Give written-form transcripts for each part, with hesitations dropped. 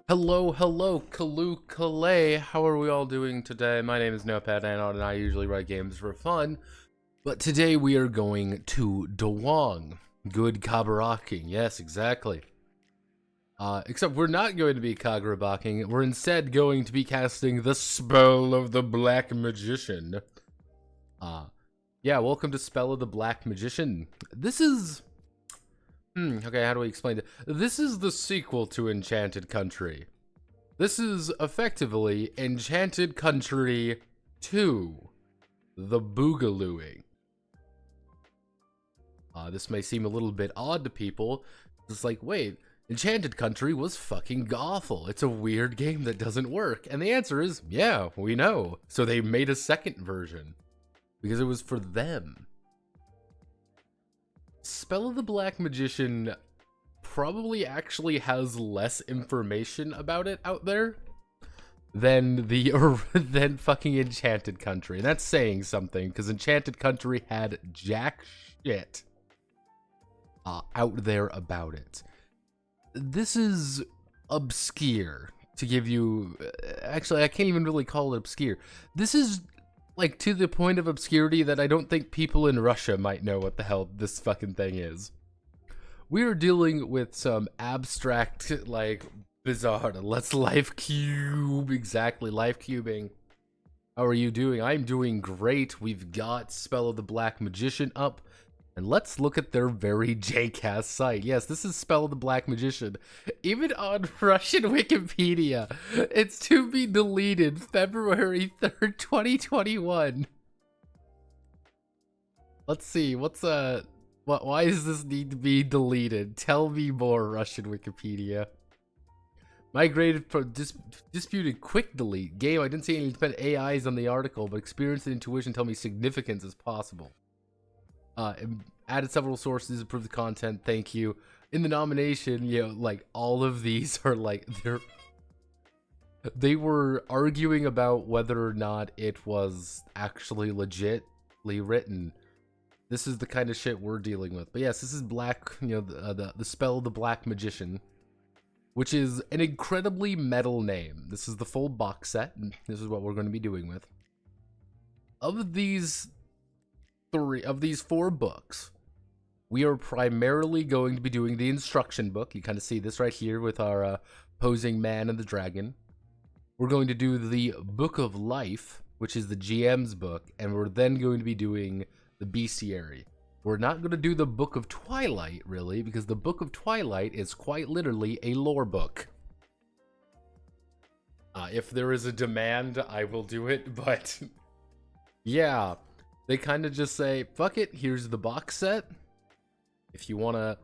Hello, Kalu-Kalay. How are we all doing today? My name is Notepad Anod, and I usually write games for fun. But today we are going to DUWANG. Good Kabaraking. Yes, exactly. Except we're not going to be Kagurabaking. We're instead going to be casting the Spell of the Black Magician. Yeah, welcome to Spell of the Black Magician. This is... okay, how do we explain it? This is the sequel to Enchanted Country. This is effectively Enchanted Country 2, the Boogalooing. This may seem a little bit odd to people. It's like, wait, Enchanted Country was fucking awful. It's a weird game that doesn't work. And the answer is, yeah, we know. So they made a second version because it was for them. Spell of the Black Magician probably actually has less information about it out there than than fucking Enchanted Country. And that's saying something, because Enchanted Country had jack shit out there about it. This is obscure, to give you... Actually, I can't even really call it obscure. This is... like, to the point of obscurity that I don't think people in Russia might know what the hell this fucking thing is. We are dealing with some abstract, like, bizarre, let's life cube, exactly, life cubing. How are you doing? I'm doing great. We've got Spell of the Black Magician up, and let's look at their very jank-ass site. Yes, this is Spell of the Black Magician. Even on Russian Wikipedia, it's to be deleted February 3rd, 2021. Let's see, why does this need to be deleted? Tell me more, Russian Wikipedia. Migrated from disputed quick delete. Game, I didn't see any independent AIs on the article, but experience and intuition tell me significance is possible. Added several sources, improved the content, thank you. In the nomination, you know, like, all of these are like, they were arguing about whether or not it was actually legitly written. This is the kind of shit we're dealing with. But yes, this is Black, you know, the Spell of the Black Magician, which is an incredibly metal name. This is the full box set, and this is what we're going to be doing with. Of these four books, we are primarily going to be doing the instruction book. You kind of see this right here with our posing man and the dragon. We're going to do the Book of Life, which is the GM's book, and we're then going to be doing the bestiary. We're not going to do the Book of Twilight, really, because the Book of Twilight is quite literally a lore book. If there is a demand, I will do it, but yeah. They kind of just say, fuck it, here's the box set. If you want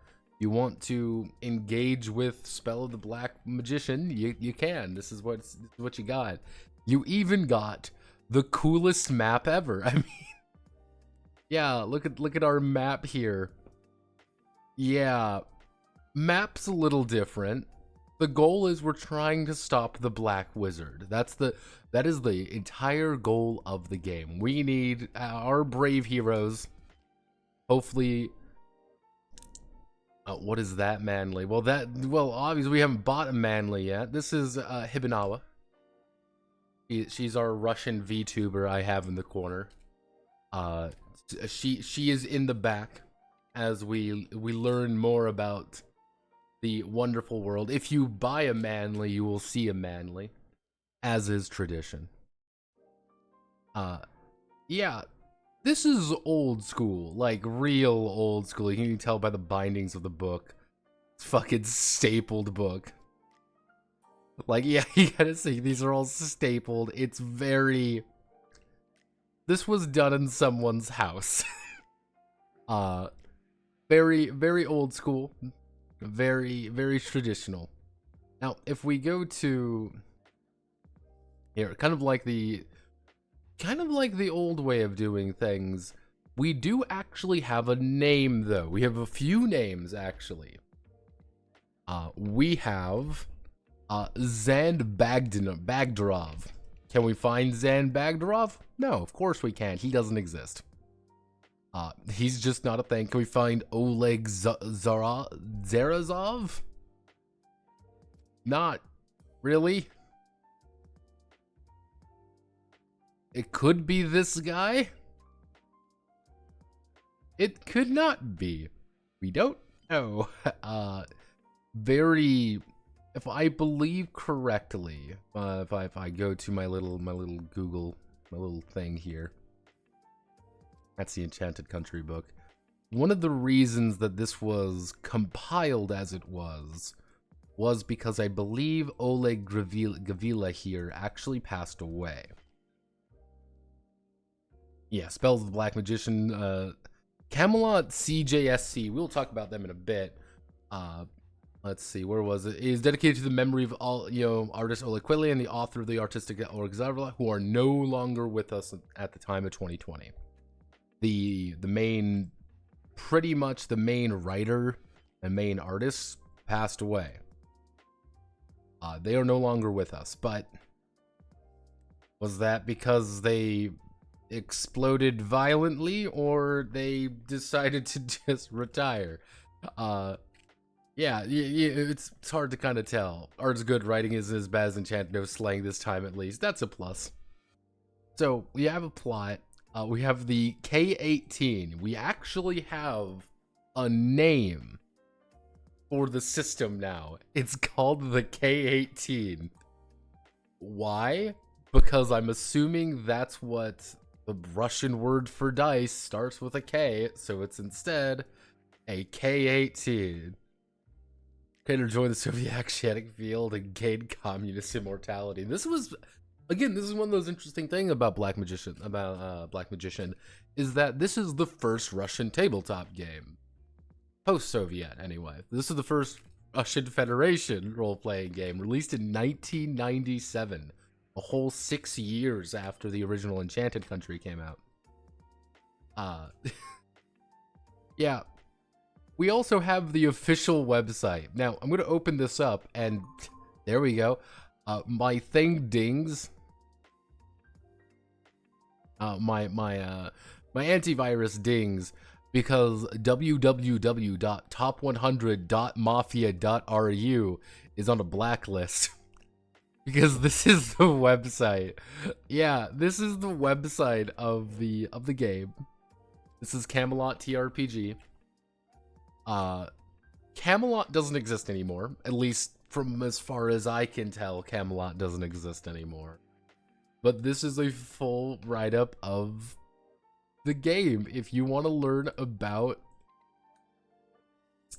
to engage with Spell of the Black Magician, you can. This is what you got. You even got the coolest map ever. I mean, yeah, look at our map here. Yeah, map's a little different. The goal is we're trying to stop the Black Wizard. That is the entire goal of the game. We need our brave heroes. Hopefully, what is that manly? Well, obviously we haven't bought a manly yet. This is Hibinawa. She's our Russian VTuber I have in the corner. She is in the back as we learn more about the wonderful world. If you buy a manly, you will see a manly, as is tradition. Yeah, this is old school, like real old school. You can tell by the bindings of the book. It's fucking stapled book. Like, yeah, you gotta see, these are all stapled. It's very... This was done in someone's house. Very, very old school. Very, very traditional. Now, if we go to here, kind of like the old way of doing things, we do actually have a name, though. We have a few names, actually. We have Zand Bagdarov. Can we find Zand Bagdarov? No, of course we can't. He doesn't exist. He's just not a thing. Can we find Oleg Zarazov? Not Really? It could be this guy? It could not be. We don't know. If I believe correctly, if I go to my little Google, my little thing here, that's the Enchanted Country book. One of the reasons that this was compiled as it was because I believe Oleg Gavila here actually passed away. Yeah, Spells of the Black Magician, Camelot CJSC. We'll talk about them in a bit. Let's see, where was it? It is dedicated to the memory of all, artist Oleg Quillian, the author of the Artistic Orgzarvala, who are no longer with us at the time of 2020. Pretty much the main writer and main artist passed away. They are no longer with us, but was that because they exploded violently or they decided to just retire? Yeah, it's hard to kind of tell. Art's good, writing isn't as bad as Enchant, no slang this time at least. That's a plus. So, we have a plot. We have the K-18. We actually have a name for the system now. It's called the K-18. Why? Because I'm assuming that's what the Russian word for dice starts with a K, so it's instead a K-18. Cater joined the Soviet Asiatic field and gained communist immortality. This is one of those interesting things about Black Magician, is that this is the first Russian tabletop game. Post-Soviet, anyway. This is the first Russian Federation role-playing game, released in 1997. A whole 6 years after the original Enchanted Country came out. Yeah. We also have the official website. Now, I'm going to open this up, and there we go. My thing dings. My antivirus dings because www.top100.mafia.ru is on a blacklist. Because this is the website. Yeah, this is the website of the game. This is Camelot TRPG. Camelot doesn't exist anymore. At least from as far as I can tell, Camelot doesn't exist anymore. But this is a full write-up of the game. If you want to learn about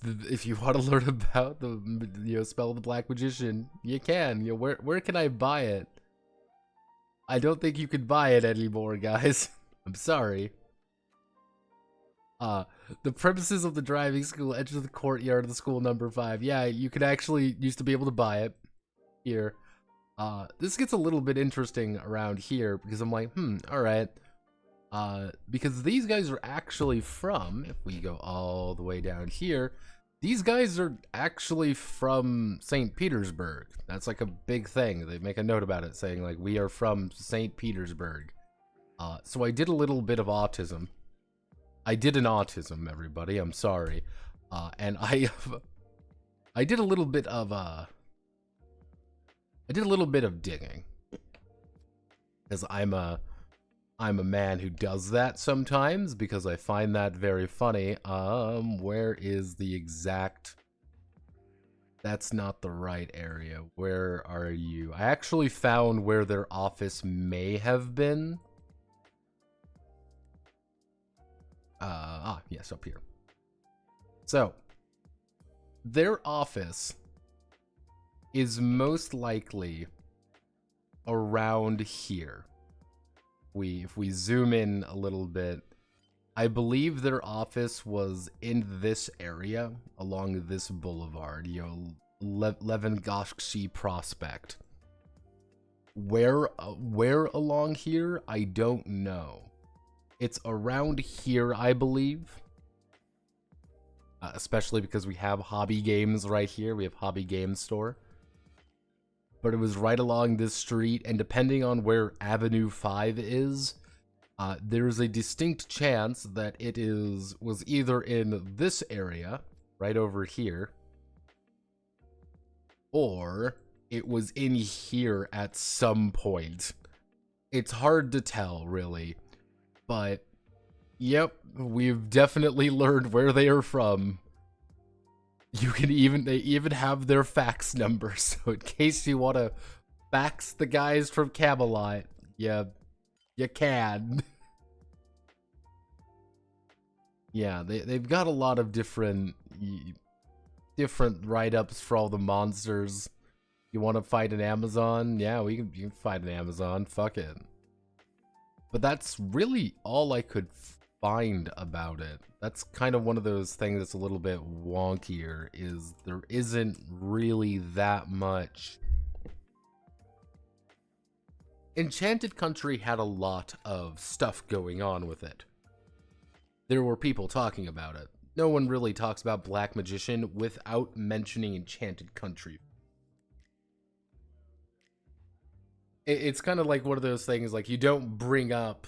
the Spell of the Black Magician, you can. Where can I buy it? I don't think you can buy it anymore, guys. I'm sorry. The premises of the driving school, enter the courtyard of the school number 5. Yeah, you could actually used to be able to buy it here. This gets a little bit interesting around here because I'm like, alright. Because these guys are actually from, if we go all the way down here, these guys are actually from St. Petersburg. That's like a big thing. They make a note about it saying like, we are from St. Petersburg. So I did a little bit of autism. I did an autism, everybody. I'm sorry. And I did a little bit of digging. Because I'm a man who does that sometimes because I find that very funny. Where is the exact... That's not the right area. Where are you? I actually found where their office may have been. Yes, up here. So, their office is most likely around here. If we zoom in a little bit, I believe their office was in this area along this boulevard, Levengoshchi Prospect. Where along here, I don't know. It's around here, I believe. Especially because we have Hobby Games right here. We have Hobby Games Store. But it was right along this street, and depending on where Avenue 5 is, there's a distinct chance that it was either in this area, right over here, or it was in here at some point. It's hard to tell, really. But, yep, we've definitely learned where they are from. They even have their fax number, so in case you want to fax the guys from Camelot, you can. Yeah, they've got a lot of different write-ups for all the monsters. You want to fight an Amazon? Yeah, you can fight an Amazon. Fuck it. But that's really all I could find about it. That's kind of one of those things that's a little bit wonkier, is there isn't really that much. Enchanted Country had a lot of stuff going on with it. There were people talking about it. No one really talks about Black Magician without mentioning Enchanted Country. It's kind of like one of those things, like you don't bring up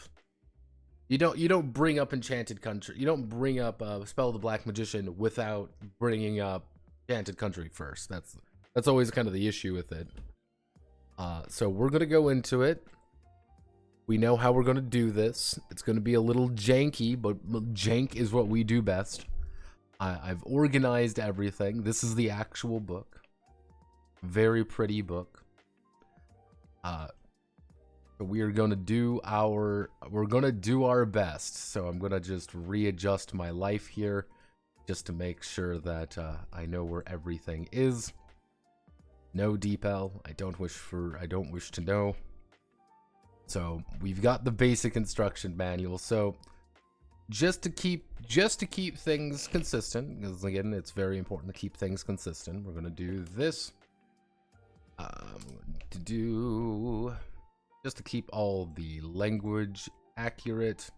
Enchanted Country. You don't bring up Spell of the Black Magician without bringing up Enchanted Country first. That's always kind of the issue with it. So we're gonna go into it. We know how we're gonna do this. It's gonna be a little janky, but jank is what we do best. I've organized everything. This is the actual book. Very pretty book. We're gonna do our best. So I'm gonna just readjust my life here, just to make sure that I know where everything is. No DPL. I don't wish to know. So we've got the basic instruction manual. So just to keep things consistent, because again, it's very important to keep things consistent. We're gonna do this. Just to keep all the language accurate.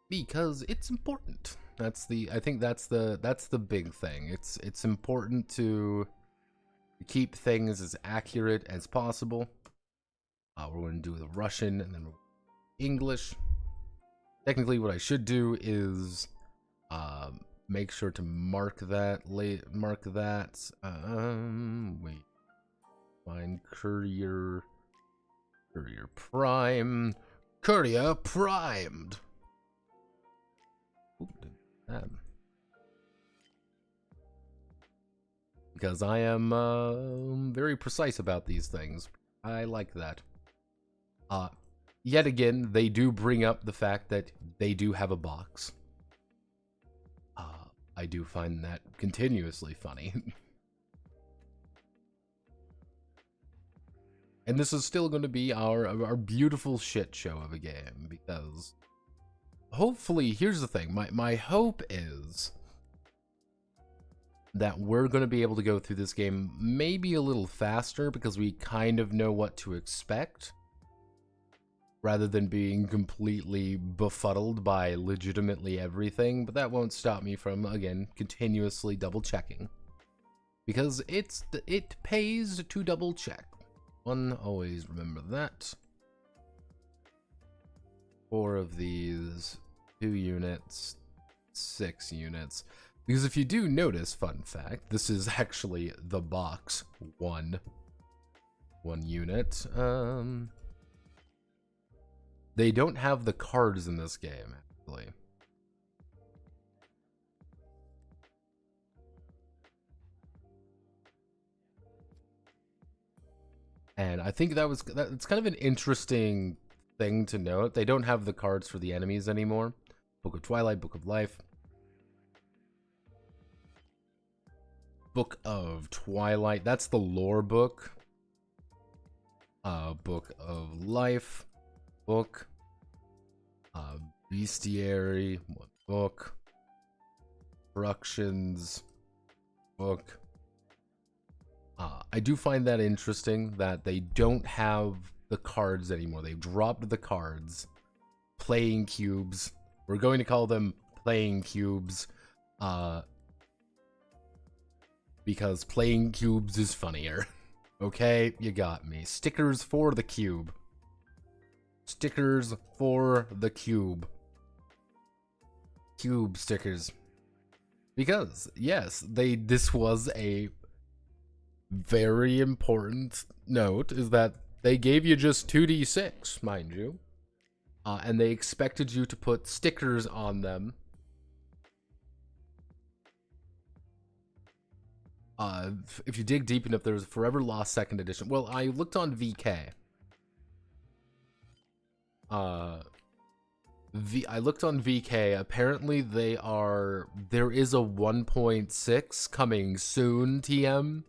Because it's important. I think that's the big thing. It's important to keep things as accurate as possible. We're going to do the Russian and then English. Technically, what I should do is make sure to mark that. Wait. Find Courier Prime. Courier primed. Ooh, because I am very precise about these things. I like that. Yet again, they do bring up the fact that they do have a box. I do find that continuously funny. And this is still going to be our beautiful shit show of a game, because hopefully, here's the thing, my hope is that we're going to be able to go through this game maybe a little faster, because we kind of know what to expect, rather than being completely befuddled by legitimately everything. But that won't stop me from, again, continuously double checking, because it pays to double check. One, always remember that. 4 of these, 2 units, 6 units. Because if you do notice, fun fact, this is actually the box 1 unit. They don't have the cards in this game, actually. And I think it's kind of an interesting thing to note. They don't have the cards for the enemies anymore. Book of Twilight, Book of Life. Book of Twilight, that's the lore book. Book of Life. Book. Bestiary. Book. Instructions. Book. I do find that interesting that they don't have the cards anymore. They've dropped the cards. Playing cubes. We're going to call them playing cubes. Because playing cubes is funnier. Okay, you got me. Stickers for the cube. Stickers for the cube. cube stickers. Because, yes, this was a very important note, is that they gave you just 2d6, mind you. And they expected you to put stickers on them. If you dig deep enough, there's a Forever Lost second edition. Well, I looked on VK. I looked on VK. Apparently, there is a 1.6 coming soon. TM,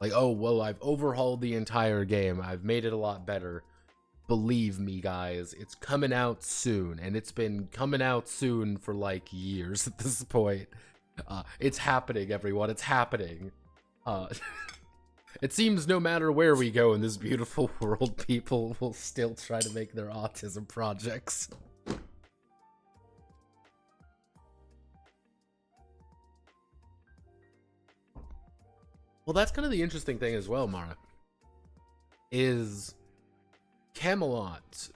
like, oh well, I've overhauled the entire game. I've made it a lot better. Believe me, guys, it's coming out soon, and it's been coming out soon for like years at this point. It's happening, everyone. It's happening. It seems no matter where we go in this beautiful world, people will still try to make their autism projects. Well, that's kind of the interesting thing as well, Mara. Is Camelot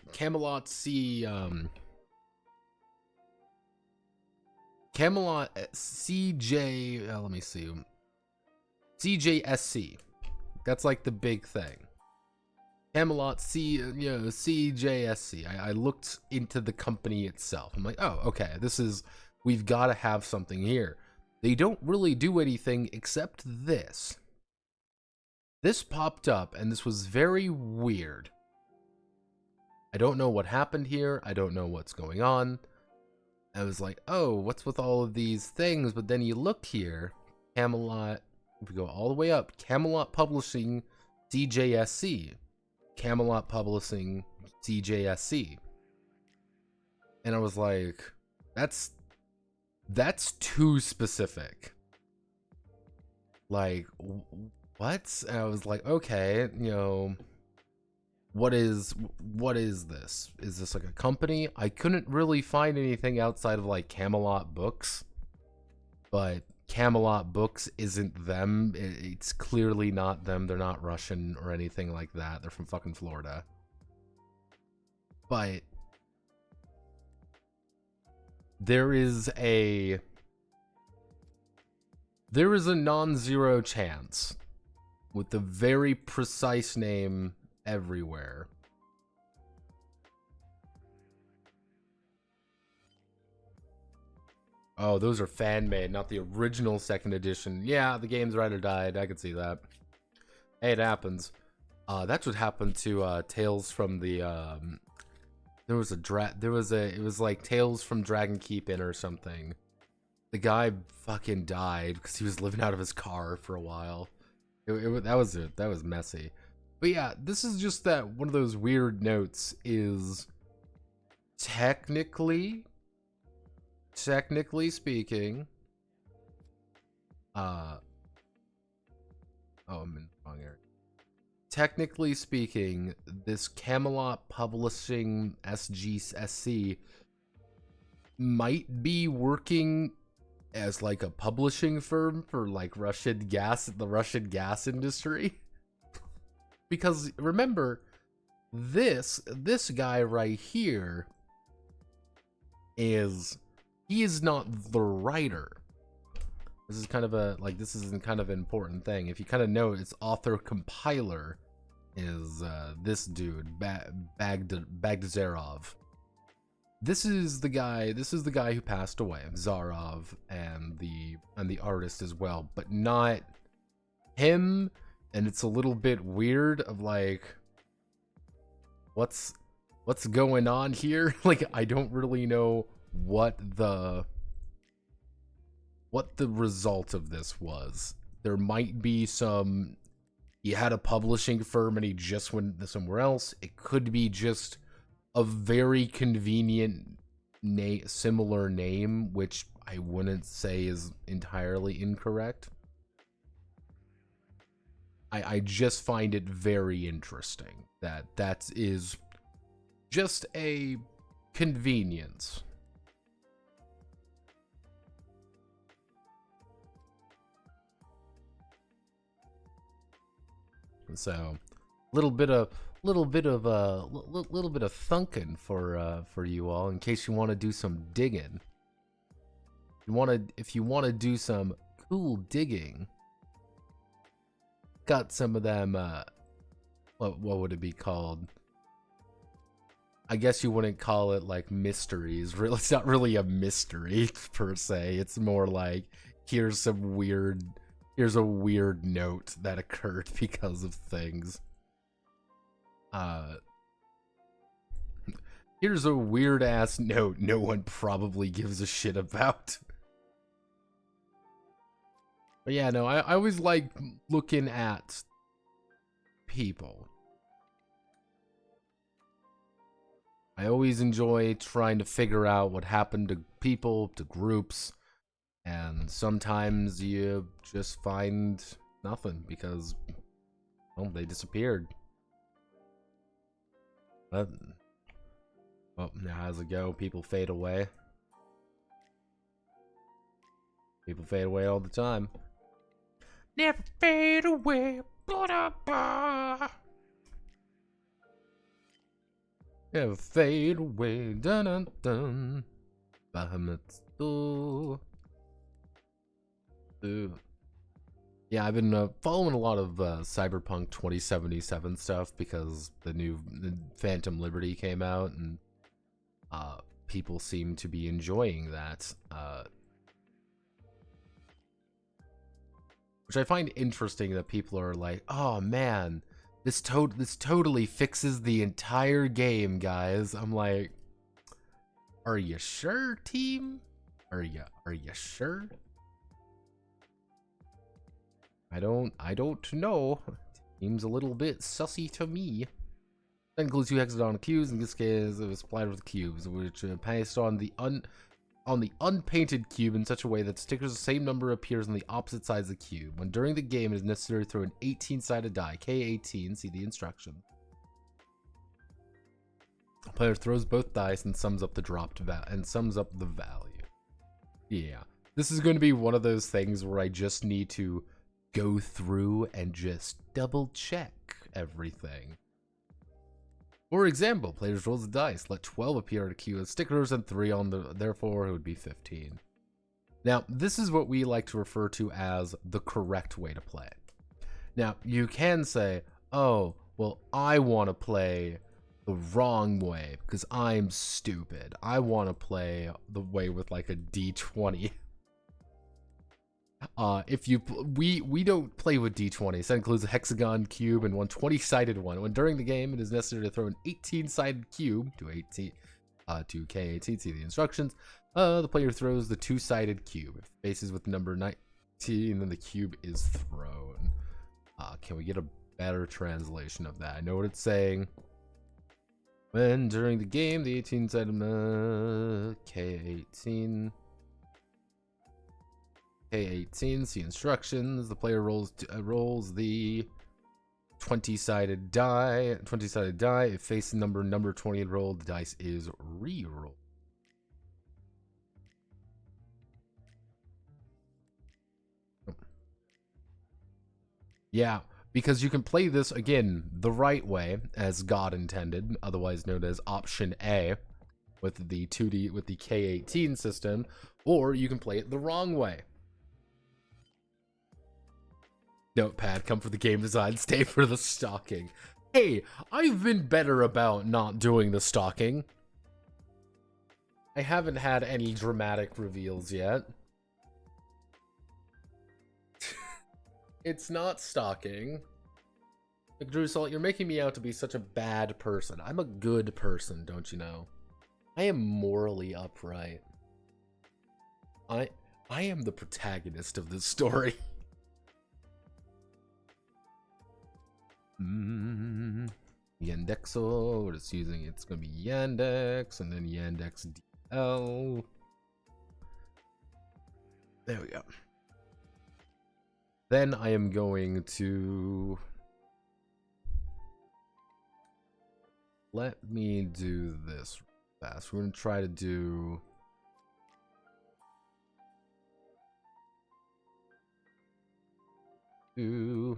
CJ, let me see. CJSC. That's like the big thing. Camelot CJSC. I looked into the company itself. I'm like, oh, okay, we've got to have something here. They don't really do anything except this. This popped up, and this was very weird. I don't know what happened here. I don't know what's going on. I was like, oh, what's with all of these things? But then you look here, Camelot, if we go all the way up, Camelot Publishing CJSC. Camelot Publishing CJSC. And I was like, that's too specific. Like, what? And I was like, okay, you know, what is this? Is this like a company? I couldn't really find anything outside of like Camelot Books, but Camelot Books isn't them. It's clearly not them. They're not Russian or anything like that. They're from fucking Florida. But there is a non-zero chance with the very precise name everywhere. Oh, those are fan-made, not the original second edition. Yeah, the game's writer died. I could see that. Hey, it happens. That's what happened to Tales from the it was like Tales from Dragon Keep Inn or something. The guy fucking died because he was living out of his car for a while. That was messy. But yeah, this is just that one of those weird notes is technically speaking, oh, I'm in the wrong area. Technically speaking, this Camelot Publishing SGSC might be working as like a publishing firm for like the Russian gas industry. Because remember, this guy right here he is not the writer. This is kind of an important thing. If you kind of know, its author compiler is this dude, Bagdazarov. This is the guy who passed away, Zarov, and the artist as well, but not him. And it's a little bit weird of like, what's going on here? Like, I don't really know what the result of this was. There might be he had a publishing firm and he just went somewhere else. It could be just a very convenient similar name, which I wouldn't say is entirely incorrect. I just find it very interesting that is just a convenience. So, little bit of thunking for you all in case you want to do some digging. if you wanna do some cool digging, got some of them. What would it be called? I guess you wouldn't call it like mysteries. Really, it's not really a mystery per se. It's more like here's a weird note that occurred because of things. Here's a weird ass note no one probably gives a shit about. But yeah, no, I always like looking at people. I always enjoy trying to figure out what happened to people, to groups, and sometimes you just find nothing because, well, they disappeared. But, well, how's it go? People fade away. People fade away all the time. Never fade away. Ba-da-ba. Never fade away. Dun dun dun. Bahamut. Yeah, I've been following a lot of Cyberpunk 2077 stuff because the new Phantom Liberty came out, and people seem to be enjoying that. Which I find interesting that people are like, "Oh man, this totally fixes the entire game, guys." I'm like, "Are you sure, team? Are you sure?" I don't know. Seems a little bit sussy to me. That includes 2 hexagonal cubes. In this case, it was supplied with cubes, which passed on the unpainted cube in such a way that stickers the same number appears on the opposite sides of the cube. When during the game, it is necessary to throw an 18-sided die, K18. See the instruction. The player throws both dice and sums up the value. Yeah, this is going to be one of those things where I just need to go through and just double check everything. For example, players roll the dice, let 12 appear on a cube with stickers and 3 on therefore it would be 15. Now, this is what we like to refer to as the correct way to play. Now, you can say, oh, well, I want to play the wrong way because I'm stupid. I want to play the way with like a D20. We don't play with D20s. That includes a hexagon cube and one 20-sided one. When during the game, it is necessary to throw an 18-sided cube to K18. See the instructions. The player throws the 2-sided cube. If it faces with number 19, then the cube is thrown. Can we get a better translation of that? I know what it's saying. When during the game, the 18-sided K18. K18, see instructions. The player rolls the 20-sided die. 20-sided die. If facing number 20 rolled, the dice is re-rolled. Yeah, because you can play this again the right way, as God intended, otherwise known as Option A, with the K18 system, or you can play it the wrong way. Notepad, come for the game design, stay for the stalking. Hey, I've been better about not doing the stalking. I haven't had any dramatic reveals yet. It's not stalking. Drew Salt, you're making me out to be such a bad person. I'm a good person, don't you know? I am morally upright. I am the protagonist of this story. Yandexo, what it's using, it's gonna be Yandex, and then Yandex DL. There we go. Then I am going to... Let me do this fast. We're gonna try to do... Ooh,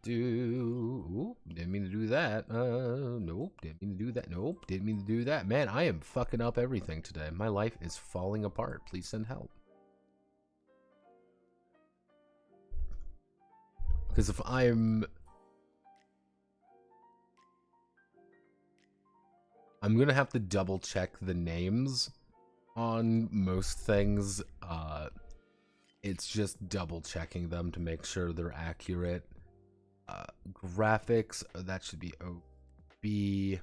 didn't mean to do do that. Nope, didn't mean to do that. Nope, didn't mean to do that. Man, I am fucking up everything today. My life is falling apart. Please send help. Because if I'm gonna have to double check the names on most things. It's just double checking them to make sure they're accurate. Graphics, that should be OB.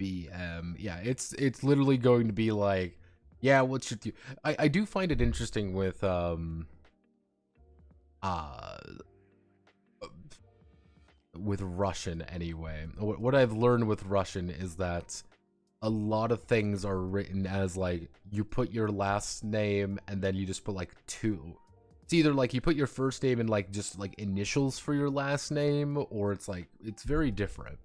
BM. Yeah, it's literally going to be like, yeah, what should you... I do find it interesting with Russian anyway. What I've learned with Russian is that a lot of things are written as like, you put your last name and then you just put like 2. It's either like you put your first name and like just like initials for your last name, or it's like, it's very different.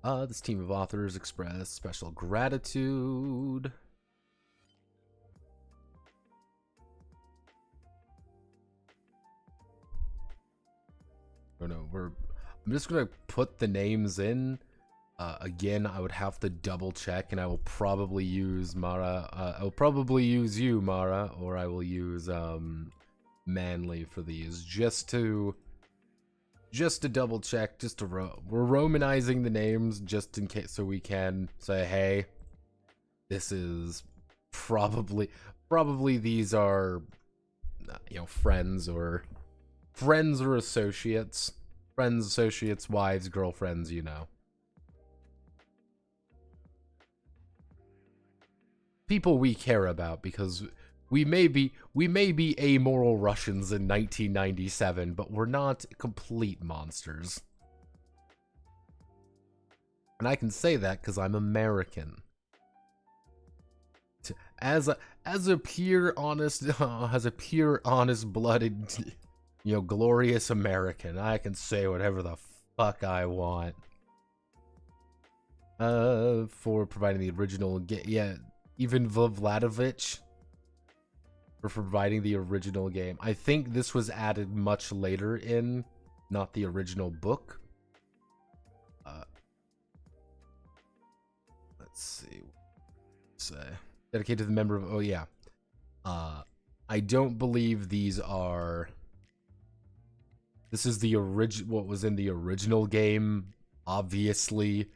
This team of authors express special gratitude. Oh no, I'm just gonna put the names in. Again, I would have to double check, and I will probably use Mara. I'll probably use you, Mara, or I will use Manly for these, just to double check. We're Romanizing the names just in case, so we can say, hey, this is probably these are, friends or associates, wives, girlfriends, people we care about, because we may be amoral Russians in 1997, but we're not complete monsters. And I can say that because I'm American. As a pure honest-blooded, glorious American, I can say whatever the fuck I want. For providing the original even Vladovich for providing the original game. I think this was added much later in, not the original book. Let's see. Dedicated to the member of... Oh, yeah. I don't believe these are... This is the what was in the original game, obviously.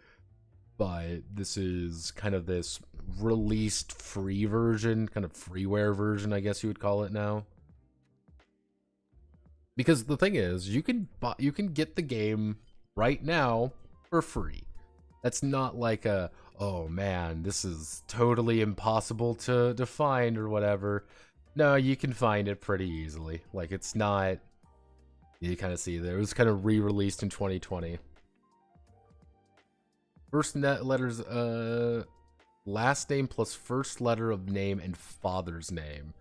But this is kind of this released free version, kind of freeware version, I guess you would call it now. Because the thing is, you can get the game right now for free. That's not like a, oh man, this is totally impossible to find or whatever. No, you can find it pretty easily. Like, it's not... You kind of see there. It was kind of re-released in 2020. First letters, last name plus first letter of name and father's name.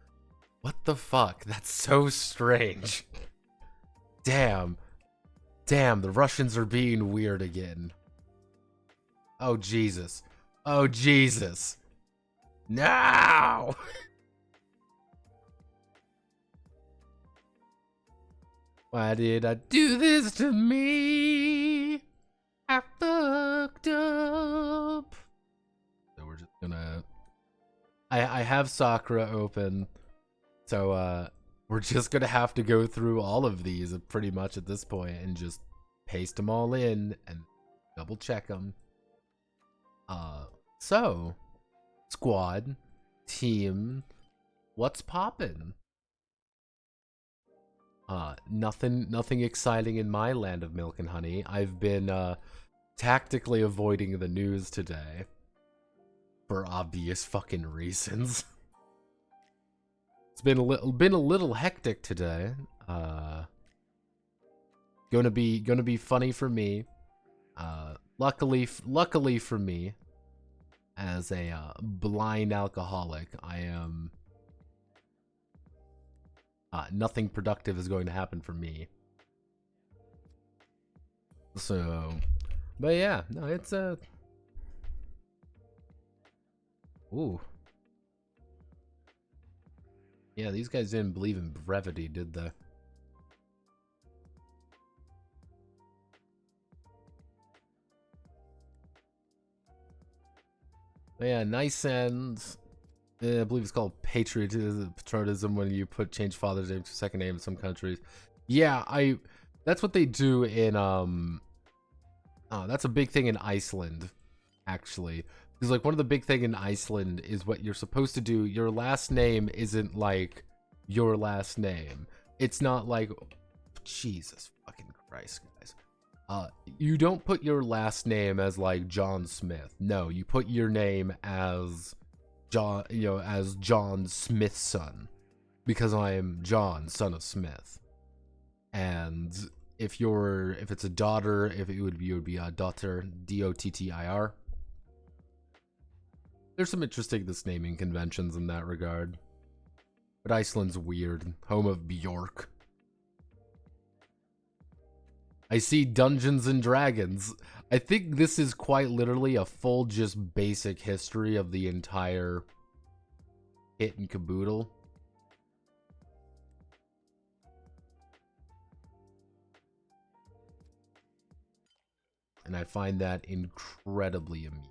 What the fuck? That's so strange. Damn. Damn, the Russians are being weird again. Oh, Jesus. Oh, Jesus. No! Why did I do this to me? I fucked up. So we're just gonna... I have Sakura open. So, we're just gonna have to go through all of these pretty much at this point and just paste them all in and double check them. So, squad, team, what's poppin'? Nothing exciting in my land of milk and honey. I've been, tactically avoiding the news today. For obvious fucking reasons. It's been a little hectic today. Gonna be funny for me. Luckily for me, as a blind alcoholic, I am... nothing productive is going to happen for me. So, but yeah, no, it's ooh. Yeah, these guys didn't believe in brevity, did they? Yeah, nice and I believe it's called patriotism when you change father's name to second name in some countries. Yeah, that's what they do in that's a big thing in Iceland, actually. Because like one of the big thing in Iceland is what you're supposed to do. Your last name isn't like your last name. It's not like Jesus fucking Christ, guys. You don't put your last name as like John Smith. No, you put your name as John, as John Smith's son, because I am John, son of Smith. And if it's a daughter, it would be a daughter, Dottir. There's some interesting naming conventions in that regard. But Iceland's weird. Home of Bjork. I see Dungeons and Dragons. I think this is quite literally a full just basic history of the entire hit and caboodle. And I find that incredibly amusing.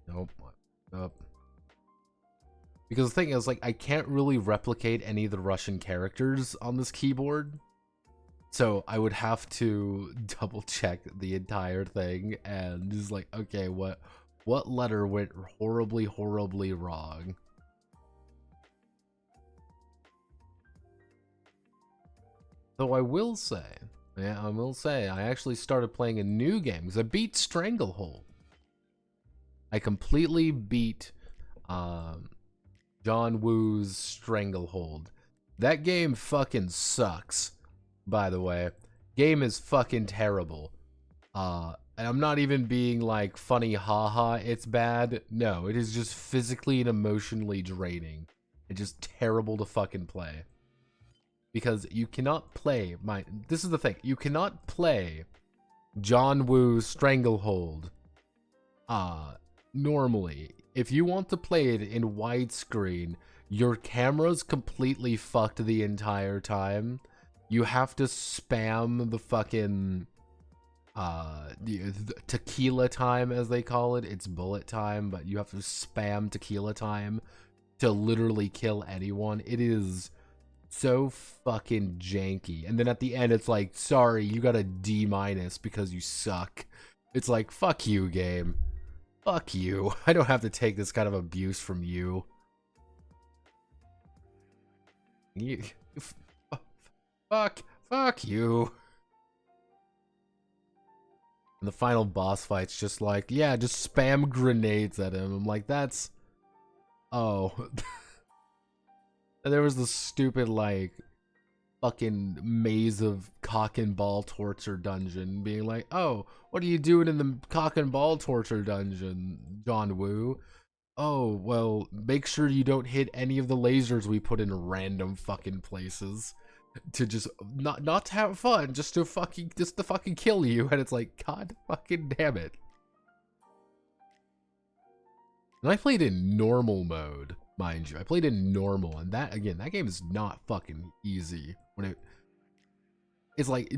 Nope. Because the thing is, like, I can't really replicate any of the Russian characters on this keyboard. So I would have to double check the entire thing and just like, okay, what letter went horribly, horribly wrong? Though I will say, I actually started playing a new game because I beat Stranglehold. I completely beat John Woo's Stranglehold. That game fucking sucks, by the way. Game is fucking terrible. And I'm not even being like funny haha, it's bad. No, it is just physically and emotionally draining. It's just terrible to fucking play. Because you cannot play this is the thing, you cannot play John Woo's Stranglehold normally. If you want to play it in widescreen, your camera's completely fucked the entire time. You have to spam the fucking the tequila time, as they call it. It's bullet time, but you have to spam tequila time to literally kill anyone. It is so fucking janky. And then at the end, it's like, sorry, you got a D- because you suck. It's like, fuck you, game. Fuck you. I don't have to take this kind of abuse from you. Fuck you. And the final boss fight's just like, yeah, just spam grenades at him. I'm like, that's... Oh. And there was the stupid, like, fucking maze of cock and ball torture dungeon being like, oh, what are you doing in the cock and ball torture dungeon, John Woo? Oh, well, make sure you don't hit any of the lasers we put in random fucking places to just not to have fun, just to fucking kill you. And it's like, god fucking damn it. And I played in normal mode, mind you. I played in normal, and that game is not fucking easy. It's like,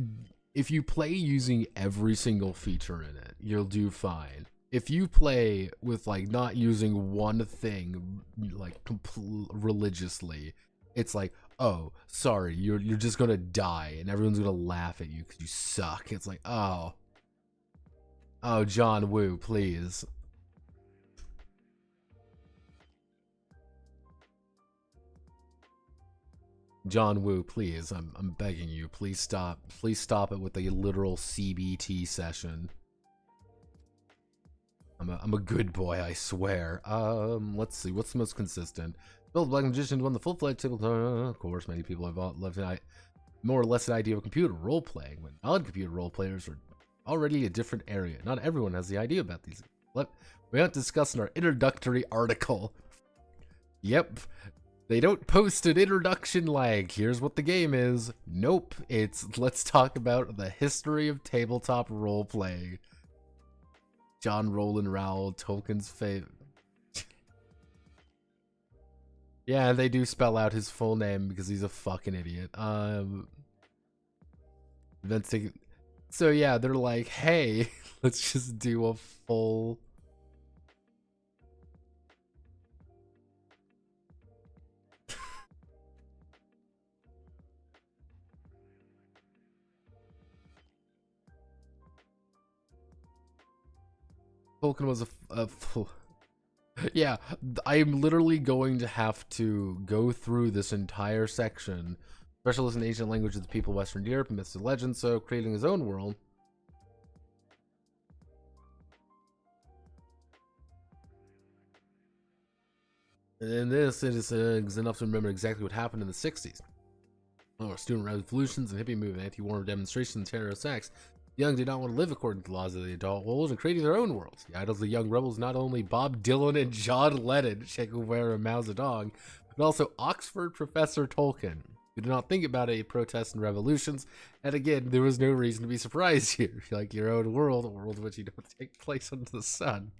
if you play using every single feature in it, you'll do fine. If you play with like not using one thing like religiously, it's like, oh, sorry, you're just gonna die, and everyone's gonna laugh at you because you suck. It's like, oh, John Woo, please. John Woo, please, I'm begging you, please stop it with the literal CBT session. I'm a good boy, I swear. Let's see, what's the most consistent? Build Black Magician won the full-fledged table. Of course, many people have left more or less an idea of computer role-playing, when non-computer role-players are already a different area. Not everyone has the idea about these. We have to discuss in our introductory article. Yep. They don't post an introduction like, here's what the game is. Nope, it's let's talk about the history of tabletop role-playing. John Roland Rowell, Tolkien's favorite. Yeah, they do spell out his full name because he's a fucking idiot. So yeah, they're like, hey, let's just do a full Tolkien was yeah, I'm literally going to have to go through this entire section. Specialist in ancient languages of the people of Western Europe, myths and legends, so creating his own world. And in this, it is enough to remember exactly what happened in the 60s. Oh, student revolutions and hippie movement, anti-war demonstrations, terrorist acts. The young did not want to live according to the laws of the adult world and creating their own worlds. The idols of the young rebels not only Bob Dylan and John Lennon, Che Guevara and Mao Zedong, but also Oxford professor Tolkien, who did not think about any protests and revolutions. And again, there was no reason to be surprised here. Like your own world, a world in which you don't take place under the sun.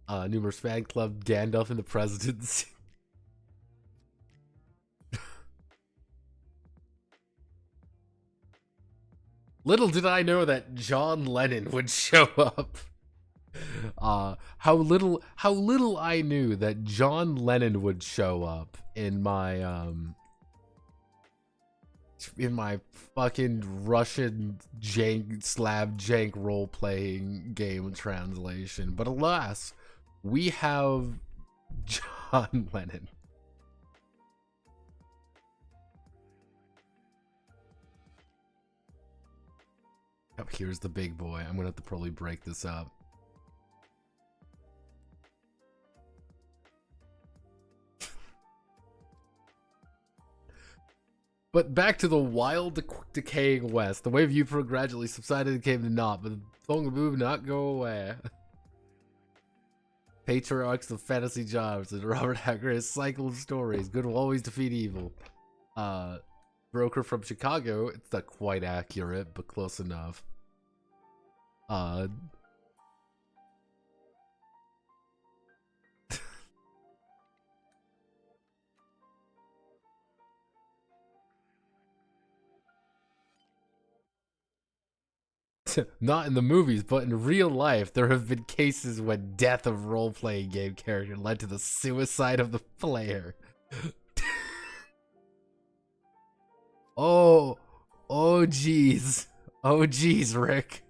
Numerous fan club, Gandalf and the presidency. Little did I know that John Lennon would show up. How little I knew that John Lennon would show up in my fucking Russian jank role-playing game translation. But alas, we have John Lennon. Oh, here's the big boy. I'm gonna have to probably break this up. But back to the wild, decaying West. The wave of youth gradually subsided and came to naught, but the song of move not go away. Patriarchs of fantasy jobs and Robert Hagrid's cycle of stories. Good will always defeat evil. Broker from Chicago. It's not quite accurate, but close enough. Not in the movies, but in real life, there have been cases when death of role-playing game character led to the suicide of the player. Oh geez. Oh geez, Rick.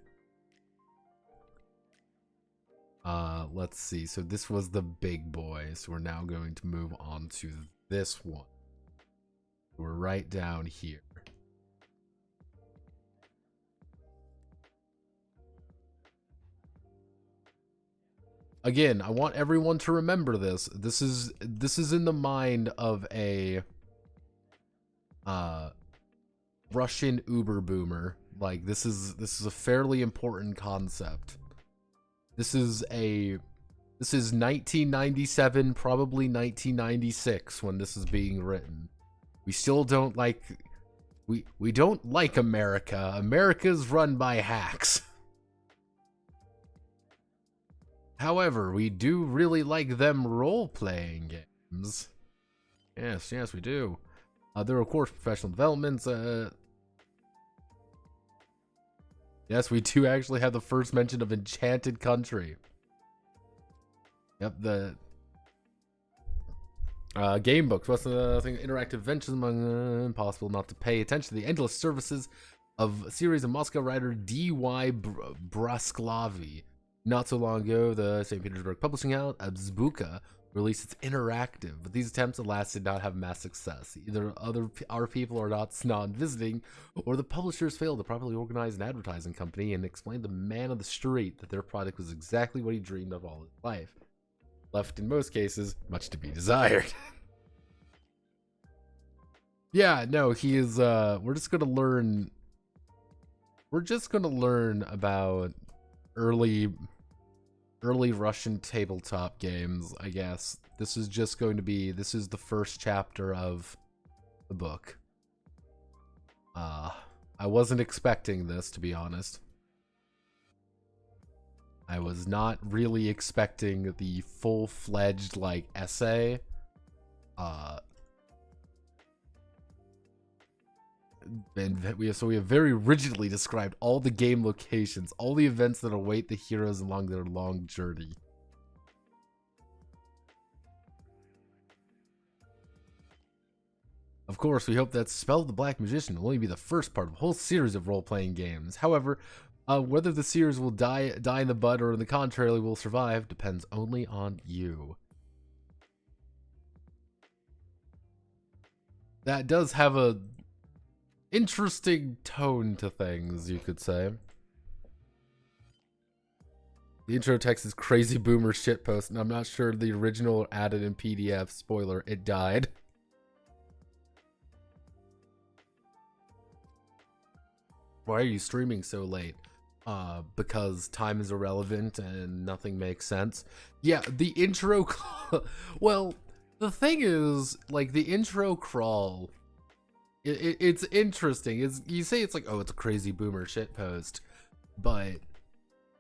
Let's see. So this was the big boy. So we're now going to move on to this one. We're right down here. Again, I want everyone to remember this. This is in the mind of a Russian Uber boomer. Like this is a fairly important concept. This is 1997, probably 1996 when this is being written. We still don't like we don't like America. America's run by hacks. However, we do really like them role-playing games. Yes, we do. There are, of course, professional developments. Yes, we do actually have the first mention of Enchanted Country. Yep, the game books. What's the thing? Interactive adventures among impossible not to pay attention to the endless services of a series of Moscow writer D.Y. Brasklavi. Not so long ago, the St. Petersburg publishing house, Abzbuka, released its interactive, but these attempts, alas, did not have mass success. Either our people are not visiting, or the publishers failed to properly organize an advertising company and explain to the man on the street that their product was exactly what he dreamed of all his life. Left, in most cases, much to be desired. Yeah, no, he is, we're just gonna learn about early Russian tabletop games, I guess. This is the first chapter of the book. I wasn't expecting this, to be honest. I was not really expecting the full-fledged, like, essay. And we have very rigidly described all the game locations, all the events that await the heroes along their long journey. Of course, we hope that Spell of the Black Magician will only be the first part of a whole series of role-playing games. However, Whether the seers will die in the bud or on the contrary will survive depends only on you. That does have a interesting tone to things, you could say. The intro text is crazy boomer shitpost, and I'm not sure the original added in PDF. Spoiler, it died. Why are you streaming so late? Because time is irrelevant and nothing makes sense. Yeah, the intro... well, the thing is, like, the intro crawl... It's interesting. You say it's like, oh, it's a crazy boomer shitpost, but...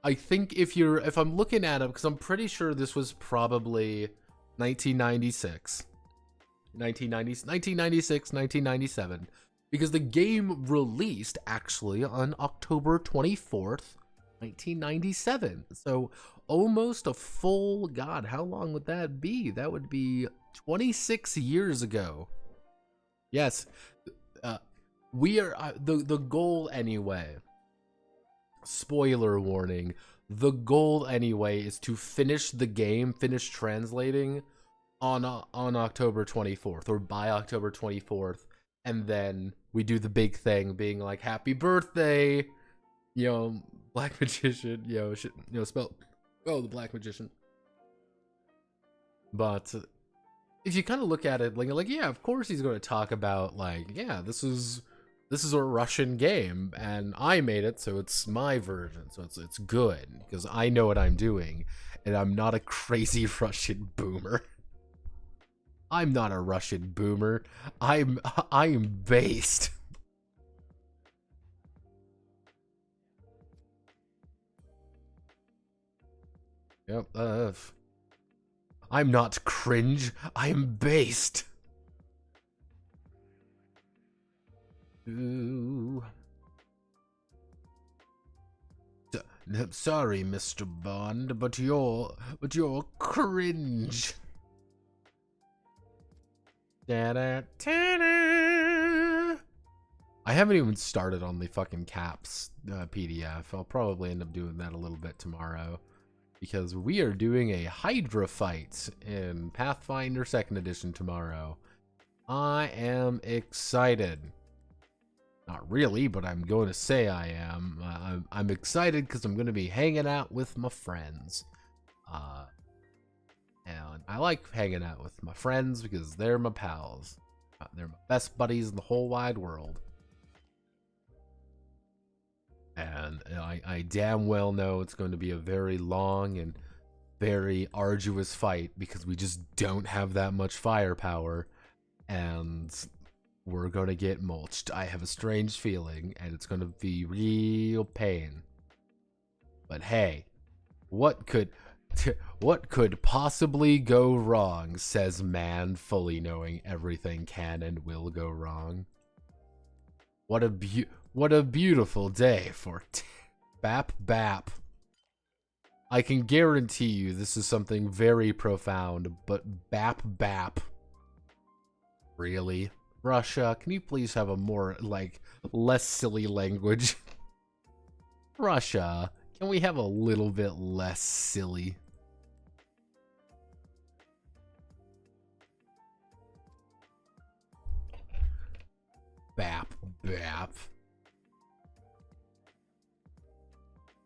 I think if I'm looking at it, because I'm pretty sure this was probably 1996, 1997, because the game released actually on October 24th, 1997. So almost a full, God, how long would that be? That would be 26 years ago. Yes, we are, the goal anyway. Spoiler warning, the goal anyway is to finish the game, finish translating on October 24th or by October 24th, and then we do the big thing being like, happy birthday, you know, Black Magician, spell the Black Magician. But if you kind of look at it like yeah, of course he's going to talk about like, yeah, this is a Russian game, and I made it, so it's my version, so it's good, because I know what I'm doing, and I'm not a crazy Russian boomer. I'm not a Russian boomer. I'm based. Yep, I'm not cringe, I'm based. Ooh. Sorry, Mr. Bond, but you're cringe. I haven't even started on the fucking caps PDF. I'll probably end up doing that a little bit tomorrow, because we are doing a Hydra fight in Pathfinder 2nd Edition tomorrow. I am excited. Not really, but I'm going to say I am. I'm excited because I'm going to be hanging out with my friends. And I like hanging out with my friends because they're my pals. They're my best buddies in the whole wide world. And I damn well know it's going to be a very long and very arduous fight because we just don't have that much firepower. And we're gonna get mulched. I have a strange feeling, and it's gonna be real pain. But hey, what could possibly go wrong, says man, fully knowing everything can and will go wrong. What a beautiful day for Bap Bap. I can guarantee you this is something very profound, but Bap Bap. Really? Russia, can you please have a more, like, less silly language? Russia, can we have a little bit less silly? Bap, bap.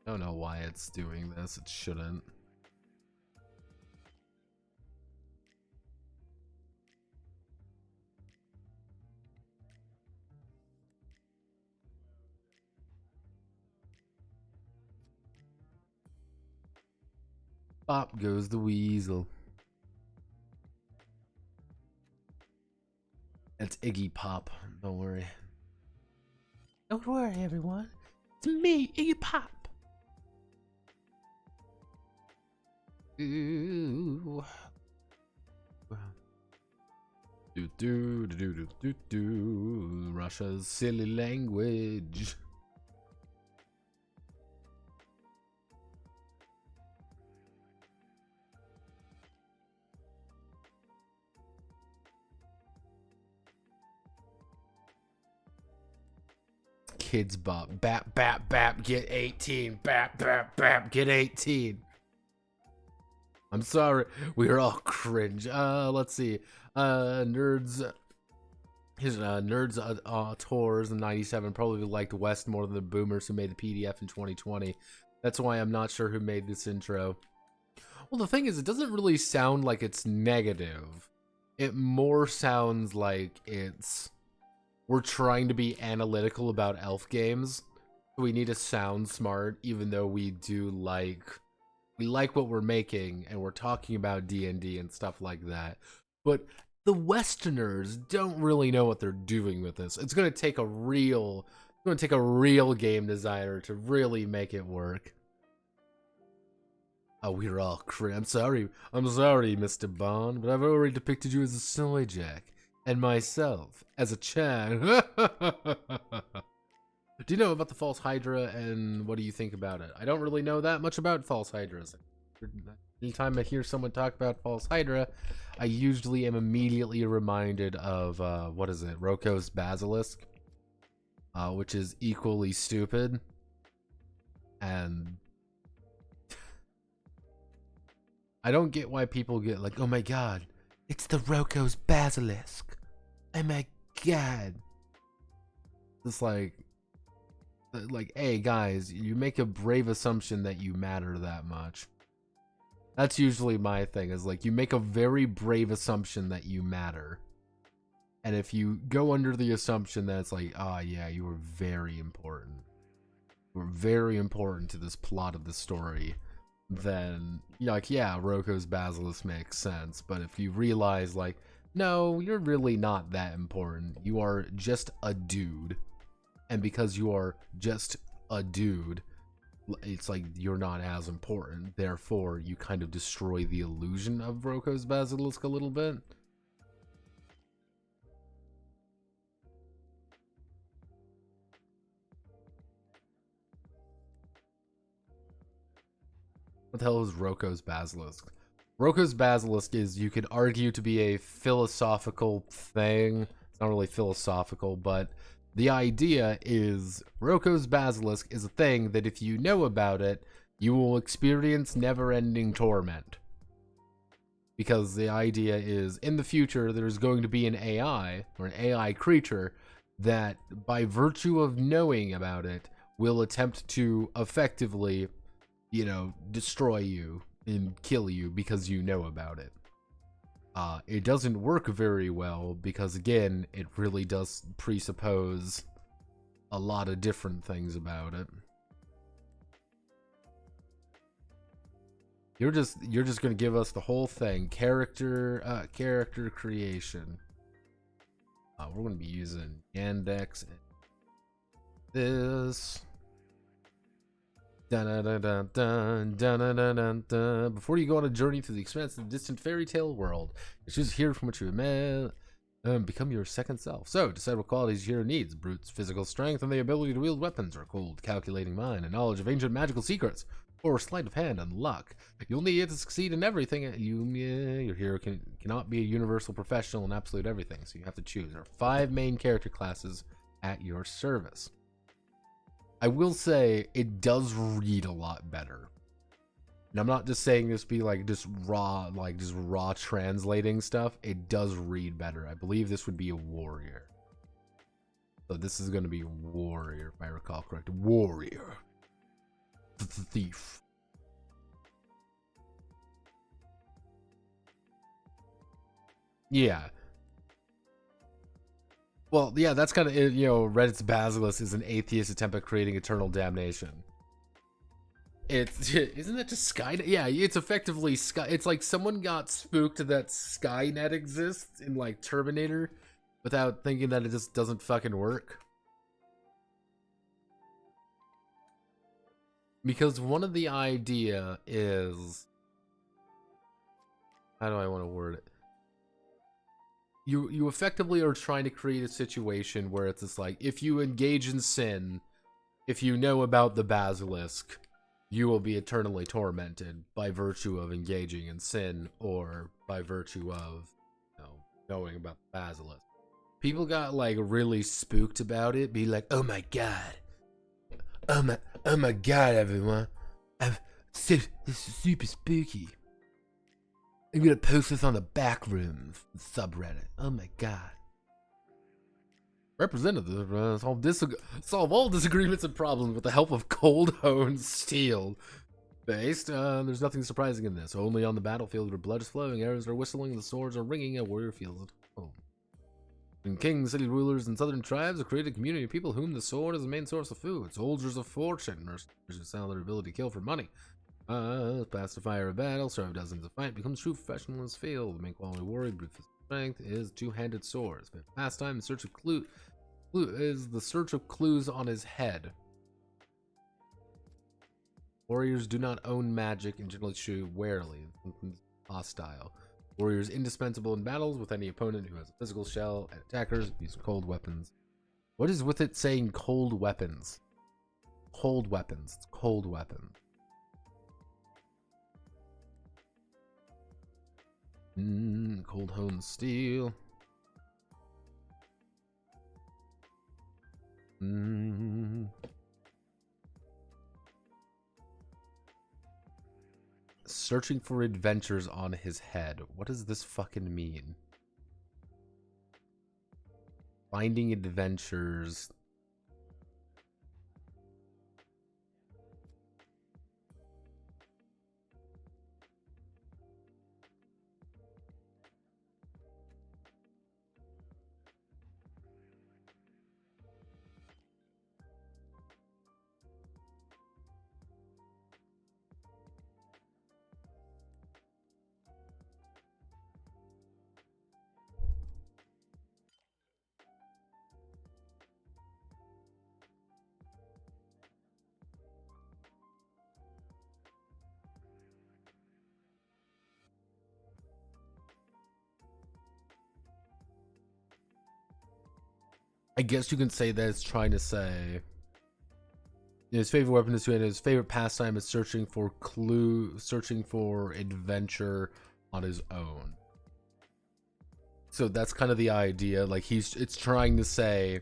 I don't know why it's doing this, it shouldn't. Pop goes the weasel. It's Iggy Pop. Don't worry. Don't worry, everyone. It's me, Iggy Pop. Ooh. Do. Russia's silly language. kids bop. Bap, bap, bap, get 18. Bap, bap, bap, get 18. I'm sorry. We are all cringe. Let's see. Nerds. His Nerds tours in '97 probably liked West more than the boomers who made the PDF in 2020. That's why I'm not sure who made this intro. Well, the thing is, it doesn't really sound like it's negative. It more sounds like we're trying to be analytical about elf games. We need to sound smart, even though we like what we're making, and we're talking about D&D and stuff like that. But the Westerners don't really know what they're doing with this. It's gonna take a real game designer to really make it work. Oh, we're all cringe. I'm sorry, Mr. Bond, but I've already depicted you as a soy jack, and myself as a Chan. Do you know about the False Hydra, and what do you think about it? I don't really know that much about False Hydras. Anytime I hear someone talk about False Hydra, I usually am immediately reminded of, what is it, Roko's Basilisk, which is equally stupid, and I don't get why people get like, oh my god, it's the Roko's Basilisk, oh my god. It's like, hey guys, you make a brave assumption that you matter that much. That's usually my thing, is like, you make a very brave assumption that you matter. And if you go under the assumption that it's like, oh yeah, you were very important. You were very important to this plot of the story. Then, like, yeah, Roko's Basilisk makes sense. But if you realize, like, no, you're really not that important. You are just a dude. And because you are just a dude, it's like you're not as important. Therefore, you kind of destroy the illusion of Roko's Basilisk a little bit. What the hell is Roko's Basilisk? Roko's Basilisk is, you could argue, to be a philosophical thing. It's not really philosophical, but the idea is Roko's Basilisk is a thing that if you know about it, you will experience never-ending torment. Because the idea is, in the future, there's going to be an AI, or an AI creature, that by virtue of knowing about it, will attempt to effectively, you know, destroy you and kill you because you know about it. It doesn't work very well because, again, it really does presuppose a lot of different things about it. You're just gonna give us the whole thing, character creation. We're gonna be using Yandex and this. Before you go on a journey through the expansive, distant fairy tale world, choose here from what you met, become your second self. So, decide what qualities your hero needs: brute's physical strength and the ability to wield weapons, or cold, calculating mind and knowledge of ancient magical secrets, or sleight of hand and luck. You'll need it to succeed in everything. Your hero cannot be a universal professional in absolute everything, so you have to choose. There are 5 main character classes at your service. I will say it does read a lot better. And I'm not just saying this be like just raw translating stuff. It does read better. I believe this would be a warrior. So this is going to be a warrior, if I recall correct. Warrior. Thief. Yeah. Well, yeah, that's kind of, you know, Reddit's Basilisk is an atheist attempt at creating eternal damnation. Isn't that just Skynet? Yeah, it's effectively it's like someone got spooked that Skynet exists in like Terminator without thinking that it just doesn't fucking work. Because one of the idea is, how do I want to word it? You effectively are trying to create a situation where it's just like, if you engage in sin, if you know about the basilisk, you will be eternally tormented by virtue of engaging in sin, or by virtue of, you know, knowing about the basilisk. People got like really spooked about it, be like, oh my god, Oh my god, everyone. This is super spooky. I'm gonna post this on the Backrooms subreddit. Oh my god. Representative, solve all disagreements and problems with the help of cold honed steel. Based, there's nothing surprising in this. Only on the battlefield where blood is flowing, arrows are whistling, the swords are ringing, a warrior feels at home. And kings, city rulers, and southern tribes have created a community of people whom the sword is the main source of food. Soldiers of fortune, mercenaries who sell their ability to kill for money. Pass the fire of battle, serve dozens of fight, becomes true professional in this field. The main quality warrior, brute strength, is two-handed swords. Pastime, the search of is the search of clues on his head. Warriors do not own magic and generally shoot warily, hostile. Warriors indispensable in battles with any opponent who has a physical shell, and attackers use cold weapons. What is with it saying cold weapons? Cold weapons. It's cold weapons. Cold honed steel. Searching for adventures on his head. What does this fucking mean? Finding adventures. I guess you can say that it's trying to say his favorite weapon is his favorite pastime is searching for adventure on his own. So that's kind of the idea. Like it's trying to say,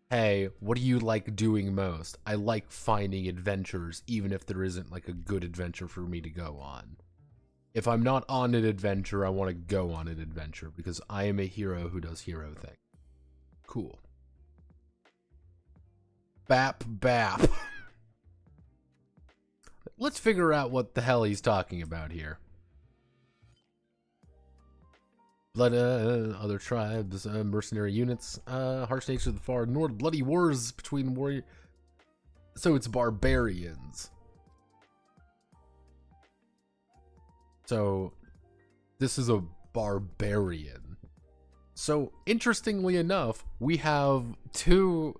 hey, what do you like doing most? I like finding adventures, even if there isn't like a good adventure for me to go on. If I'm not on an adventure, I want to go on an adventure because I am a hero who does hero things. Cool. Bap bap. Let's figure out what the hell he's talking about here. Blood, other tribes, mercenary units, harsh nature of the far north, bloody wars between warrior. So it's barbarians. So this is a barbarian. So interestingly enough, we have two.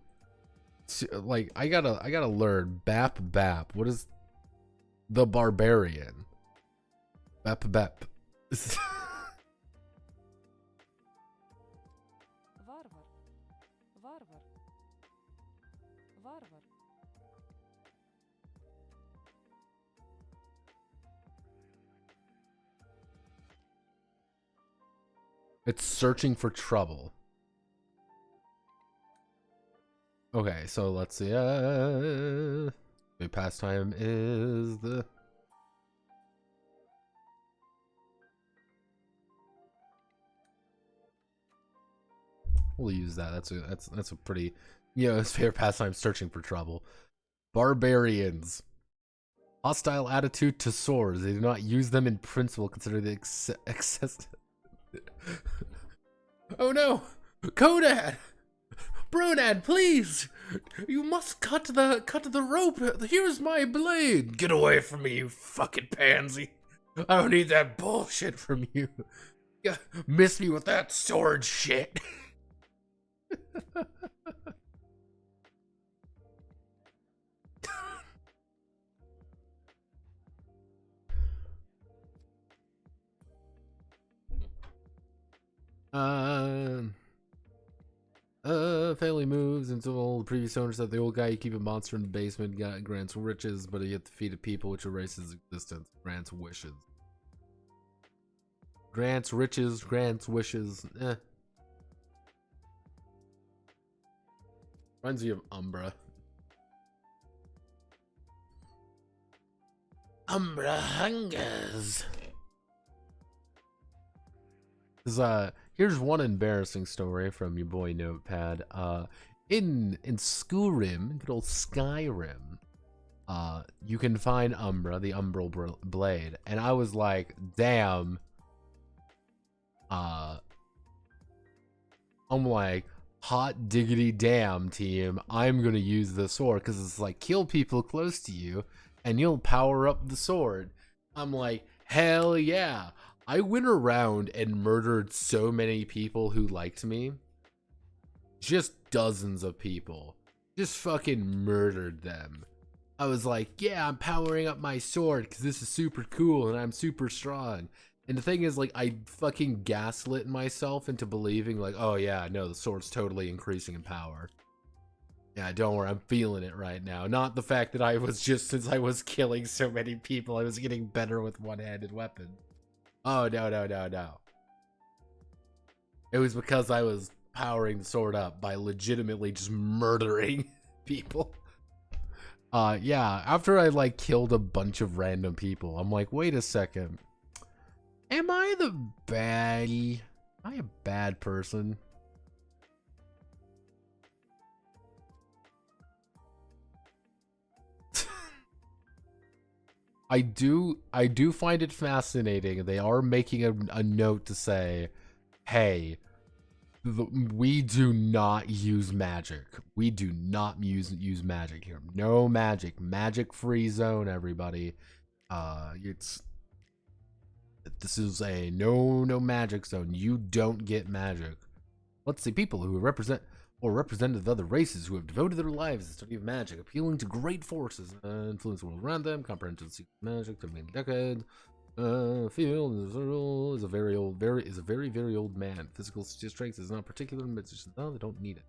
Like I gotta learn bap bap. What is the barbarian? Bap bap. It's searching for trouble. Okay, so let's see. The pastime is the. We'll use that. That's a pretty, his favorite pastime, searching for trouble. Barbarians. Hostile attitude to swords. They do not use them in principle. Consider the excess. Oh no, Kodad, Bronad, please! You must cut the rope. Here's my blade. Get away from me, you fucking pansy. I don't need that bullshit from you. You miss me with that sword shit. Family moves until the previous owner said the old guy, you keep a monster in the basement, grants riches, but you have to feed the people, which erases existence. Grants wishes. Grants riches, grants wishes. Reminds me of Umbra. Umbra hungers. Here's one embarrassing story from your boy Notepad. In Skyrim, good old Skyrim, you can find Umbra, the Umbral Blade, and I was like, damn. I'm like, hot diggity damn, team. I'm gonna use the sword because it's like kill people close to you, and you'll power up the sword. I'm like, hell yeah. I went around and murdered so many people who liked me. Just dozens of people. Just fucking murdered them. I was like, yeah, I'm powering up my sword because this is super cool and I'm super strong. And the thing is, like, I fucking gaslit myself into believing, like, oh yeah, no, the sword's totally increasing in power. Yeah, don't worry, I'm feeling it right now. Not the fact that I was just, since I was killing so many people, I was getting better with one-handed weapons. Oh, no. It was because I was powering the sword up by legitimately just murdering people. Yeah, after I, like, killed a bunch of random people, I'm like, wait a second. Am I the baddie? Am I a bad person? I do find it fascinating. They are making a note to say, hey, we do not use magic. We do not use magic here. No magic. Magic free zone, everybody. This is a no magic zone. You don't get magic. Let's see, people who represent or representative of other races who have devoted their lives to the study of magic, appealing to great forces, influence the world around them, comprehend the secret of magic, to many decades. Field is a very old man. Physical strength is not particular, but no, they don't need it.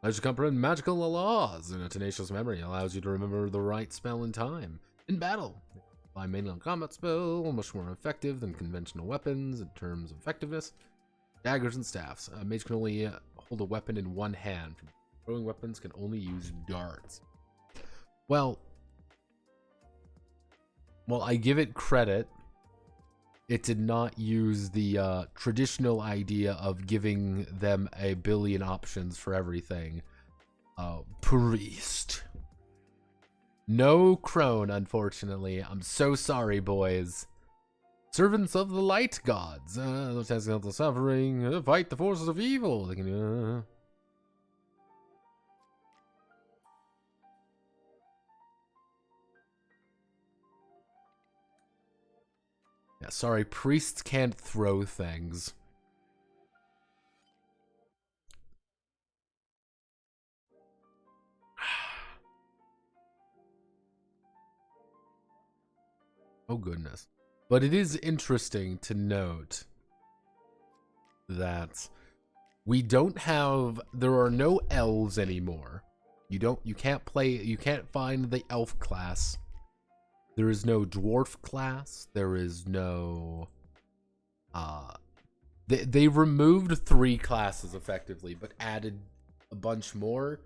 As you comprehend magical laws, and a tenacious memory allows you to remember the right spell in time. In battle, by mainly on combat spell, much more effective than conventional weapons in terms of effectiveness. Daggers and staffs. A mage can only hold a weapon in one hand. Throwing weapons can only use darts. Well, I give it credit. It did not use the traditional idea of giving them a billion options for everything. Priest. No crone, unfortunately. I'm so sorry, boys. Servants of the light gods. Those tasks of the suffering. Fight the forces of evil. They can. Yeah, sorry, priests can't throw things. Oh, goodness. But it is interesting to note that there are no elves anymore. You can't find the elf class. There is no dwarf class. There is no, they removed 3 classes effectively, but added a bunch more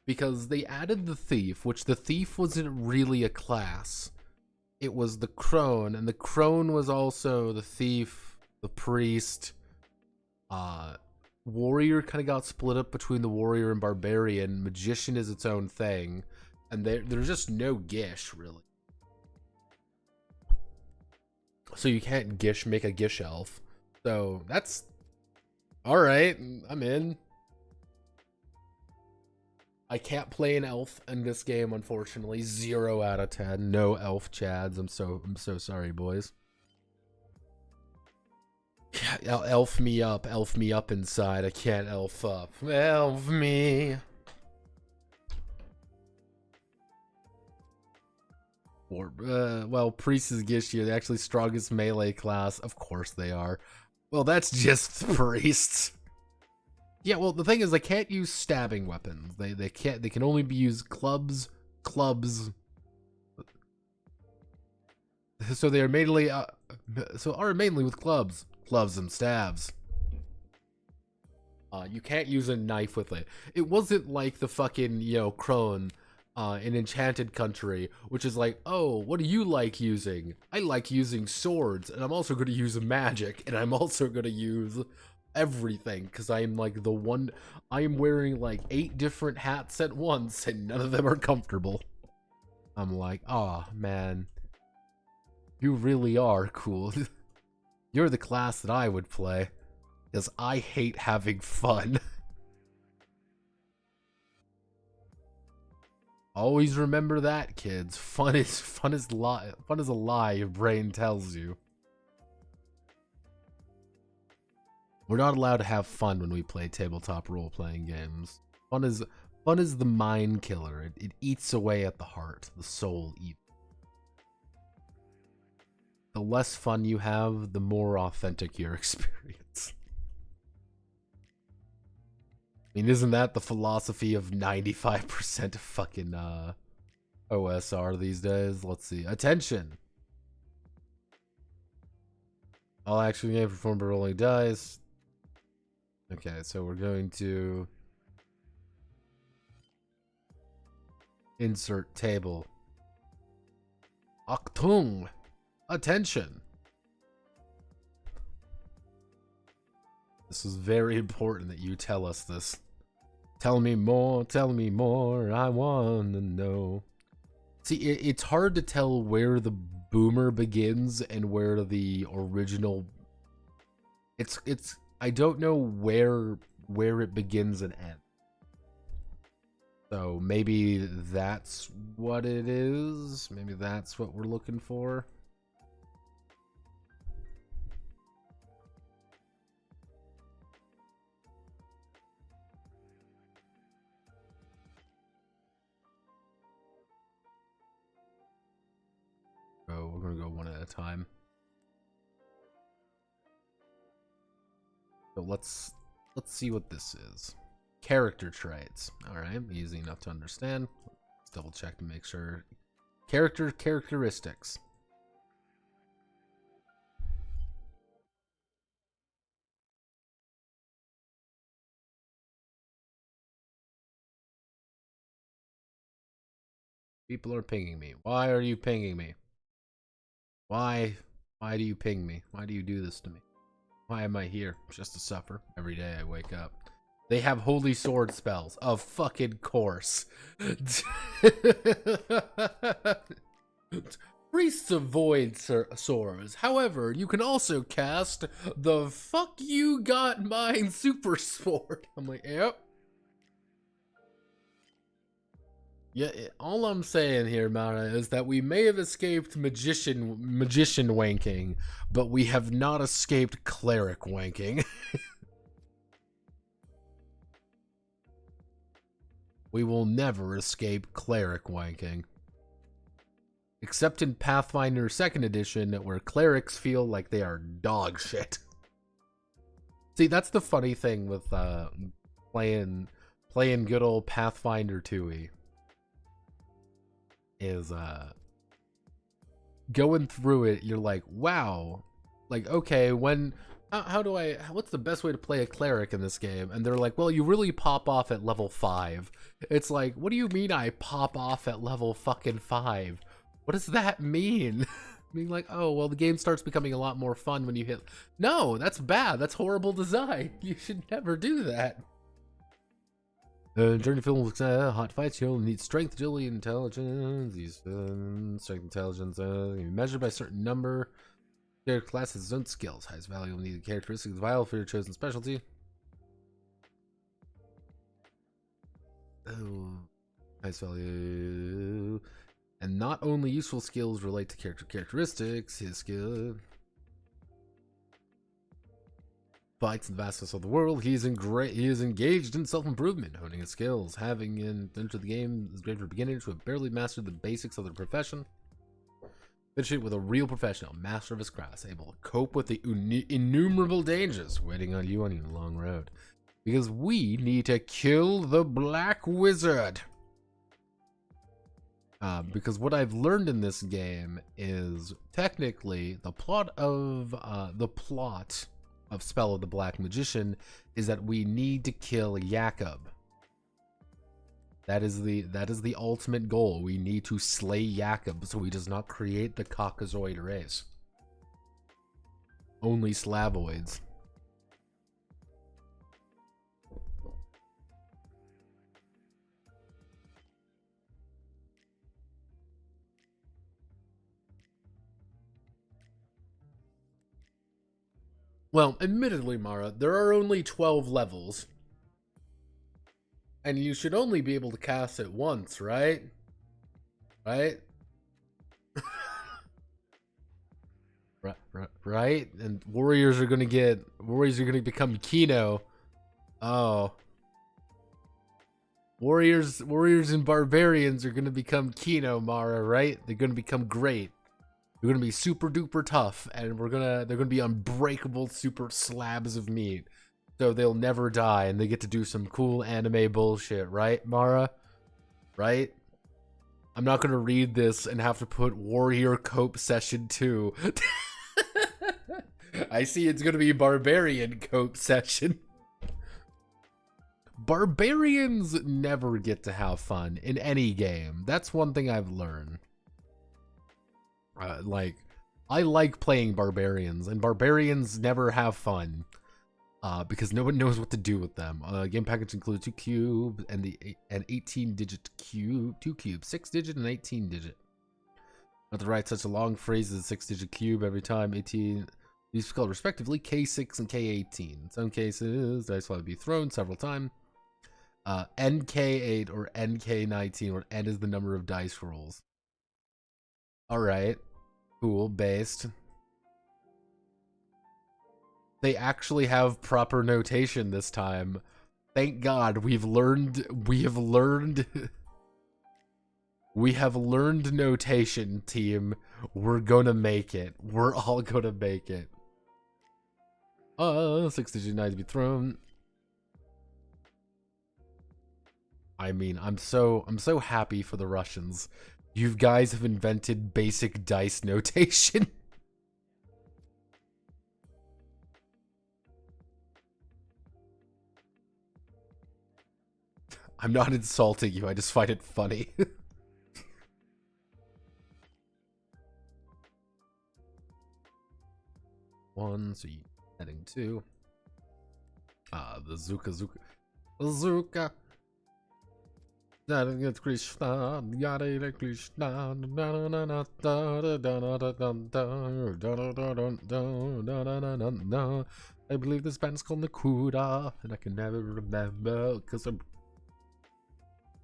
because they added the thief, which the thief wasn't really a class. It was the crone, and the crone was also the thief, the priest. Warrior kind of got split up between the warrior and barbarian. Magician is its own thing, and there's just no Gish really. So you can't make a Gish elf. So that's all right. I'm in. I can't play an elf in this game, unfortunately. 0 out of 10. No elf chads. I'm so sorry, boys. Elf me up inside. I can't elf up. Elf me. Or well, priest is Gishia, the actually strongest melee class. Of course they are. Well, that's just priests. Yeah, well, the thing is, they can't use stabbing weapons. They can only be used clubs. So they are mainly mainly with clubs and stabs. You can't use a knife with it. It wasn't like the fucking crone in Enchanted Country, which is like, oh, what do you like using? I like using swords, and I'm also going to use magic, and I'm also going to use everything, because I'm like I'm wearing like 8 different hats at once, and none of them are comfortable. I'm like, oh man, you really are cool. You're the class that I would play, because I hate having fun. Always remember that, kids. Fun is a lie your brain tells you. We're not allowed to have fun when we play tabletop role-playing games. Fun is the mind killer. It eats away at the heart, the soul even. The less fun you have, the more authentic your experience. I mean, isn't that the philosophy of 95% of fucking OSR these days? Let's see. Attention! All action game performed by rolling dice. Okay, so we're going to insert table. Achtung! Attention! This is very important that you tell us this. Tell me more, I wanna know. See, it's hard to tell where the boomer begins and where the original... I don't know where it begins and ends. So maybe that's what it is. Maybe that's what we're looking for. Oh, we're gonna go one at a time. So let's see what this is. Character traits. Alright, easy enough to understand. Let's double check to make sure. Characteristics. People are pinging me. Why are you pinging me? Why do you ping me? Why do you do this to me? Why am I here? Just to suffer. Every day I wake up. They have holy sword spells. Of fucking course. Priests avoid swords. However, you can also cast the fuck you got mine super sword. I'm like, yep. Yeah, all I'm saying here, Mara, is that we may have escaped magician wanking, but we have not escaped cleric wanking. We will never escape cleric wanking. Except in Pathfinder 2nd Edition, where clerics feel like they are dog shit. See, that's the funny thing with playing good old Pathfinder 2e. Is going through it, you're like, wow, like, okay, what's the best way to play a cleric in this game? And they're like, well, you really pop off at level 5. It's like, what do you mean I pop off at level fucking 5? What does that mean? Being like, oh, well, the game starts becoming a lot more fun when you hit. No, that's bad. That's horrible design. You should never do that. During the film looks hot fights, you'll need strength, agility, intelligence. These strength, intelligence measured by a certain number. Their class has its own skills. Highest value will need the characteristics vital for your chosen specialty. Oh, highest value. And not only useful skills relate to character characteristics, his skill. Fights in the vastness of the world. He is engaged in self-improvement, honing his skills. Having entered the game is great for beginners who have barely mastered the basics of their profession. Finish it with a real professional, master of his craft, able to cope with the innumerable dangers waiting on you on your long road. Because we need to kill the Black Wizard. Because what I've learned in this game is technically the plot of Spell of the Black Magician is that we need to kill Jakob. That is the ultimate goal. We need to slay Jakub so he does not create the Caucasoid race. Only Slavoids. Well, admittedly, Mara, there are only 12 levels. And you should only be able to cast it once, right? Right? Right? And warriors are gonna become Kino. Oh. Warriors and barbarians are gonna become Kino, Mara, right? They're gonna become great. They're gonna be super duper tough, and they're gonna be unbreakable super slabs of meat. So they'll never die, and they get to do some cool anime bullshit, right, Mara? Right? I'm not gonna read this and have to put Warrior Cope Session 2. I see it's gonna be Barbarian Cope Session. Barbarians never get to have fun in any game. That's one thing I've learned. Like, I like playing barbarians, and barbarians never have fun. Because no one knows what to do with them. Game package includes 2 cubes and an 18-digit cube, 2 cubes, 6-digit and 18-digit. Not to write such a long phrase as a 6-digit cube every time. 18. These are called respectively K6 and K18. In some cases, dice will be thrown several times. NK8 or NK19, where N is the number of dice rolls. All right, cool, based. They actually have proper notation this time. Thank God. We have learned notation, team. We're gonna make it. We're all gonna make it. 6-digit 9 to be thrown. I mean, I'm so happy for the Russians. You guys have invented basic dice notation. I'm not insulting you, I just find it funny. One, so you heading 2. The Zuka. Krishna, Krishna. I believe this band's called Nakuda, and I can never remember because I'm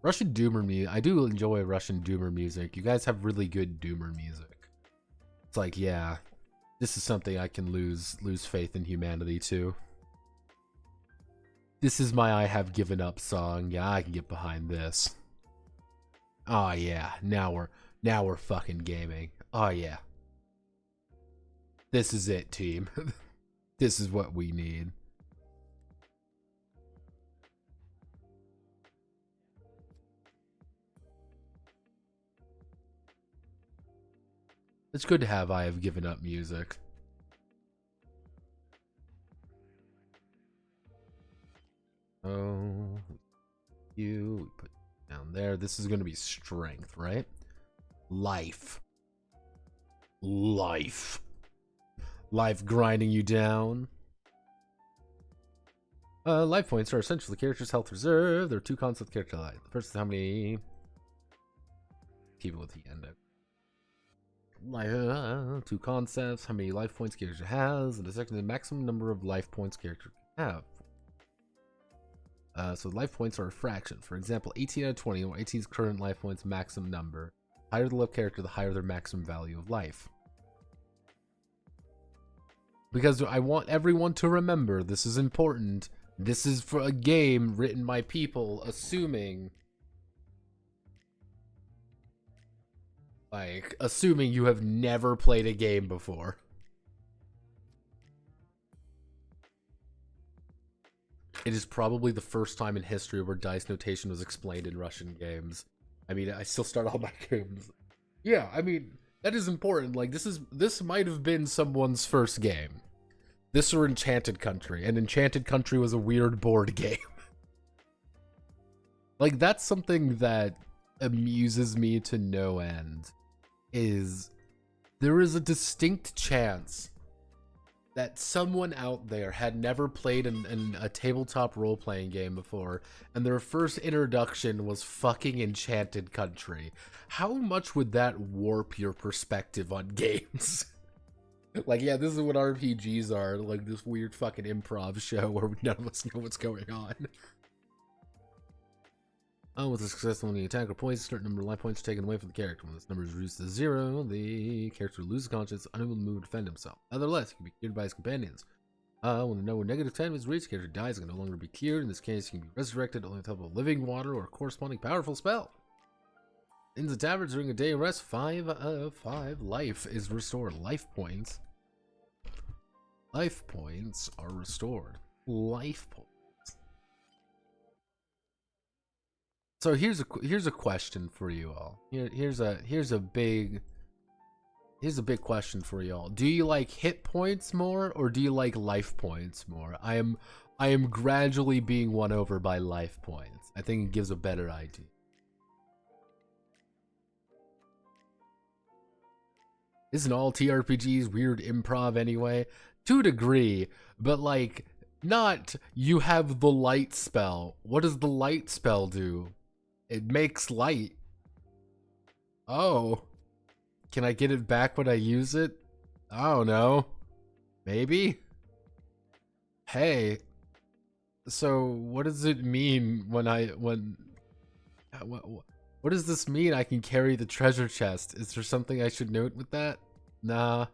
Russian Doomer music. I do enjoy Russian Doomer music. You guys have really good Doomer music. It's like, yeah, this is something I can lose faith in humanity to. This is my I Have Given Up song. Yeah, I can get behind this. Oh yeah, now we're fucking gaming. Oh yeah. This is it, team. This is what we need. It's good to have I Have Given Up music. Oh, we put down there. This is going to be strength, right? Life grinding you down. Life points are essentially the character's health reserve. There are 2 concepts character life. The first is how many. Keep it with the end. 2 concepts, how many life points character has, and the second is the maximum number of life points character can have. So life points are a fraction. For example, 18 out of 20, or 18's current life points maximum number. The higher the level character, the higher their maximum value of life. Because I want everyone to remember, this is important. This is for a game written by people assuming you have never played a game before. It is probably the first time in history where dice notation was explained in Russian games. I mean, I still start all my games. Yeah, I mean, that is important. Like, this might have been someone's first game. This or Enchanted Country, and Enchanted Country was a weird board game. Like, that's something that amuses me to no end, is there is a distinct chance that someone out there had never played a tabletop role-playing game before, and their first introduction was fucking Enchanted Country. How much would that warp your perspective on games? Like, yeah, this is what RPGs are, like this weird fucking improv show where none of us know what's going on. Oh, with a success when the attacker points, a certain number of life points are taken away from the character. When this number is reduced to 0, the character loses conscience, unable to move and defend himself. Nevertheless, he can be cured by his companions. When the number negative 10 is reached, the character dies and can no longer be cured. In this case, he can be resurrected only with the help of living water or a corresponding powerful spell. In the tavern during a day of rest, 5 life is restored. Life points. Life points are restored. Life points. So here's a question for you all. Here's a big question for you all. Do you like hit points more, or do you like life points more? I am gradually being won over by life points. I think it gives a better idea. Isn't all TRPGs weird improv anyway? To a degree, but like, not you have the light spell. What does the light spell do? It makes light. Oh. Can I get it back when I use it? I don't know. Maybe? Hey. So, what does it mean when what does this mean? I can carry the treasure chest. Is there something I should note with that? Nah.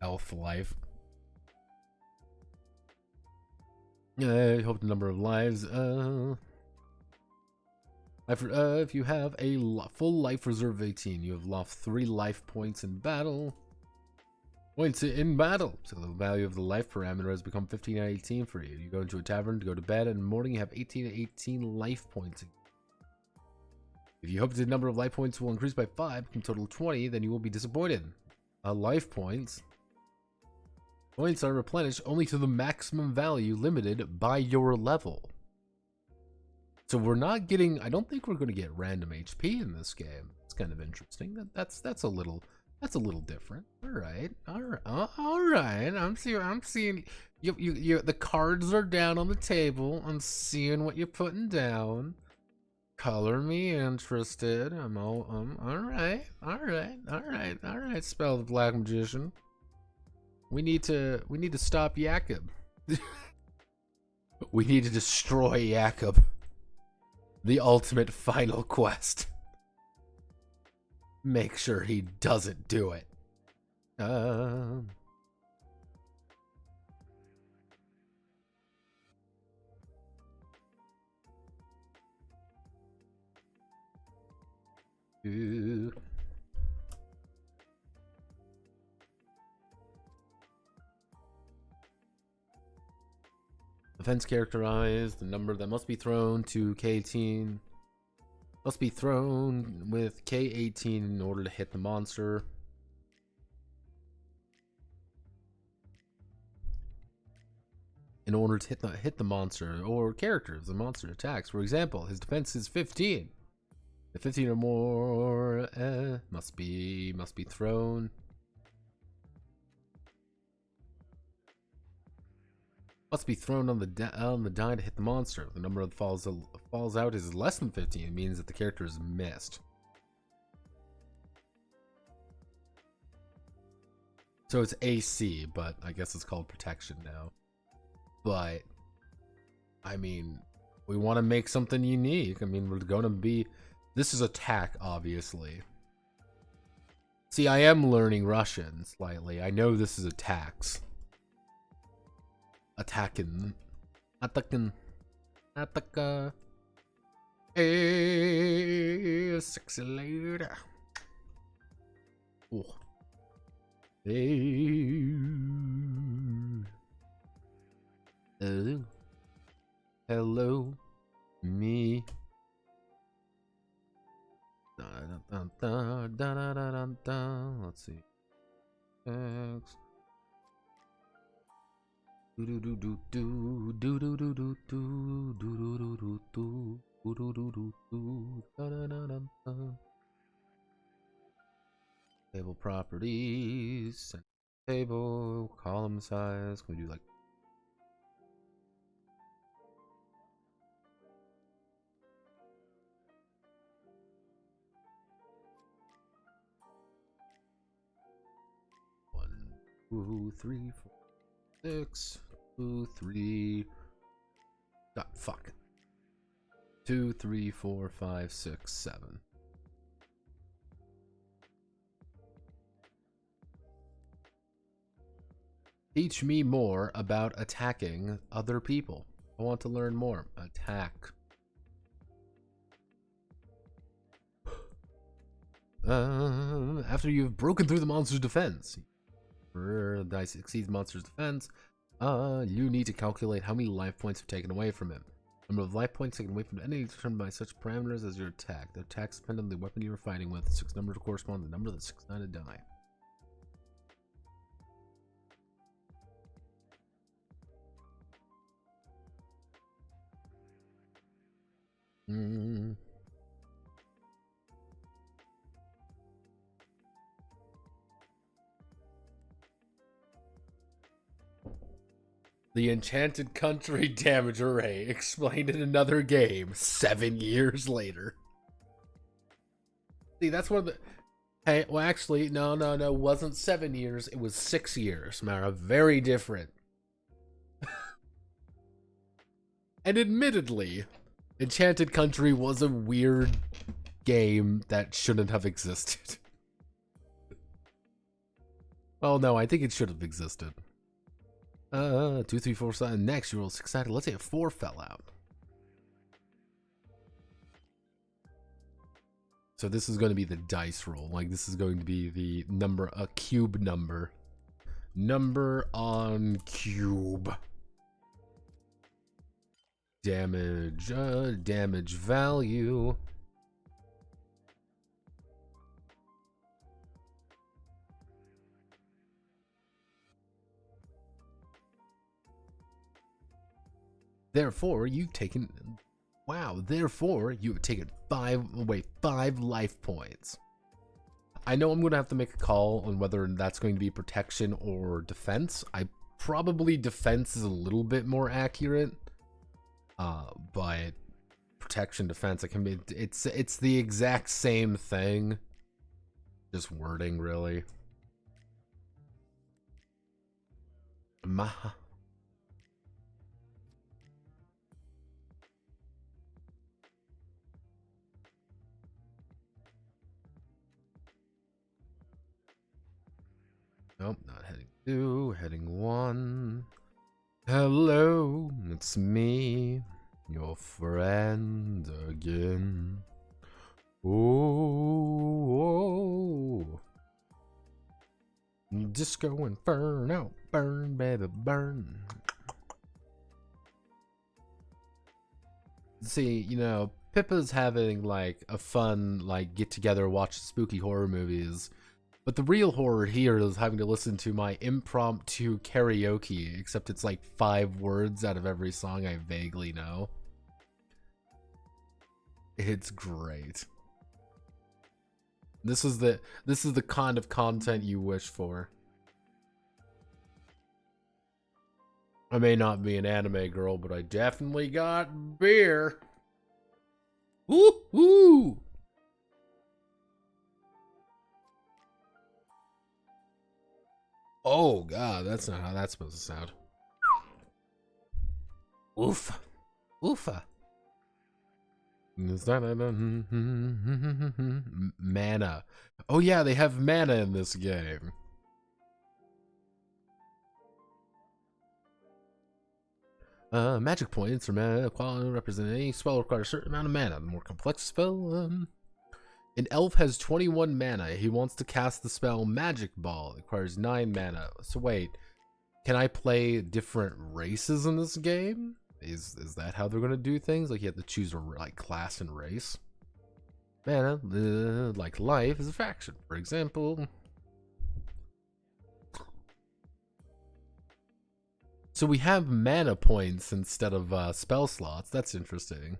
Elf life. I hope the number of lives. If you have a full life reserve of 18, you have lost 3 life points in battle. So the value of the life parameter has become 15 out of 18 for you. You go into a tavern to go to bed, and in the morning you have 18 to 18 life points. If you hope the number of life points will increase by 5, from total 20, then you will be disappointed. Life points. Points are replenished only to the maximum value limited by your level. So we're not getting, I don't think we're going to get random HP in this game. It's kind of interesting. That's a little different. All right. I'm seeing you the cards are down on the table. I'm seeing what you're putting down. Color me interested. all right. Spell the Black Magician. We need to stop Jakob. We need to destroy Jakob. The ultimate final quest. Make sure he doesn't do it. Offense characterized. The number that must be thrown to K18 must be thrown with K18 in order to hit the monster. In order to hit the monster or character the monster attacks. For example, his defense is 15. The 15 or more must be thrown. Must be thrown on the die to hit the monster. The number that falls out is less than 15. It means that the character is missed. So it's AC, but I guess it's called protection now. But I mean, we want to make something unique. I mean, we're going to be, this is attack, obviously. See, I am learning Russian slightly. I know this is attacks. Attacking. Hey, sexy lady. Oh. Hey. Hello. Me. Let's see. X. Table properties, table, column size. Can we do like 1, 2, 3, 4, 6, 2, 3. God, fuck. 2, 3, 4, 5, 6, 7. Teach me more about attacking other people. I want to learn more. Attack. After you've broken through the monster's defense, the dice exceeds monster's defense. You need to calculate how many life points are taken away from him. Number of life points taken away from any determined by such parameters as your attack. The attacks depend on the weapon you are fighting with. The 6 numbers correspond to the number of the 6-sided die. The Enchanted Country damage array explained in another game 7 years later. See, that's one of the... Hey, well, actually, no, it wasn't 7 years. It was 6 years, Mara. Very different. And admittedly, Enchanted Country was a weird game that shouldn't have existed. Well, no, I think it should have existed. 2, 3, 4 sided. Next, you roll 6-sided. Let's say a 4 fell out. So this is going to be the dice roll. Like, this is going to be the number, a cube number. Number on cube. Damage, damage value. Therefore, you've taken... Wow, therefore, you've taken 5 life points. I know I'm going to have to make a call on whether that's going to be protection or defense. Probably defense is a little bit more accurate. But protection, defense, it can be... It's the exact same thing. Just wording, really. Nope, not heading 2, heading 1. Hello, it's me, your friend again. Oh, Disco Inferno, burn, baby, burn. See, you know, Pippa's having like a fun like get together, watch spooky horror movies. But the real horror here is having to listen to my impromptu karaoke, except it's like 5 words out of every song I vaguely know. It's great. This is the kind of content you wish for. I may not be an anime girl, but I definitely got beer. Woo woo! Oh god, that's not how that's supposed to sound. Oof. Oofa. Mana. Oh yeah, they have mana in this game. Magic points or mana quality represent any spell requires a certain amount of mana. The more complex spell, an elf has 21 mana. He wants to cast the spell Magic Ball. It requires 9 mana. So wait, can I play different races in this game? Is that how they're gonna do things? Like you have to choose a like class and race. Mana, like life, is a faction. For example, So we have mana points instead of spell slots. That's interesting.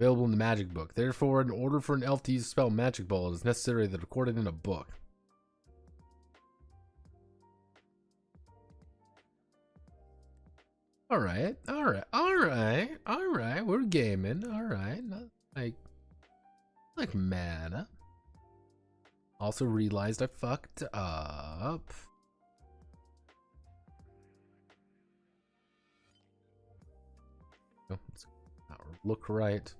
Available in the magic book. Therefore, in order for an elf to use spell magic ball, it is necessary that recorded in a book. Alright, we're gaming. Alright, like mana. Also realized I fucked up. Oh, it's not look right.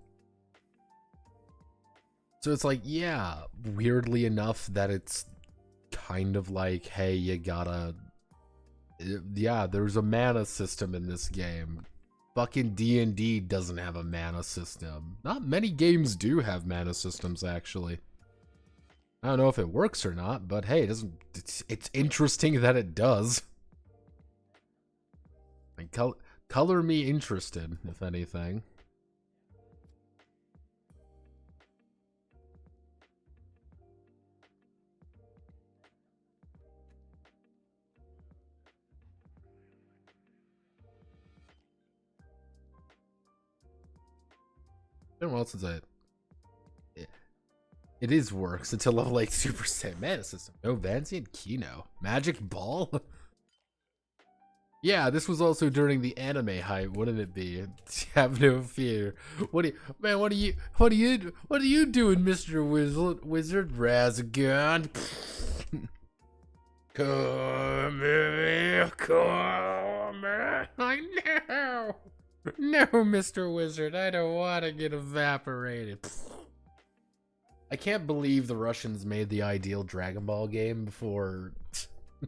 So it's like, yeah, weirdly enough that it's kind of like, hey, you gotta... Yeah, there's a mana system in this game. Fucking D&D doesn't have a mana system. Not many games do have mana systems, actually. I don't know if it works or not, but hey, it's interesting that it does. Like, color me interested, if anything. Been a while since it is works until level 8 Super Saiyan mana system. No Vancian Kino. Magic Ball? Yeah, this was also during the anime hype, wouldn't it be? Have no fear. What are you doing, Mr. Wizard Razgon? Come here. I know. No, Mr. Wizard, I don't want to get evaporated. I can't believe the Russians made the ideal Dragon Ball game before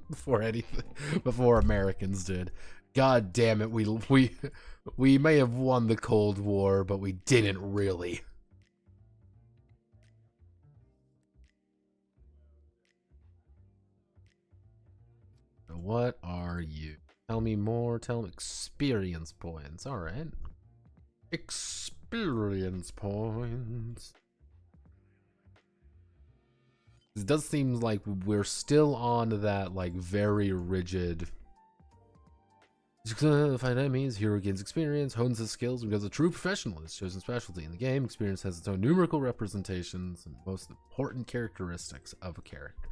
before Americans did. God damn it, we may have won the Cold War, but we didn't really. What are you? Tell me more. Tell me experience points. All right. Experience points. It does seem like we're still on that, like, very rigid. Find enemies, hero gains experience, hones his skills, and becomes a true professional in his chosen specialty. In the game, experience has its own numerical representations and most important characteristics of a character.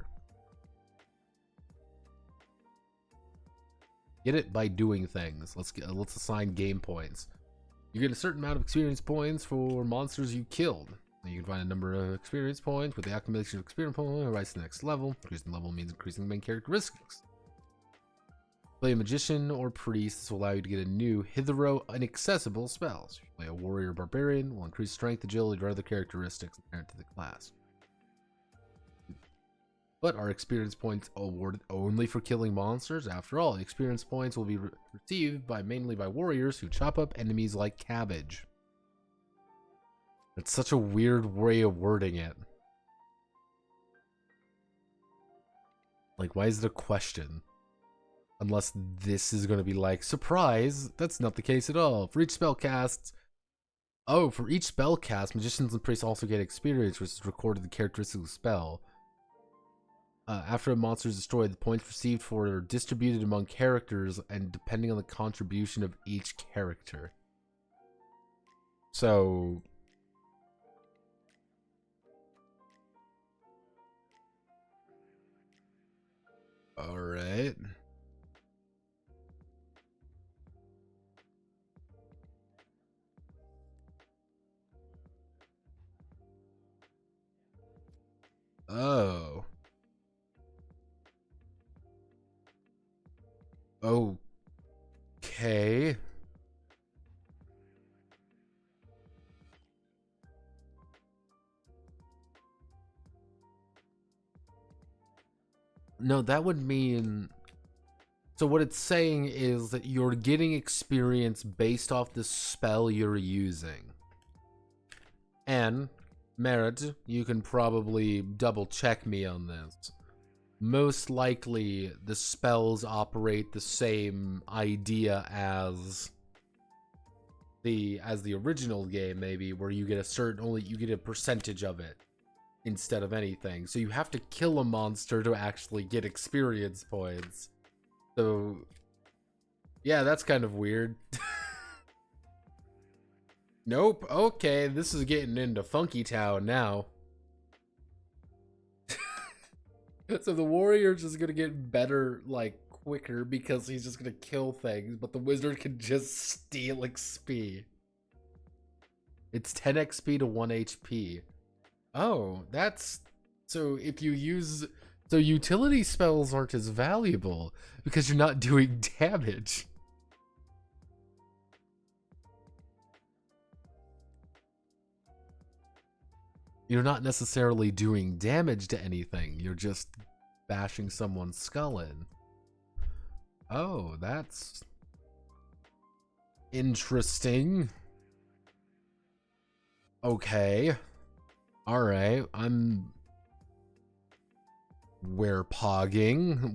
Get it by doing things. Let's assign game points. You get a certain amount of experience points for monsters you killed. You can find a number of experience points with the accumulation of experience points rise to the next level. Increasing level means increasing the main characteristics. Play a magician or priest. This will allow you to get a new hitherto inaccessible spells. Play a warrior or barbarian will increase strength, agility, or other characteristics inherent to the class. But are experience points awarded only for killing monsters? After all, experience points will be received mainly by warriors who chop up enemies like cabbage. It's such a weird way of wording it. Like, why is it a question? Unless this is going to be like, surprise, that's not the case at all. For each spell cast, magicians and priests also get experience, which is recorded the characteristic of the spell. After a monster is destroyed, the points received for it are distributed among characters and depending on the contribution of each character. So... Alright. Oh. Okay. No, that would mean... So what it's saying is that you're getting experience based off the spell you're using. And, Merit, you can probably double check me on this. Most likely, the spells operate the same idea as the original game, maybe, where you get you get a percentage of it instead of anything. So you have to kill a monster to actually get experience points. So Yeah, that's kind of weird. Nope. Okay, this is getting into Funky Town now. So the warrior's just gonna get better, like, quicker because he's just gonna kill things, but the wizard can just steal XP. It's 10 XP to 1 HP. Oh, that's... So if you use... So utility spells aren't as valuable because you're not doing damage. You're not necessarily doing damage to anything. You're just bashing someone's skull in. Oh, that's interesting. Okay. Alright, we're pogging.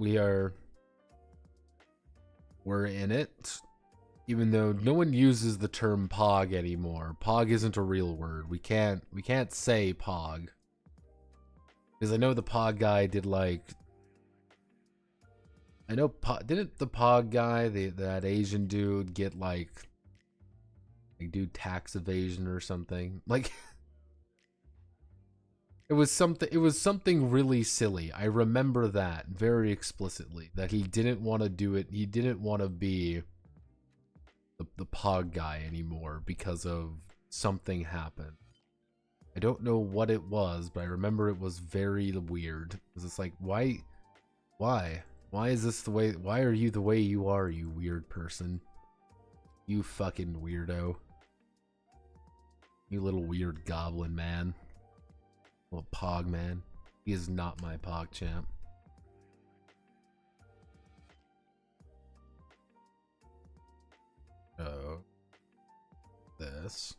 We're in it. Even though no one uses the term pog anymore. Pog isn't a real word. We can't say pog. Because I know the pog guy did, like... I know, didn't the pog guy, that Asian dude, get, like do tax evasion or something? Like... It was something really silly. I remember that very explicitly. That he didn't want to do it. He didn't want to be the pog guy anymore because of something happened. I don't know what it was, but I remember it was very weird. Because it's like, why is this the way? Why are you the way you are, you weird person? You fucking weirdo. You little weird goblin man. Little pog man. He is not my pog champ. Oh. This.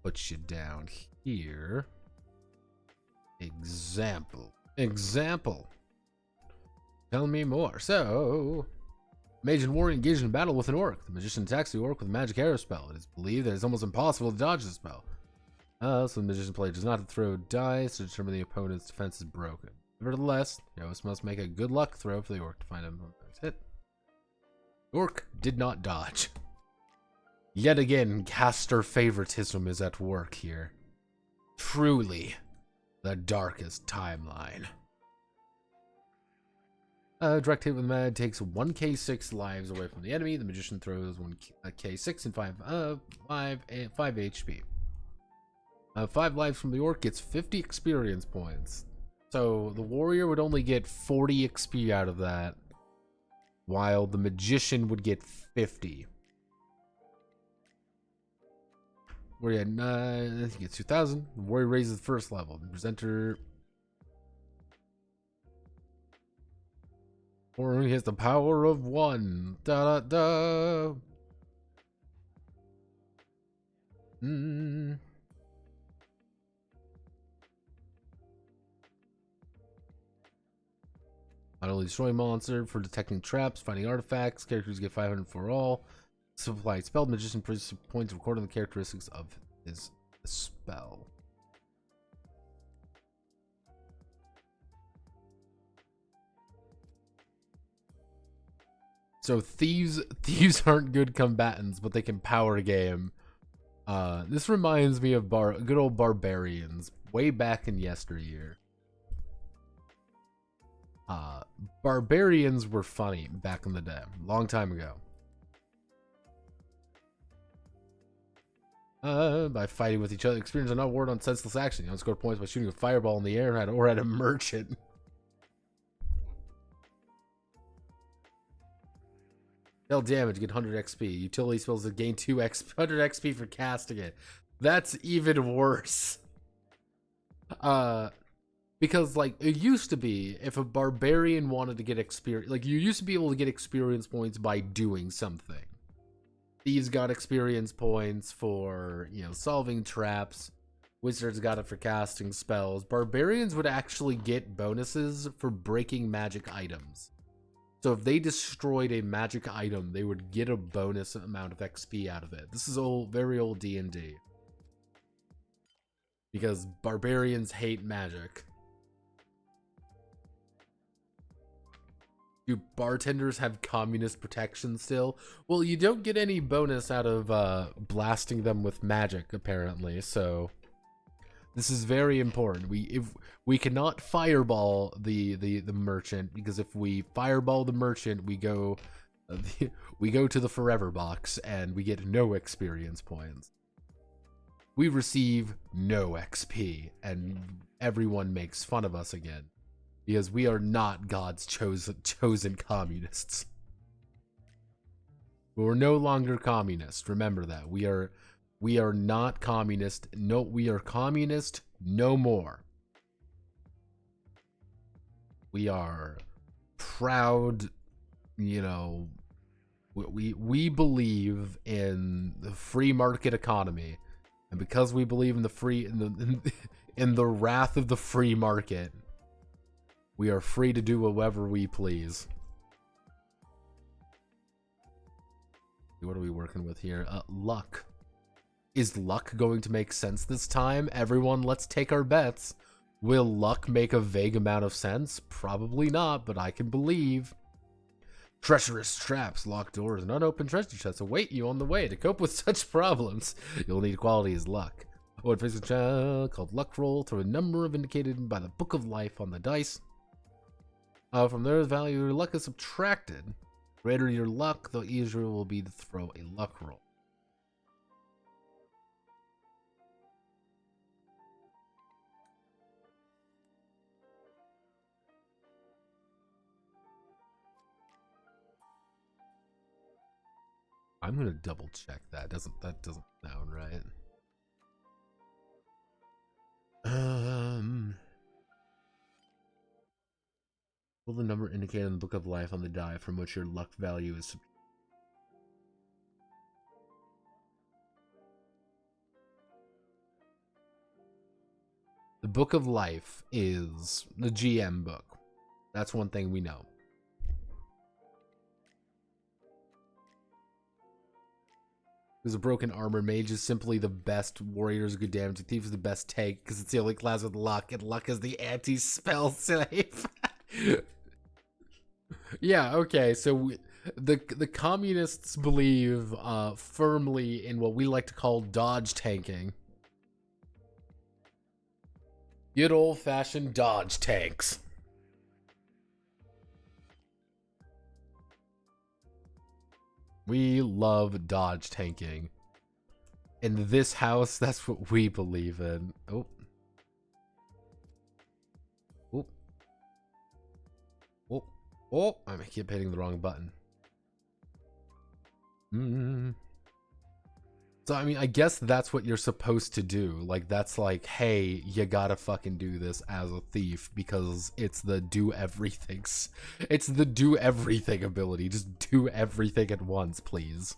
Put you down here. Example. Tell me more. So, mage and warrior engaged in battle with an orc. The magician attacks the orc with a magic arrow spell. It is believed that it's almost impossible to dodge the spell. So the magician player does not have to throw dice to determine the opponent's defense is broken. Nevertheless, the host must make a good luck throw for the orc to find him hit. The orc did not dodge. Yet again, caster favoritism is at work here. Truly, the darkest timeline. Direct hit with Mad takes 1k6 lives away from the enemy. The magician throws 1k6 and 5 HP. 5 lives from the orc gets 50 experience points. So the warrior would only get 40 XP out of that, while the magician would get 50. Warrior at 9, he gets 2,000. The warrior raises the first level. The presenter... Or he has the power of 1. Da da da. Not only destroy monster for detecting traps, finding artifacts. Characters get 500 for all. Supply spell. Magician produces points according to the characteristics of his spell. So thieves aren't good combatants, but they can power game. This reminds me of good old barbarians way back in yesteryear. Barbarians were funny back in the day, long time ago. By fighting with each other, experience are not awarded on senseless action. You don't score points by shooting a fireball in the air or at a merchant. Deal damage, get 100 XP. Utility spells that gain 100 XP for casting it. That's even worse. Because, like, it used to be, if a barbarian wanted to get experience, like, you used to be able to get experience points by doing something. Thieves got experience points for, you know, solving traps. Wizards got it for casting spells. Barbarians would actually get bonuses for breaking magic items. So if they destroyed a magic item, they would get a bonus amount of XP out of it. This is very old D&D. Because barbarians hate magic. Do bartenders have communist protection still? Well, you don't get any bonus out of blasting them with magic, apparently, so this is very important. We cannot fireball the merchant, because if we fireball the merchant, we go to the forever box and we get no experience points. We receive no XP, and everyone makes fun of us again. Because we are not God's chosen communists. We're no longer communist. Remember that. We are not communist. No, we are communist no more. We are proud, you know, we believe in the free market economy. And because we believe in in the wrath of the free market, we are free to do whatever we please. What are we working with here? Luck. Is luck going to make sense this time? Everyone, let's take our bets. Will luck make a vague amount of sense? Probably not, but I can believe. Treacherous traps, locked doors, and unopened treasure chests await you on the way. To cope with such problems, you'll need qualities luck. Or face a child called Luck Roll. Throw a number of indicated by the Book of Life on the dice. From there, the value of your luck is subtracted. Greater your luck, the easier it will be to throw a luck roll. I'm gonna double check that. That doesn't sound right. Will the number indicated in the Book of Life on the die from which your luck value is subtracted? The Book of Life is the GM book. That's one thing we know. Because a broken armor mage is simply the best warrior's good damage. A thief is the best tank because it's the only class with luck, and luck is the anti-spell save. Yeah, okay, so the communists believe firmly in what we like to call dodge tanking. Good old-fashioned dodge tanks. We love dodge tanking. In this house, that's what we believe in. Oh. Oh. Oh. Oh. I keep hitting the wrong button. So, I mean, I guess that's what you're supposed to do. Like, that's like, hey, you gotta fucking do this as a thief because it's the do everything. It's the do everything ability. Just do everything at once, please.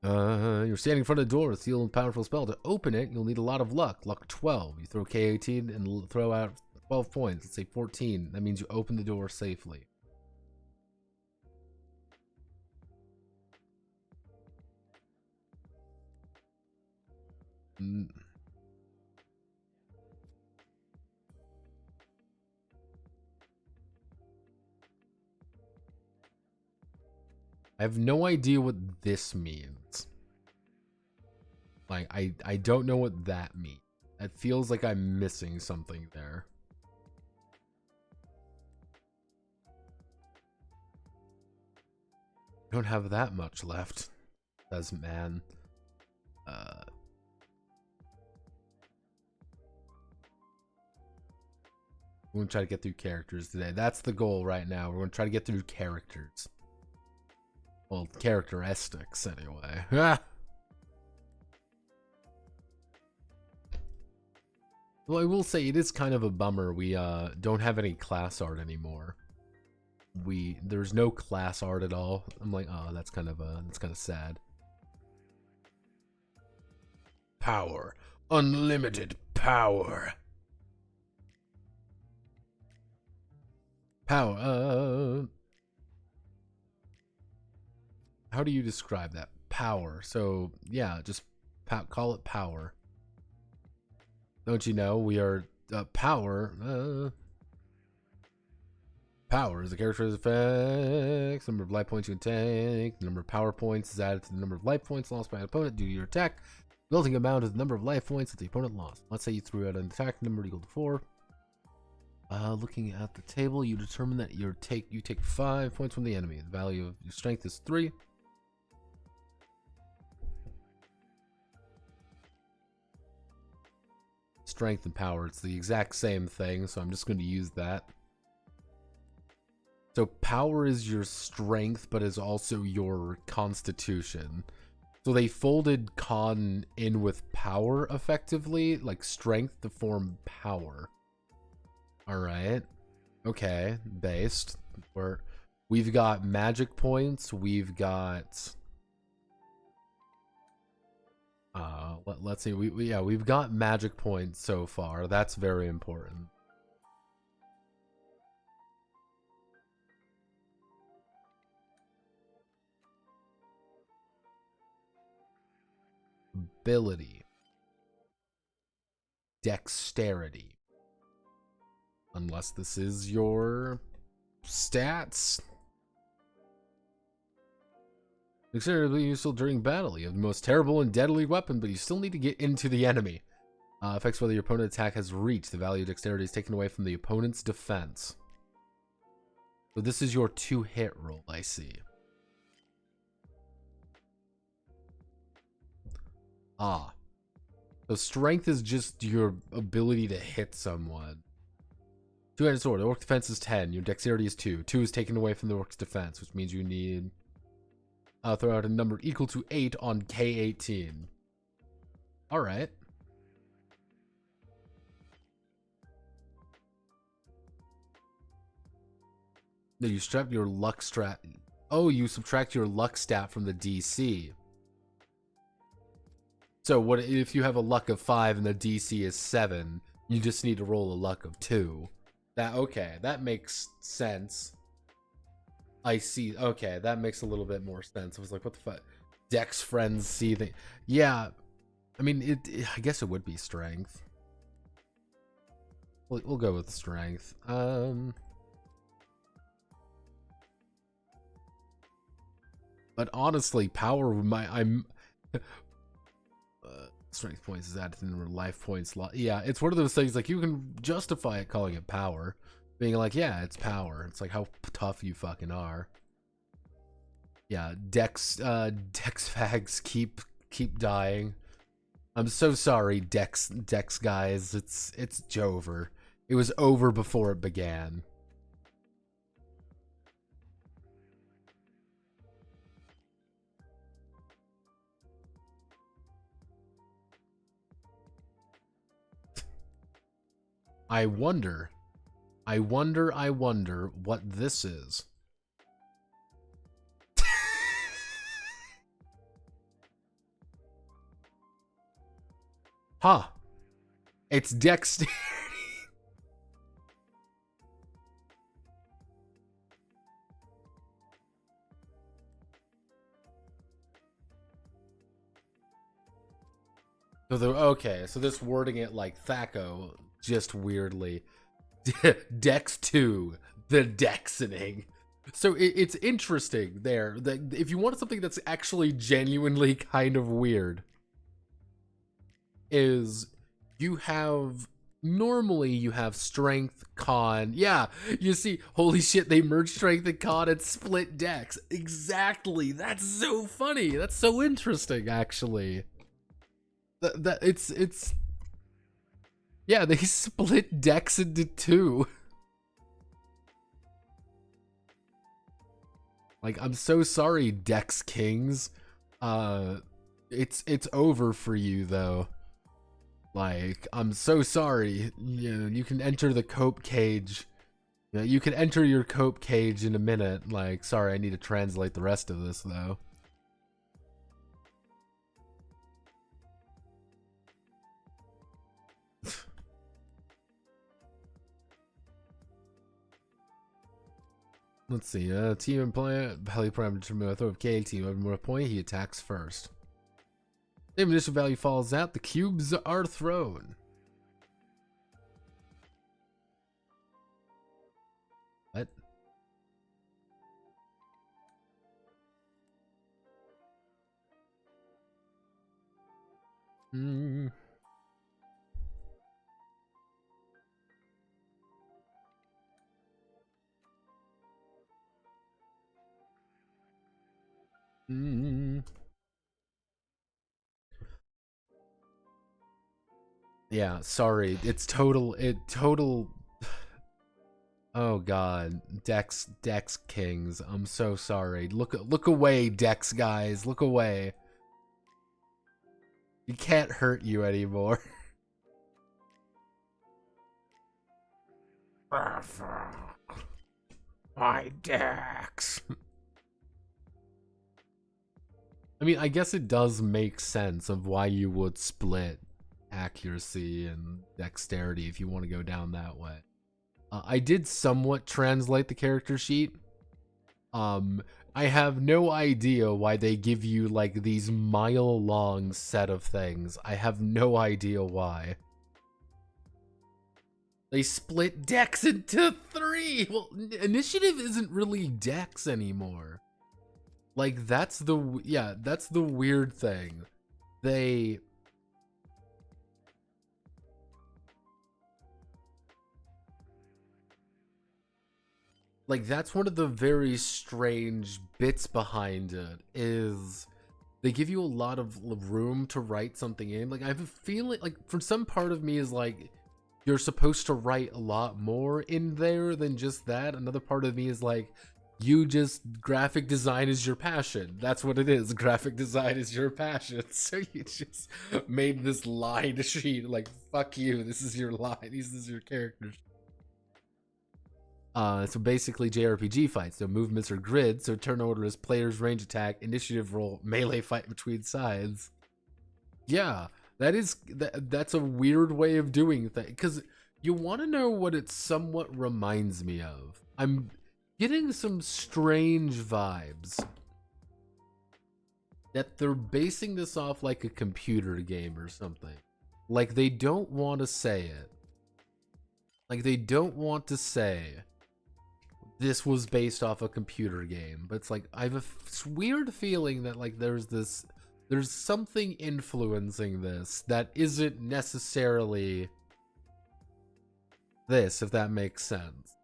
You're standing in front of the door with a sealed and powerful spell. To open it, you'll need a lot of luck. Luck 12. You throw K18 and throw out 12 points. Let's say 14. That means you open the door safely. I have no idea what this means. Like, I don't know what that means. It feels like I'm missing something there. Don't have that much left, says man. We're gonna try to get through characters today. That's the goal right now. We're gonna try to get through characters. Well, characteristics anyway. Well, I will say it is kind of a bummer we don't have any class art anymore. There's no class art at all. I'm like, oh, that's kind of sad. Power. Unlimited power. Power. How do you describe that? Power. So, yeah, just call it power. Don't you know we are power? Power is the character's effects. Number of life points you can take. The number of power points is added to the number of life points lost by an opponent due to your attack. The resulting amount is the number of life points that the opponent lost. Let's say you threw out an attack number equal to 4. Looking at the table, you determine that you take 5 points from the enemy. The value of your strength is 3. Strength and power, it's the exact same thing, so I'm just going to use that. So power is your strength, but is also your constitution. So they folded con in with power effectively, like strength to form power. Alright. Okay, based. We've got magic points, we've got... let's see, we've got magic points so far. That's very important. Ability. Dexterity. Unless this is your stats. Dexterity is useful during battle. You have the most terrible and deadly weapon, but you still need to get into the enemy. Affects whether your opponent's attack has reached. The value of dexterity is taken away from the opponent's defense. So this is your 2-hit roll, I see. So strength is just your ability to hit someone. 2-handed sword. The orc defense is 10. Your dexterity is 2. 2 is taken away from the orc's defense, which means you need... throw out a number equal to 8 on K18. Alright. No, you strap your luck strat. Oh, you subtract your luck stat from the DC. So what if you have a luck of 5 and the DC is 7? You just need to roll a luck of 2. Okay, that makes sense. I see. Okay, that makes a little bit more sense. I was like, what the fuck? Dex friends see the... Yeah, I mean, I guess it would be strength. We'll go with strength. But honestly, power, strength points is added to the number of life points. Yeah, it's one of those things, like, you can justify it calling it power. Being like, yeah, it's power. It's like how tough you fucking are. Yeah, Dex fags keep dying. I'm so sorry, Dex guys. It's over. It was over before it began. I wonder what this is. Huh. It's dexterity. Okay, so this wording it like Thaco, just weirdly. Dex 2, the Dexening. So it's interesting there that if you want something that's actually genuinely kind of weird, is normally you have strength, con. Yeah, you see, holy shit, they merged strength and con and split Dex. Exactly. That's so funny. That's so interesting, actually. It's yeah, they split Dex into 2. Like, I'm so sorry, Dex Kings. It's over for you though. Like, I'm so sorry. You know, you can enter the cope cage. You know, you can enter your cope cage in a minute. Like, sorry, I need to translate the rest of this though. Let's see, team and player, value parameter determined by throw of K, team over more point, he attacks first. The initial value falls out, the cubes are thrown. What? Mm. Mm. Yeah, sorry. It's total. Oh god, Dex Kings. I'm so sorry. Look away, Dex guys. Look away. You can't hurt you anymore. My Dex. I mean, I guess it does make sense of why you would split accuracy and dexterity if you want to go down that way. I did somewhat translate the character sheet. I have no idea why they give you like these mile-long set of things. I have no idea why. They split Dex into 3. Well, initiative isn't really Dex anymore. Like that's the weird thing. Like that's one of the very strange bits behind it is they give you a lot of room to write something in. Like I have a feeling like for some part of me is like you're supposed to write a lot more in there than just that. Another part of me is like you just graphic design is your passion. That's what it is. Graphic design is your passion. So you just made this line sheet like fuck you. This is your line. This is your characters. So basically JRPG fights. So movements are grid. So turn order is players, range attack, initiative roll, melee fight between sides. Yeah, that's a weird way of doing things. Because you want to know what it somewhat reminds me of. I'm getting some strange vibes that they're basing this off like a computer game or something. Like they don't want to say it. Like they don't want to say this was based off a computer game, but it's like I have a weird feeling that like there's something influencing this that isn't necessarily this, if that makes sense.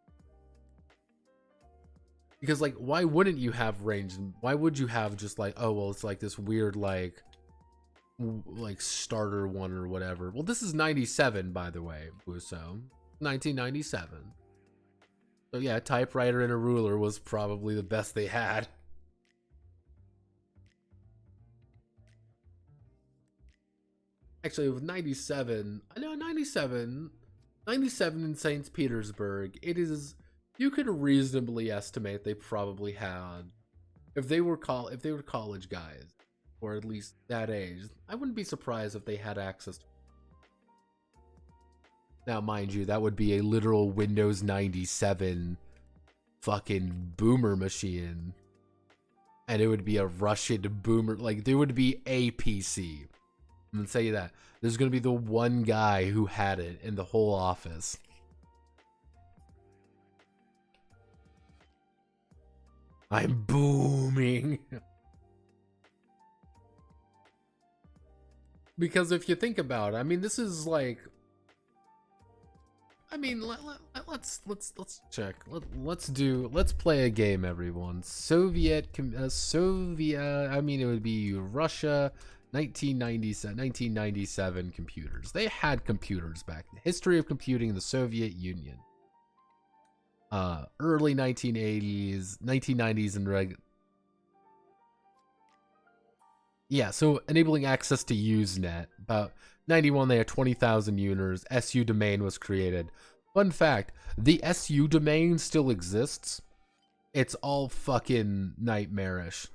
Because like why wouldn't you have range? Why would you have just like, oh well, it's like this weird like starter one or whatever. Well, this is 97 by the way, Buso. 1997. So yeah, a typewriter and a ruler was probably the best they had. Actually, with 97, I know 97 in St. Petersburg, it is, you could reasonably estimate they probably had, if they were college guys, or at least that age, I wouldn't be surprised if they had access to. Now, mind you, that would be a literal Windows 97 fucking boomer machine. And it would be a Russian boomer, like there would be a PC. I'm gonna tell you that. There's gonna be the one guy who had it in the whole office. I'm booming. Because if you think about it, I mean, this is like, I mean, let's check. Let's play a game, everyone. Soviet. I mean, it would be Russia. 1997 computers. They had computers back. The history of computing in the Soviet Union. Early 1990s and yeah, so enabling access to Usenet. About 91, they had 20,000 users. SU domain was created. Fun fact, the SU domain still exists. It's all fucking nightmarish.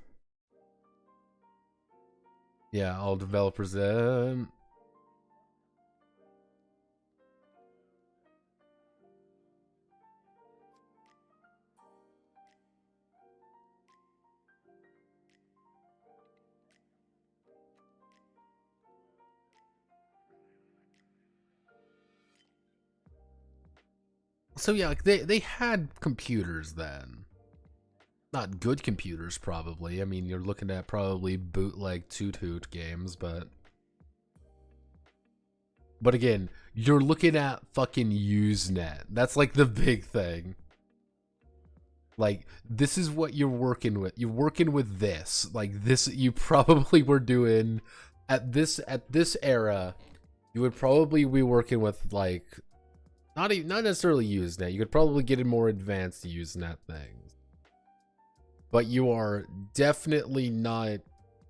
Yeah, all developers. So yeah, like they had computers then. Not good computers, probably. I mean, you're looking at probably bootleg toot hoot games, but But again, you're looking at fucking Usenet. That's like the big thing. Like, this is what you're working with. You're working with this. Like, this, you probably were doing at this era, you would probably be working with, like, not necessarily Usenet. You could probably get in more advanced Usenet things. But you are definitely not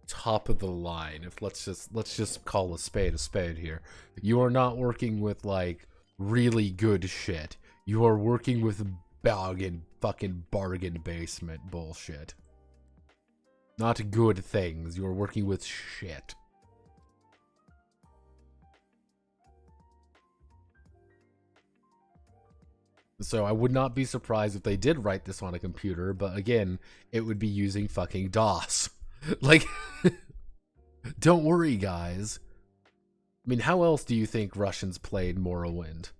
top of the line. If let's just call a spade here. You are not working with, like, really good shit. You are working with fucking bargain basement bullshit. Not good things. You are working with shit. So I would not be surprised if they did write this on a computer, but again, it would be using fucking DOS. Like, don't worry, guys. I mean, how else do you think Russians played Morrowind?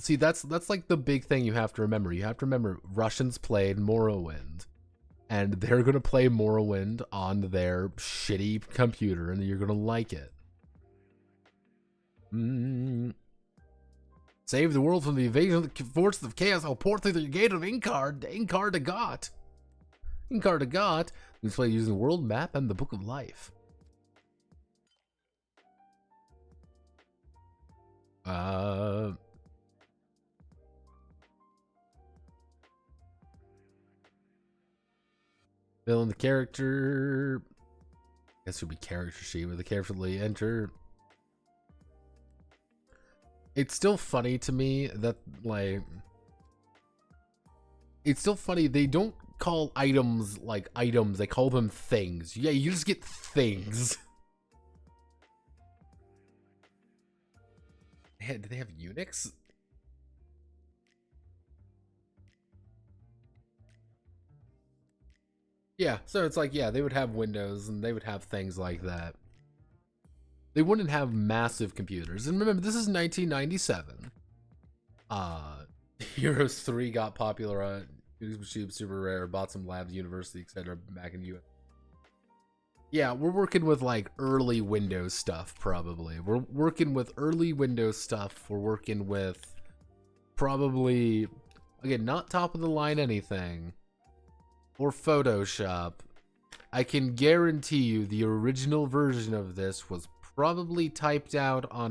See, that's like the big thing you have to remember. You have to remember Russians played Morrowind, and they're gonna play Morrowind on their shitty computer, and you're gonna like it. Save the world from the invasion of the forces of chaos. I'll pour through the gate of Inkar to Got. Inkar to Got. We play using the world map and the Book of Life. Fill in the character. I guess it would be character sheet where the character will enter. It's still funny to me that, like, it's still funny they don't call items like items, they call them things. Yeah, you just get things. Do they have Unix? Yeah, so it's like, yeah, they would have Windows and they would have things like that. They wouldn't have massive computers. And remember, this is 1997. Heroes 3 got popular, super rare, bought some labs, university, etc. back in the US. Yeah, we're working with, like, early Windows stuff, probably. We're working with early Windows stuff. We're working with probably, again, not top of the line anything. Or Photoshop. I can guarantee you the original version of this was probably typed out on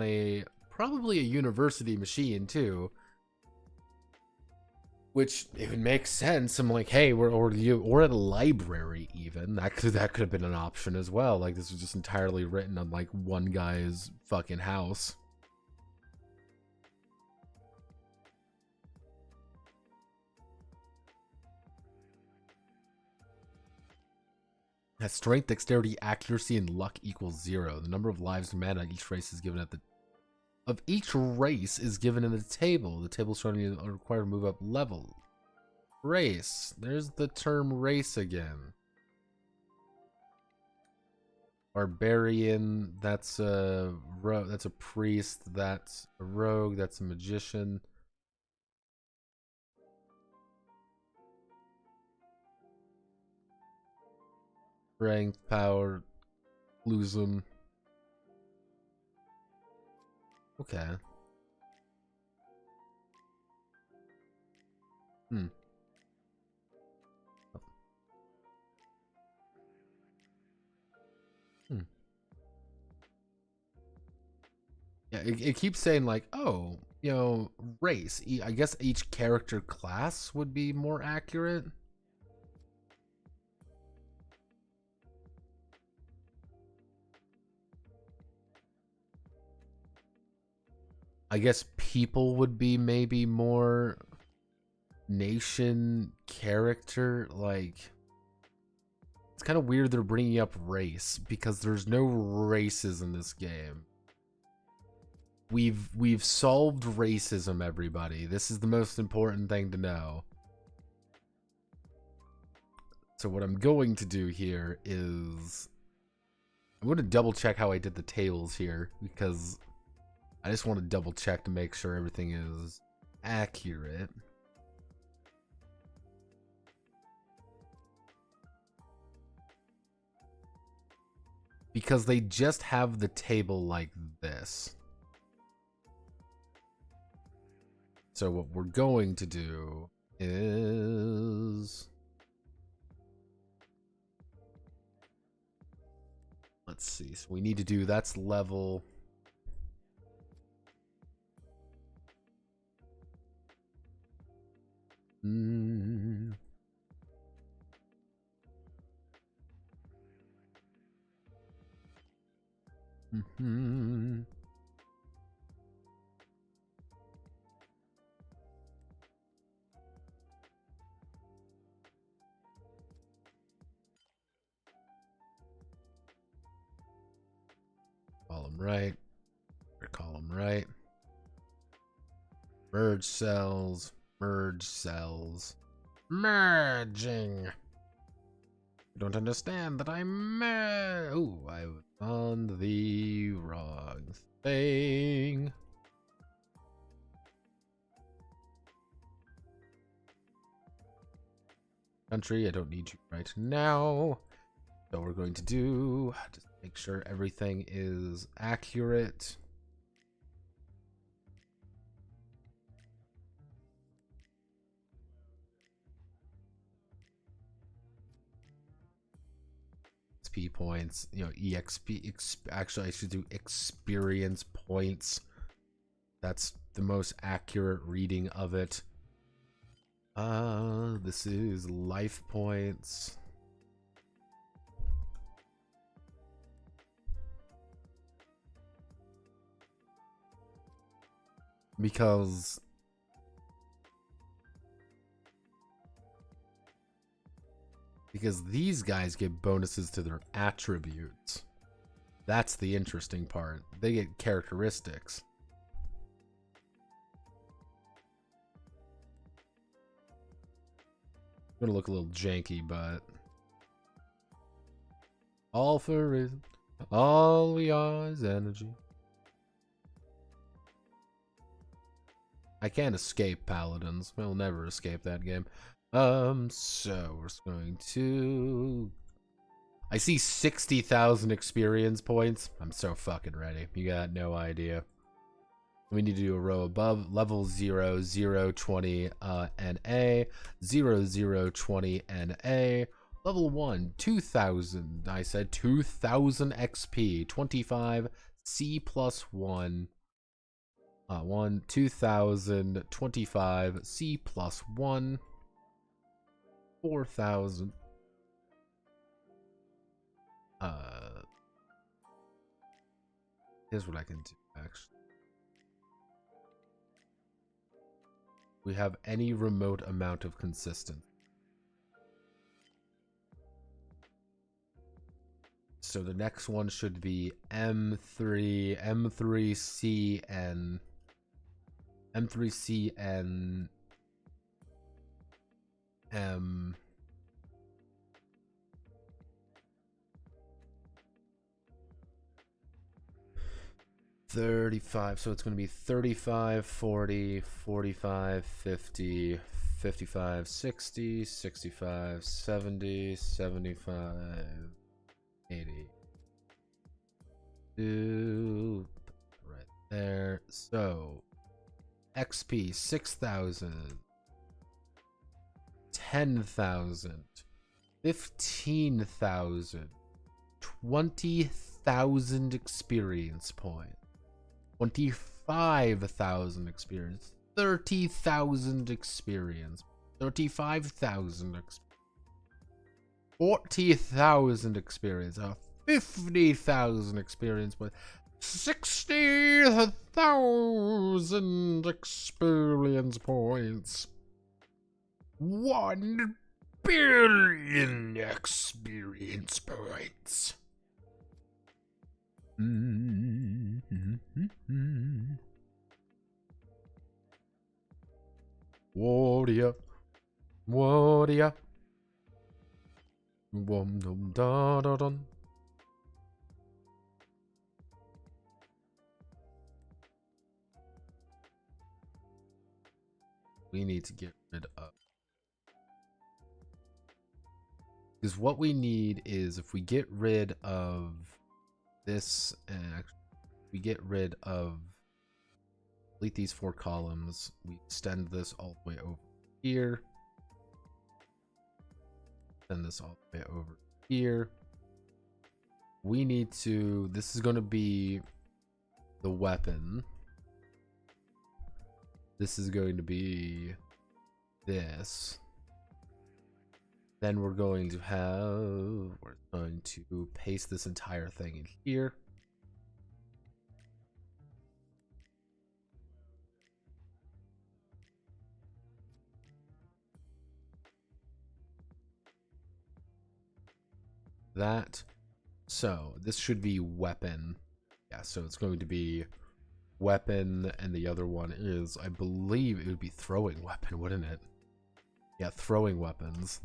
probably a university machine too. Which, if it makes sense, I'm like, hey, or at a library even. That could have been an option as well. Like, this was just entirely written on, like, one guy's fucking house. Has strength, dexterity, accuracy, and luck equals 0. The number of lives and mana each race is given of each race is given in the table. The table showing you are required to move up level. Race. There's the term race again. Barbarian. That's a priest. That's a rogue. That's a magician. Strength, power, lose them. Okay. Yeah, it keeps saying, like, oh, you know, race. I guess each character class would be more accurate. I guess people would be maybe more nation character. Like, it's kind of weird they're bringing up race because there's no races in this game. We've solved racism, everybody. This is the most important thing to know. So what I'm going to do here is I'm going to double check how I did the tables here because I just want to double check to make sure everything is accurate. because they just have the table like this. So what we're going to do is, let's see. So we need to do, that's level. Column right, column right. Merge cells, merge cells. Merging. I don't understand that I'm oh, I was on the wrong thing. Country, I don't need you right now. So we're going to do, just make sure everything is accurate. XP points, you know, actually I should do experience points. That's the most accurate reading of it. This is life points. Because these guys get bonuses to their attributes. That's the interesting part. They get characteristics. I'm gonna look a little janky, but all for reason, all we are is energy. I can't escape paladins. We'll never escape that game. So we're just going to, I see 60,000 experience points. I'm so fucking ready. You got no idea. We need to do a row above level 0, 0, 20 NA, 0, 0, 20 NA. Level 1, 2,000. I said 2,000 XP, 25 C plus 1. 2,025 C plus 1. 4,000. Here's what I can do, actually. We have any remote amount of consistency. So the next one should be M3CN. M3CN M 35, so it's going to be 35, 40, 45, 50, 55, 60, 65, 70, 75, 80. Right there. So XP 6,000, 10,000, 15,000, 20,000 experience points, 25,000 experience, 30,000 experience, 35,000 experience, 40,000 experience, 50,000 experience points, 60,000 experience points, 1 billion experience points. Warrior, warrior, wom dum da da dum. We need to get rid of, because what we need is, if we get rid of this, and actually we get rid of, delete these 4 columns. We extend this all the way over here. Send this all the way over here. We need to, this is going to be the weapon. This is going to be this. Then we're going to have, we're going to paste this entire thing in here. That. So this should be weapon. Yeah, so it's going to be weapon, and the other one is, I believe it would be throwing weapon, wouldn't it? Yeah, throwing weapons.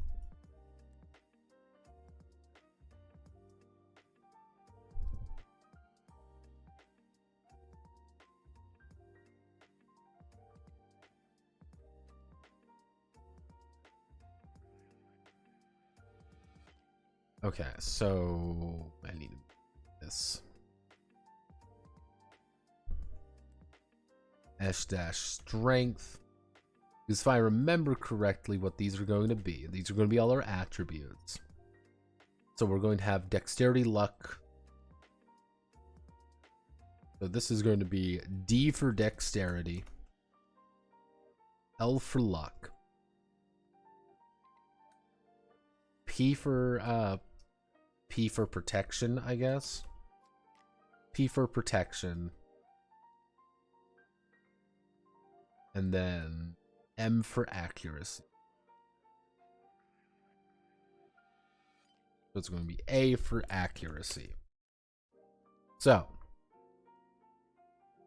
Okay, so I need this. S-strength. Because if I remember correctly what these are going to be all our attributes. So we're going to have dexterity, luck. So this is going to be D for dexterity, L for luck, P for protection, I guess. P for protection. And then M for accuracy. So it's going to be A for accuracy. So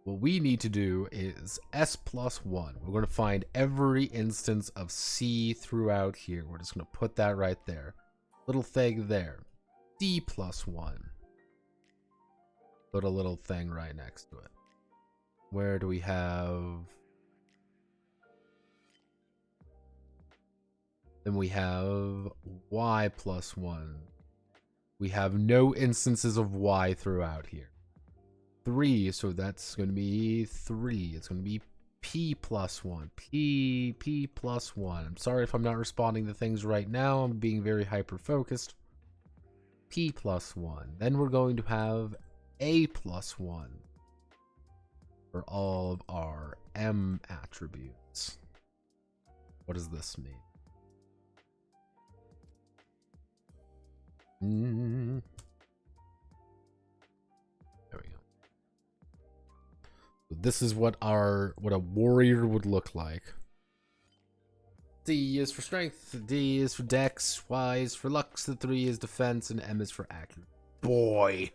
what we need to do is S+1. We're going to find every instance of C throughout here. We're just going to put that right there. Little thing there. D+1. Put a little thing right next to it. Where do we have? Then we have Y+1. We have no instances of Y throughout here. 3, so that's going to be 3. It's going to be P+1. P+1. I'm sorry if I'm not responding to things right now. I'm being very hyper-focused. P+1. Then we're going to have A+1 for all of our M attributes. What does this mean? There we go. So this is what a warrior would look like. D is for strength, D is for dex, Y is for luck, the 3 is defense, and M is for accuracy. Boy.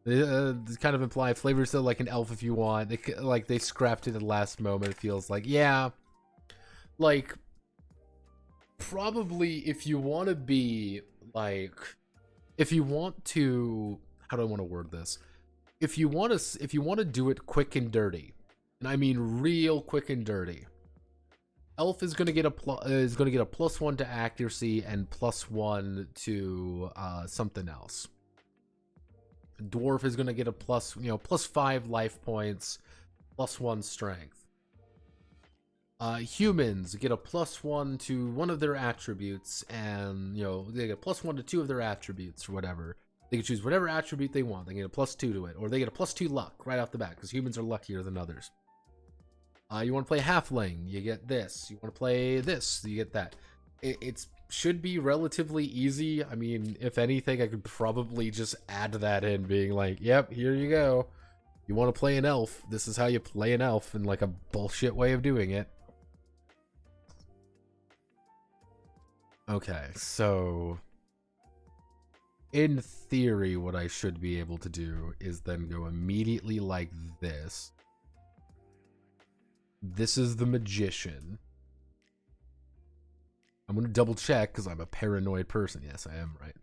It's kind of imply flavor still like an elf if you want. They scrapped it at the last moment. It feels like, yeah, like probably if you want to be like, if you want to, how do I want to word this? If you want to do it quick and dirty, and I mean real quick and dirty, elf is going to get a +1 to accuracy and +1 to something else. Dwarf is going to get a +5 life points, +1 strength. Humans get a +1 to one of their attributes, and they get a +1 to 2 of their attributes or whatever. They can choose whatever attribute they want. They get a +2 to it, or they get a +2 luck right off the bat because humans are luckier than others. You want to play halfling, you get this. You want to play this, you get that. It should be relatively easy. I mean, if anything, I could probably just add that in, being like, yep, here you go. You want to play an elf, this is how you play an elf, in like a bullshit way of doing it. Okay, so in theory, what I should be able to do is then go immediately like this. This is the magician. I'm going to double check because I'm a paranoid person. Yes, I am, right.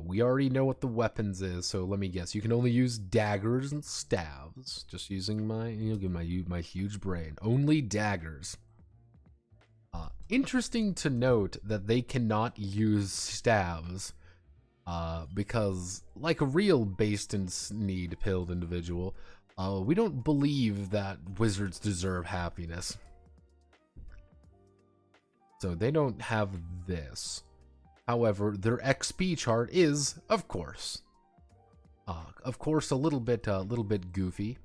We already know what the weapons is, so let me guess. You can only use daggers and staves. Just using my huge brain. Only daggers. Interesting to note that they cannot use staves Because like a real based in need pilled individual, we don't believe that wizards deserve happiness. So they don't have this. However, their XP chart is, of course, a little bit goofy,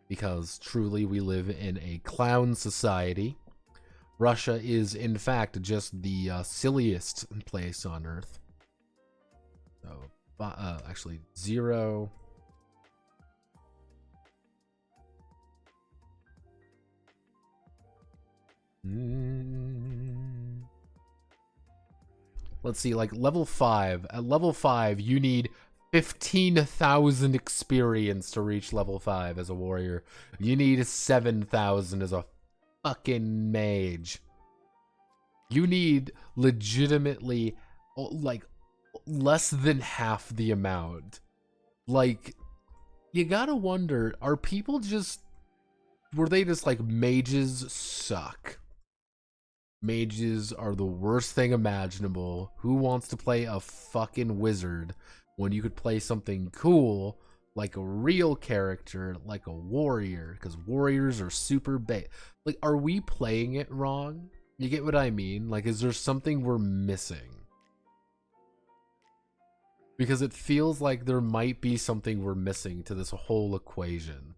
because truly we live in a clown society. Russia is, in fact, just the silliest place on Earth. So, actually, 0. Let's see, like level 5. At level 5, you need 15,000 experience to reach level 5 as a warrior. You need 7,000 as a fucking mage. You need legitimately, like, less than half the amount. Like, you gotta wonder, are people just, were they just like, mages suck? Mages are the worst thing imaginable. Who wants to play a fucking wizard when you could play something cool, like a real character, like a warrior? Because warriors are super bait. Like, are we playing it wrong? You get what I mean? Like, is there something we're missing? Because it feels like there might be something we're missing to this whole equation.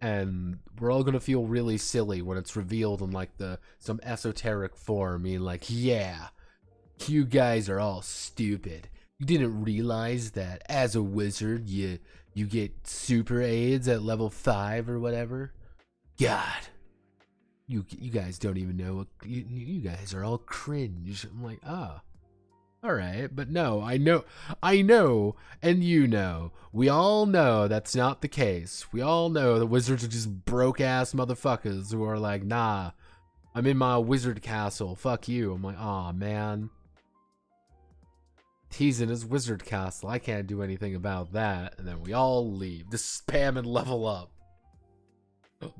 And we're all gonna feel really silly when it's revealed in like some esoteric form, being like, yeah, you guys are all stupid. You didn't realize that as a wizard you get super aids at level 5 or whatever. God, you guys don't even know what you guys are all cringe. I'm like, ah. All right, but no, I know, and you know, we all know that's not the case. We all know that wizards are just broke-ass motherfuckers who are like, nah, I'm in my wizard castle, fuck you. I'm like, aw, man. He's in his wizard castle, I can't do anything about that. And then we all leave, just spam and level up.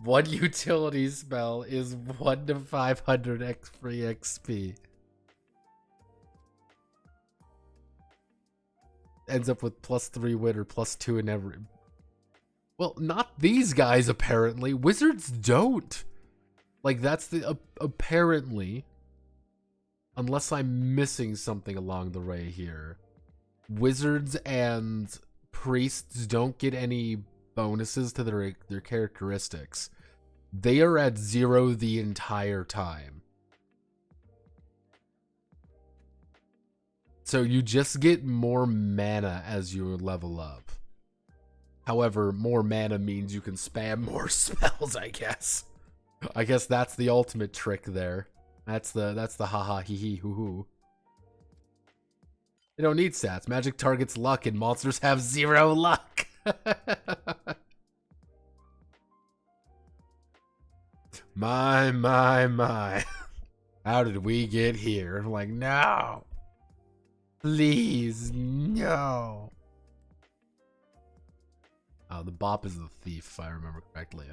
One utility spell is 1 to 500 free XP. Ends up with +3 win or +2 in every. Well, not these guys, apparently. Wizards don't. Like, that's the apparently, unless I'm missing something along the way here, wizards and priests don't get any bonuses to their characteristics. They are at 0 the entire time. So you just get more mana as you level up. However, more mana means you can spam more spells, I guess. I guess that's the ultimate trick there. That's the haha hee hee hoo hoo. They don't need stats. Magic targets luck and monsters have 0 luck. My. How did we get here? I'm like, no. Please, no. Oh, the bop is the thief, if I remember correctly.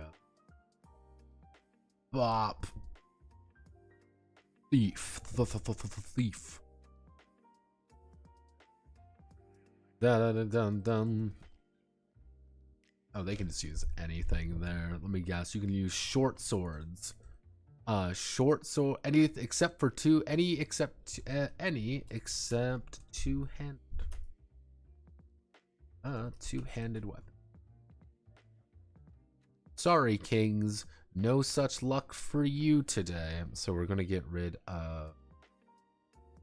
Bop. Thief. The thief. Dun. Oh, they can just use anything there. Let me guess. You can use short swords. Short sword. Any except two-handed. Two-handed weapon. Sorry, kings. No such luck for you today. So we're gonna get rid of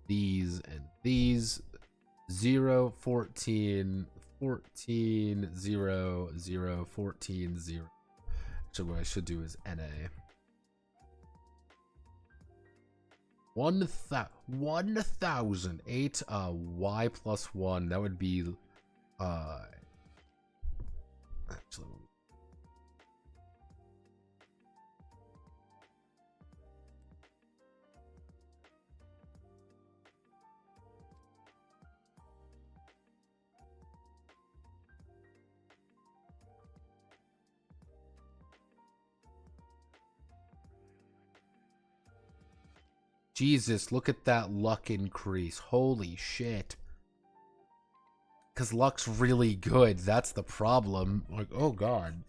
these and these. 0, 14, 14, 0, 0, 14, 0. So what I should do is NA. 1,008 Y plus 1. That would be actually. Jesus, look at that luck increase. Holy shit. Because luck's really good. That's the problem. Like, oh god.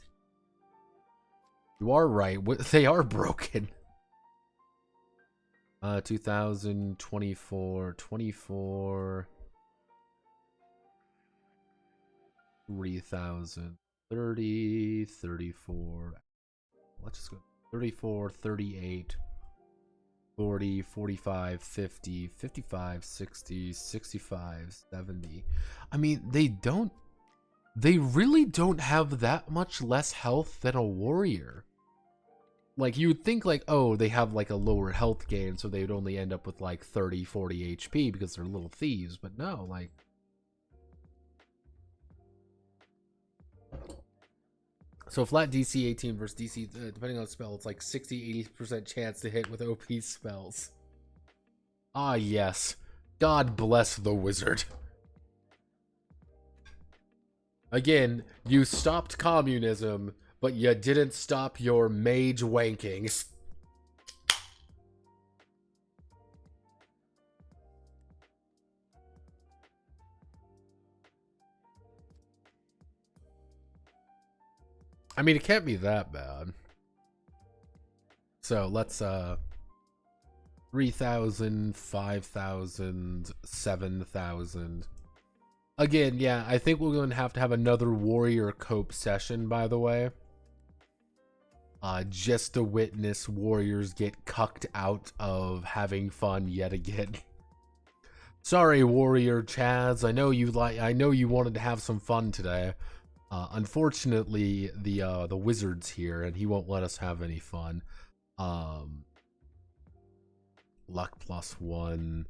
You are right. They are broken. 2024, 24, 3,000, 30, 34. Let's just go 34, 38, 40, 45, 50, 55, 60, 65, 70. I mean, they really don't have that much less health than a warrior. Like, you would think, like, oh, they have, like, a lower health gain, so they would only end up with, like, 30, 40 HP because they're little thieves, but no, like... So flat DC 18 versus DC, depending on the spell, it's like 60-80% chance to hit with OP spells. Ah, yes. God bless the wizard. Again, you stopped communism, but you didn't stop your mage wanking. I mean, it can't be that bad. So let's 3,000, 5,000, 7,000. Again, yeah, I think we're going to have another warrior cope session, by the way. Just to witness warriors get cucked out of having fun yet again. Sorry, warrior Chaz. I know you wanted to have some fun today. Unfortunately, the wizard's here and he won't let us have any fun. Luck +1.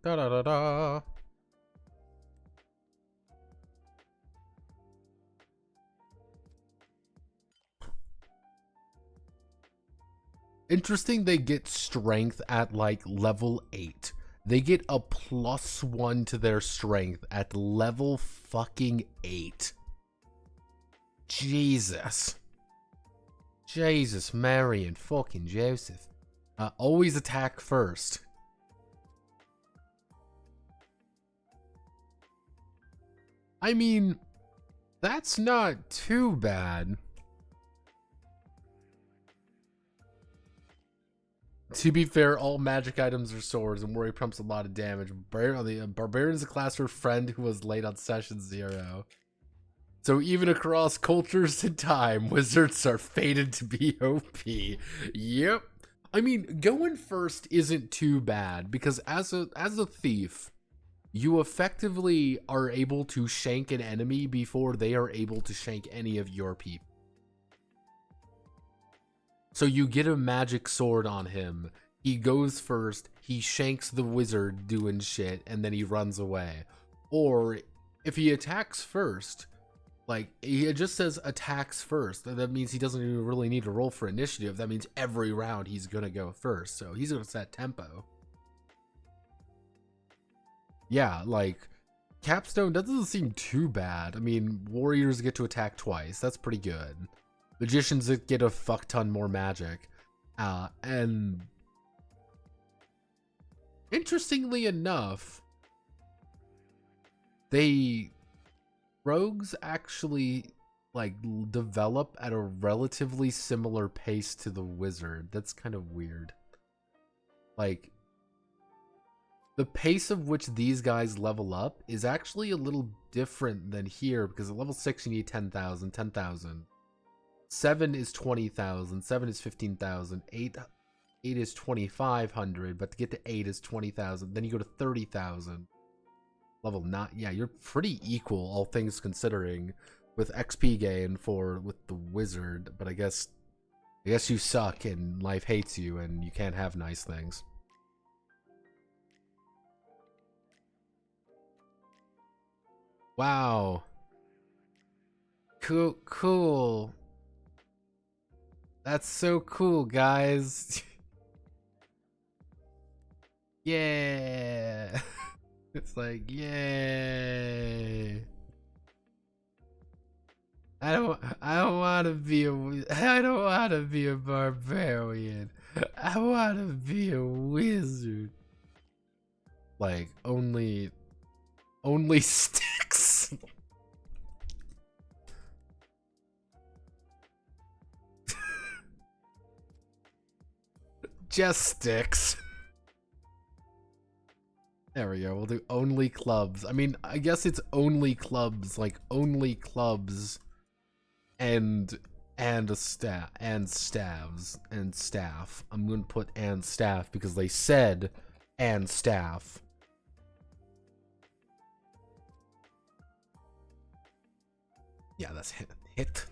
Da da da da. Interesting, they get strength at like level 8. They get a +1 to their strength at level fucking 8. Jesus. Jesus, Mary and fucking Joseph. Always attack first. I mean, that's not too bad. To be fair, all magic items are swords, and warrior pumps a lot of damage. Barbarian is a class for friend who was late on session 0. So even across cultures and time, wizards are fated to be OP. Yep. I mean, going first isn't too bad, because as a thief, you effectively are able to shank an enemy before they are able to shank any of your people. So you get a magic sword on him, he goes first, he shanks the wizard doing shit, and then he runs away. Or if he attacks first, like, it just says attacks first, that means he doesn't even really need to roll for initiative. That means every round he's gonna go first, so he's gonna set tempo. Yeah, like, Capstone doesn't seem too bad. I mean, warriors get to attack twice, that's pretty good. Magicians get a fuck ton more magic. And interestingly enough, rogues actually like develop at a relatively similar pace to the wizard. That's kind of weird. Like, the pace of which these guys level up is actually a little different than here, because at level 6 you need 10,000, 10,000. 7 is 20,000, 7 is 15,000, 8 is 2,500, but to get to 8 is 20,000. Then you go to 30,000. Level 9, yeah, you're pretty equal, all things considering, with XP gain with the wizard. But I guess you suck and life hates you and you can't have nice things. Wow. Cool. That's so cool, guys. Yeah. It's like, yay. I don't want to be I don't want to be a barbarian. I want to be a wizard. Like, only sticks. Just sticks. There we go. We'll do only clubs. I mean, I guess it's only clubs, like only clubs and a staff and staves and staff. I'm gonna put and staff because they said and staff. Yeah, that's hit.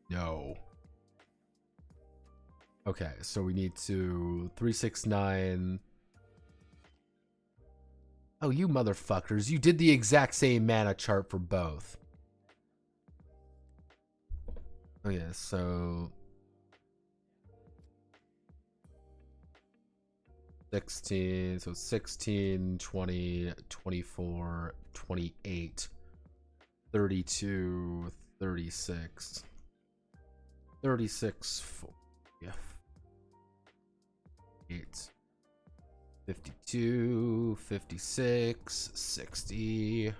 No. Okay, so we need to 369. Oh, you motherfuckers. You did the exact same mana chart for both. Oh yeah, so 16, so 16, 20, 24, 28, 32, 36, 36, 8, 52, 56, 60.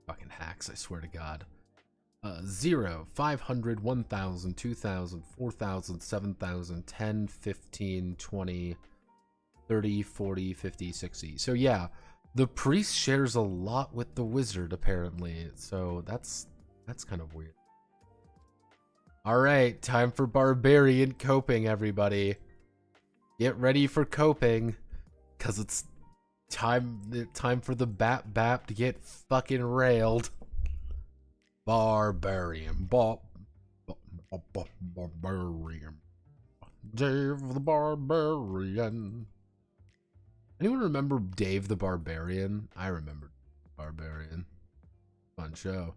Fucking hacks, I swear to God. 0, 500, 1,000, 2,000, 4,000, 7,000, 10, 15, 20, 30, 40, 50, 60. So yeah, the priest shares a lot with the wizard apparently. So that's kind of weird. All right, time for barbarian coping, everybody. Get ready for coping, cause it's time for the bap to get fucking railed. Barbarian, barbarian, Dave the Barbarian. Anyone remember Dave the Barbarian? I remember Barbarian. Fun show,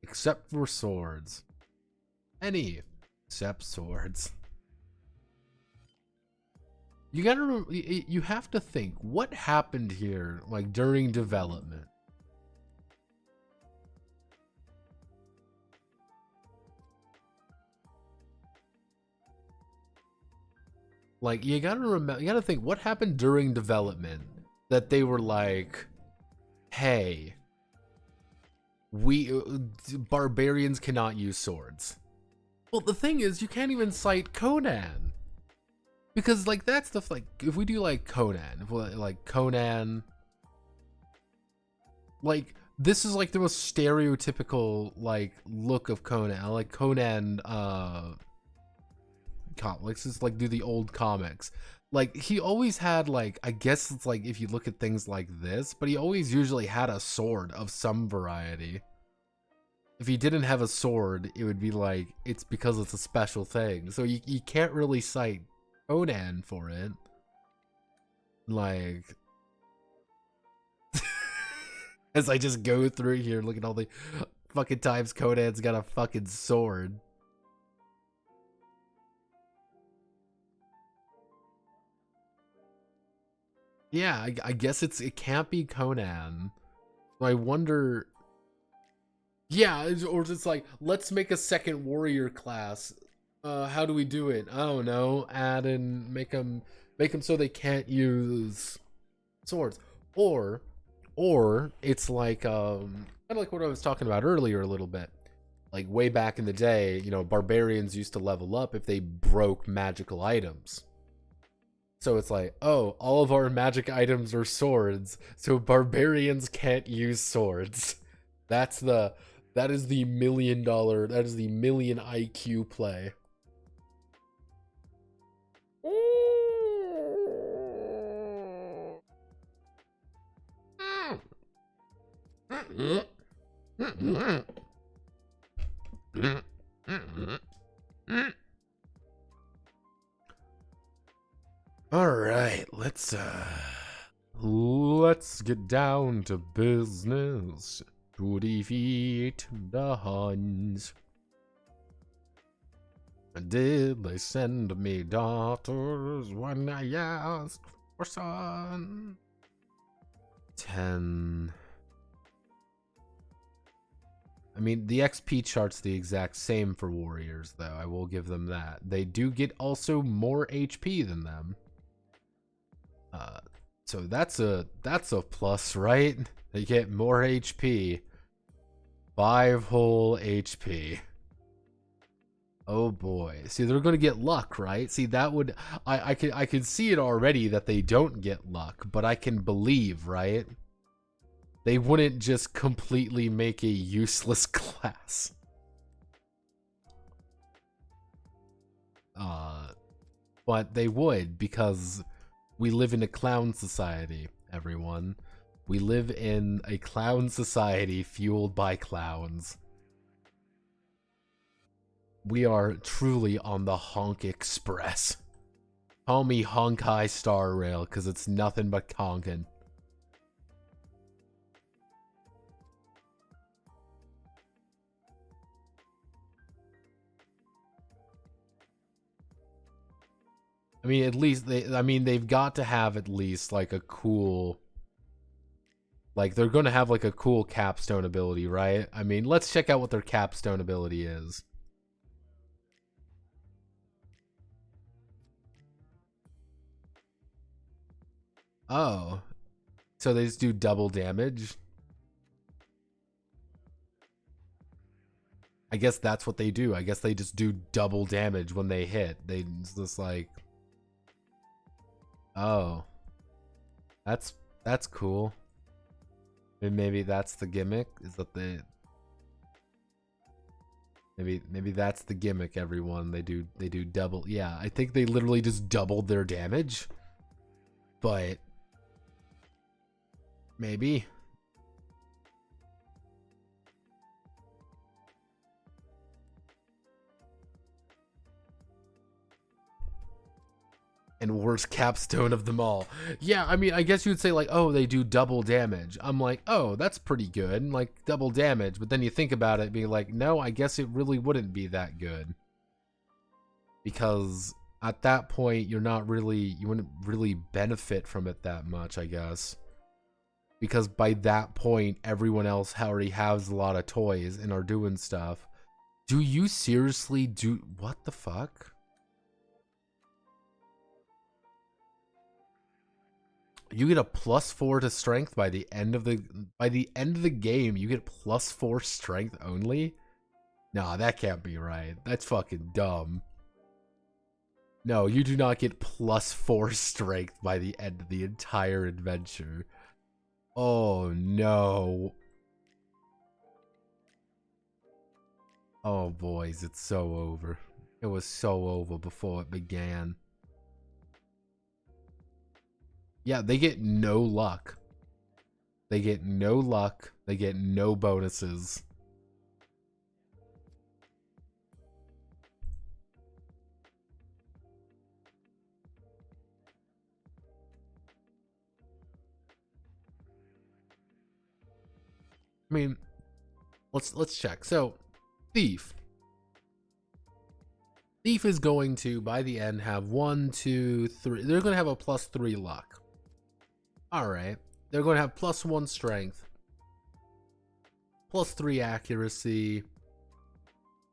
except for swords. Any except swords. You gotta, you have to think, what happened here, like, during development? Like, you gotta remember, you gotta think, what happened during development that they were like, hey, barbarians cannot use swords. Well, the thing is, you can't even cite Conan. Because, like, that's the, like, if we do, like, Conan, like, Conan, like, this is, like, the most stereotypical, like, look of Conan. Like, Conan, comics, just, like, do the old comics. Like, he always had, like, I guess it's, like, if you look at things like this, but he always usually had a sword of some variety. If he didn't have a sword, it would be like, it's because it's a special thing. So you can't really cite Conan for it. Like, as I just go through here, look at all the fucking times Conan's got a fucking sword. Yeah, I guess it can't be Conan. I wonder. Yeah, or just like, let's make a second warrior class. How do we do it? I don't know. Add and make them so they can't use swords, or it's like kind of like what I was talking about earlier a little bit. Like way back in the day, you know, barbarians used to level up if they broke magical items. So it's like, oh, all of our magic items are swords, so barbarians can't use swords. That is the $1 million, that is the million IQ play. All right, let's get down to business. to defeat the Huns. Did they send me daughters when I asked for son? 10. I mean, the XP chart's the exact same for warriors, though. I will give them that. They do get also more HP than them. So that's a plus, right? They get more HP. 5 whole HP. Oh boy. See, they're going to get luck, right? See, that would... I can see it already that they don't get luck, but I can believe, right? They wouldn't just completely make a useless class. But they would, because we live in a clown society, everyone. We live in a clown society fueled by clowns. We are truly on the Honk Express. Call me Honkai Star Rail, because it's nothing but honking. I mean, at least they've got to have at least like a cool, like they're going to have like a cool capstone ability, right? I mean, let's check out what their capstone ability is. Oh, so they just do double damage? I guess that's what they do. I guess they just do double damage when they hit. They just like... Oh. That's cool. And maybe that's the gimmick? Is that the... Maybe that's the gimmick, everyone. They do double... Yeah, I think they literally just doubled their damage. But... Maybe. And worst capstone of them all. Yeah, I mean, I guess you would say like, oh, they do double damage. I'm like, oh, that's pretty good. Like, double damage. But then you think about it, being like, no, I guess it really wouldn't be that good. Because at that point, you wouldn't really benefit from it that much, I guess. Because by that point, everyone else already has a lot of toys and are doing stuff. Do you seriously do... What the fuck? You get a +4 to strength by the end of the game. You get +4 strength only? Nah, that can't be right. That's fucking dumb. No, you do not get +4 strength by the end of the entire adventure. Oh no. Oh boys, it's so over. It was so over before it began. Yeah, they get no luck. They get no luck. They get no bonuses. I mean, let's check. So, Thief. Thief is going to, by the end, have 1, 2, 3. They're going to have a +3 luck. Alright. They're going to have +1 strength. +3 accuracy.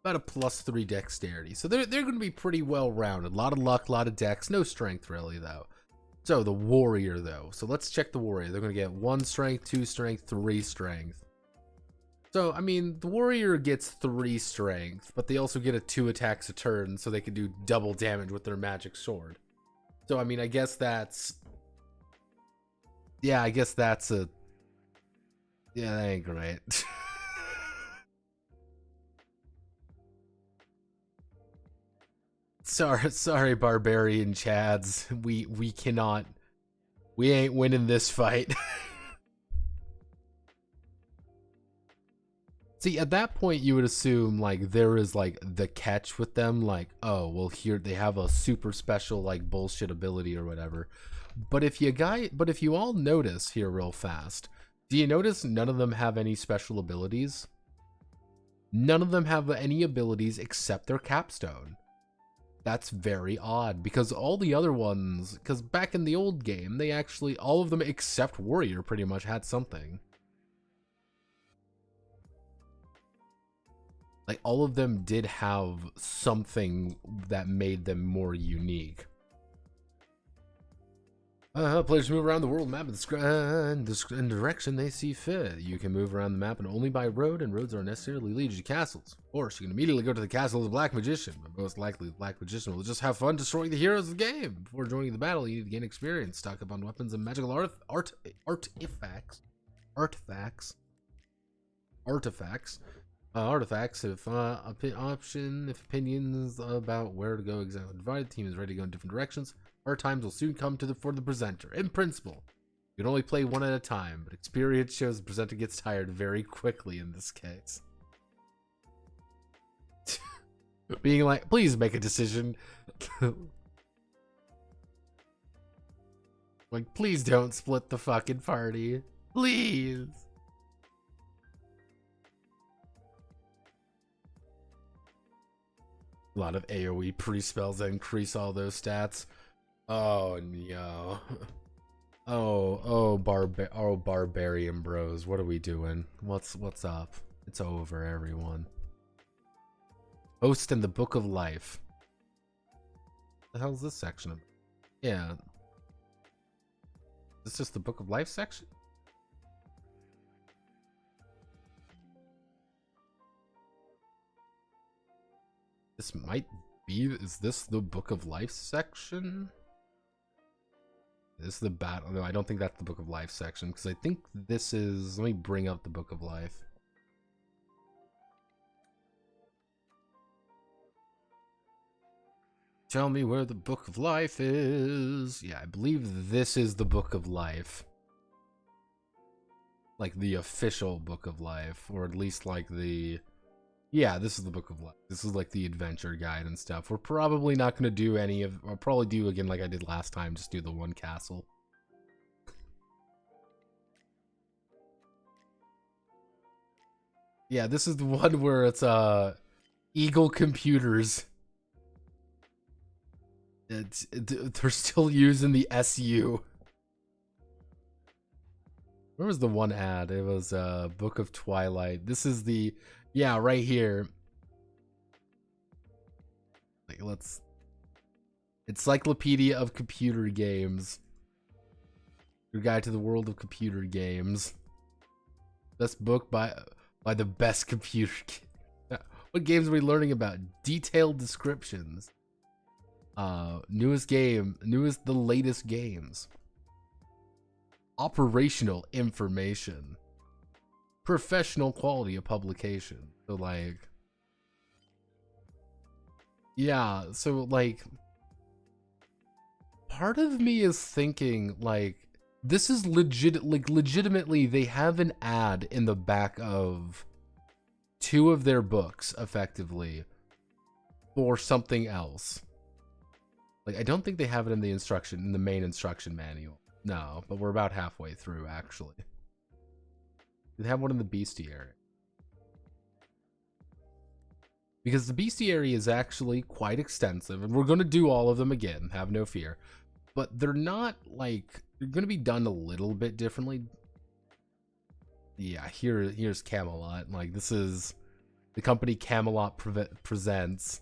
About a +3 dexterity. So they're going to be pretty well rounded. A lot of luck, a lot of dex. No strength really, though. So the warrior, though. So let's check the warrior. They're going to get 1 strength, 2 strength, 3 strength. So, I mean, the warrior gets 3 strength, but they also get a 2 attacks a turn, so they can do double damage with their magic sword. So, I mean, I guess that's... Yeah, I guess that's a... Yeah, that ain't great. Sorry, barbarian chads. We cannot... We ain't winning this fight. See, at that point, you would assume, like, there is, like, the catch with them. Like, oh, well, here, they have a super special, like, bullshit ability or whatever. But if you all notice here real fast, Do you notice none of them have any special abilities? None of them have any abilities except their capstone. That's very odd, because all the other ones, because back in the old game, they actually, all of them except Warrior pretty much had something. Like, all of them did have something that made them more unique. Players move around the world map in the direction they see fit. You can move around the map and only by road, and roads aren't necessarily lead you to castles. Of course, you can immediately go to the castle of the Black Magician, but most likely the Black Magician will just have fun destroying the heroes of the game. Before joining the battle, you need to gain experience, stock up on weapons and magical artifacts. Artifacts, if opinions about where to go exactly divided, the team is ready to go in different directions. Our times will soon come for the presenter. In principle, you can only play one at a time, but experience shows the presenter gets tired very quickly in this case. Being like, please make a decision. Like, please don't split the fucking party. Please. A lot of AoE pre-spells that increase all those stats. Oh no. Oh barbarian bros, what are we doing? What's up? It's over, everyone. Host in the Book of Life. What the hell is this section of? Yeah. Is this just the Book of Life section? This might be, is this the Book of Life section? This is the battle. No, I don't think that's the Book of Life section, because I think this is, let me bring up the Book of Life. Tell me where the Book of Life is. Yeah, I believe this is the Book of Life. Like the official Book of Life, or at least like the... Yeah, this is the Book of Life. This is like the adventure guide and stuff. We're probably not going to do any of... I'll probably do again like I did last time, just do the one castle. Yeah, this is the one where it's Eagle Computers. They're still using the SU. Where was the one ad? It was Book of Twilight. This is the... Yeah, right here. Like, let's... Encyclopedia of Computer Games. Your Guide to the World of Computer Games. Best book by the best computer game. What games are we learning about? Detailed descriptions. The latest games. Operational information. Professional quality of publication. So like, yeah, so like, part of me is thinking like, this is legitimately they have an ad in the back of 2 of their books effectively for something else. Like, I don't think they have it in the main instruction manual. No, but we're about halfway through actually. They have one in the bestiary. Because the bestiary is actually quite extensive, and we're going to do all of them again, have no fear. But they're not, like, they're going to be done a little bit differently. Yeah, here's Camelot. Like, this is the company Camelot presents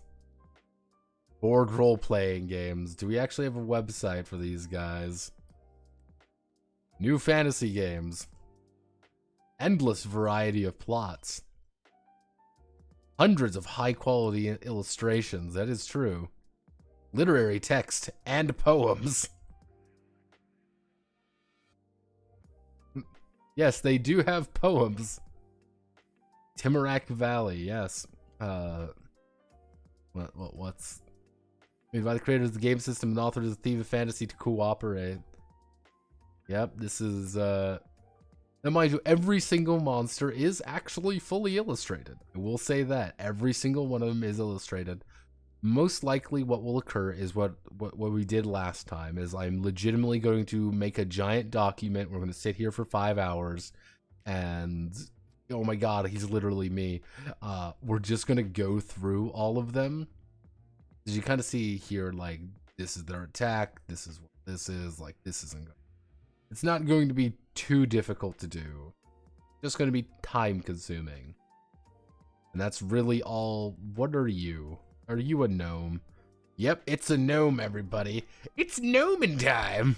board role-playing games. Do we actually have a website for these guys? New fantasy games. Endless variety of plots. Hundreds of high-quality illustrations, that is true. Literary text and poems. Yes, they do have poems. Timorak Valley, yes. What's... Made by the creators of the game system and authors of the theme of fantasy to cooperate. Yep, this is, Now, mind you, every single monster is actually fully illustrated. I will say that. Every single one of them is illustrated. Most likely what will occur is what we did last time, is I'm legitimately going to make a giant document. We're going to sit here for 5 hours, and oh my god, he's literally me. We're just gonna go through all of them. As you kind of see here, like, this is their attack, this is what this is, like, this isn't good. It's not going to be too difficult to do. It's just going to be time consuming. And that's really all. What are you? Are you a gnome? Yep, it's a gnome, everybody. It's gnoming time!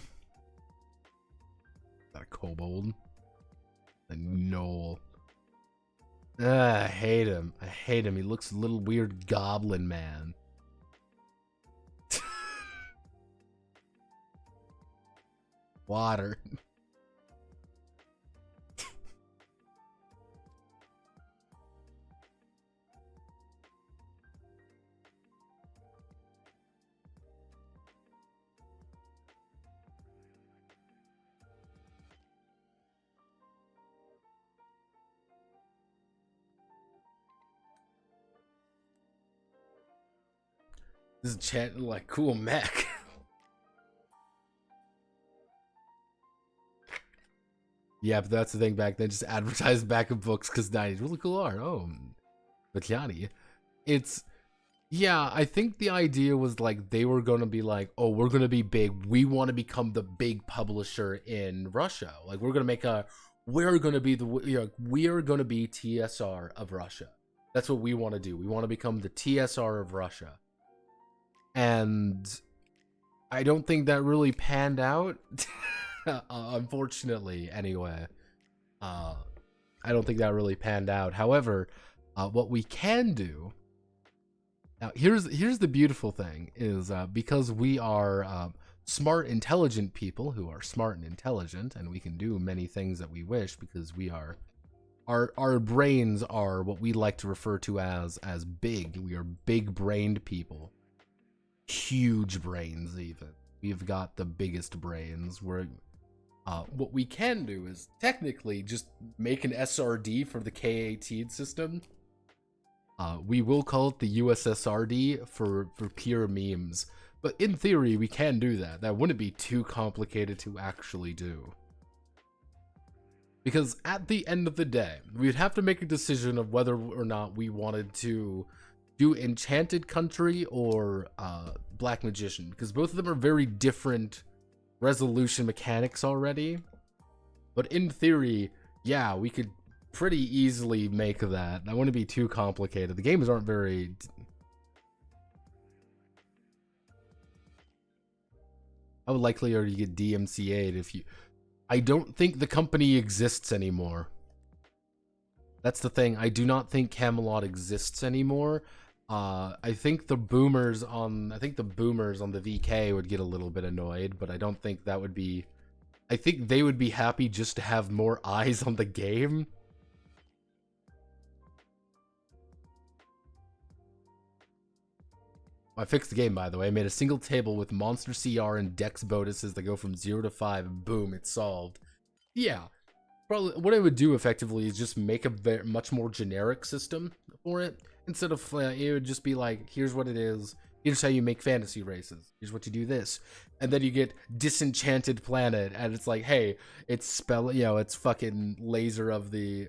Is that a kobold? A gnoll. I hate him. I hate him. He looks a little weird goblin man. Water. This is chanting like cool mech. Yeah, but that's the thing back then. Just advertise back of books because 90s really cool art. Oh, but Yanni, it's yeah. I think the idea was like they were gonna be like, oh, we're gonna be big. We want to become the big publisher in Russia. Like we're gonna make a. We're gonna be the. We are gonna be TSR of Russia. That's what we want to do. We want to become the TSR of Russia. And I don't think that really panned out. Unfortunately, anyway. I don't think that really panned out. However, what we can do now, here's the beautiful thing is because we are smart, intelligent people who are smart and intelligent, and we can do many things that we wish because we are our brains are what we like to refer to as big. We are big-brained people. Huge brains, even. We've got the biggest brains. What we can do is technically just make an SRD for the K-18 system. We will call it the USSRD for pure memes. But in theory, we can do that. That wouldn't be too complicated to actually do. Because at the end of the day, we'd have to make a decision of whether or not we wanted to do Enchanted Country or Black Magician, because both of them are very different resolution mechanics already. But in theory, yeah, we could pretty easily make that. That wouldn't be too complicated. The games aren't very... How likely are you to get DMCA'd if you... I don't think the company exists anymore. That's the thing. I do not think Camelot exists anymore. I think the boomers on the VK would get a little bit annoyed, but I don't think that would be. I think they would be happy just to have more eyes on the game. I fixed the game, by the way. I made a single table with monster CR and dex bonuses that go from 0 to 5, and boom, it's solved. Yeah. Probably what I would do effectively is just make a much more generic system for it. Instead of, it would just be like, here's what it is. Here's how you make fantasy races. Here's what you do this. And then you get Disenchanted Planet, and it's like, hey, it's it's fucking laser of the...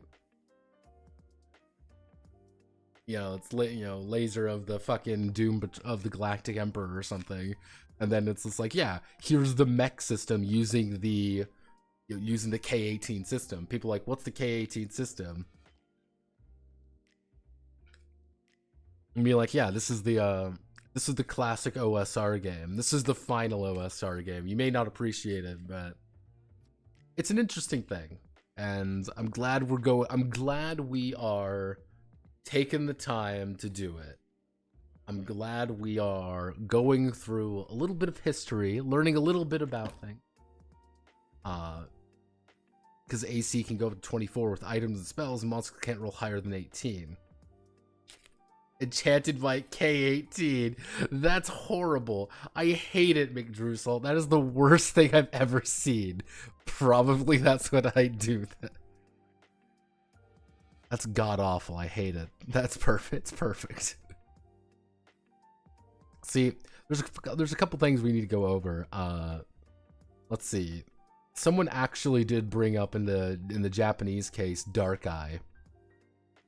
it's laser of the fucking Doom of the Galactic Emperor or something. And then it's just like, yeah, here's the mech system using the K-18 system. People are like, what's the K-18 system? And be like, yeah, this is the classic OSR game. This is the final OSR game. You may not appreciate it, but it's an interesting thing. And I'm glad we are taking the time to do it. I'm glad we are going through a little bit of history, learning a little bit about things. Because AC can go up to 24 with items and spells, and monsters can't roll higher than 18. Enchanted by K-18. That's horrible. I hate it, McDrewsall. That is the worst thing I've ever seen. Probably that's what I do. That's god-awful. I hate it. That's perfect. It's perfect. See, there's a couple things we need to go over. Let's see. someone actually did bring up in the Japanese case Dark Eye,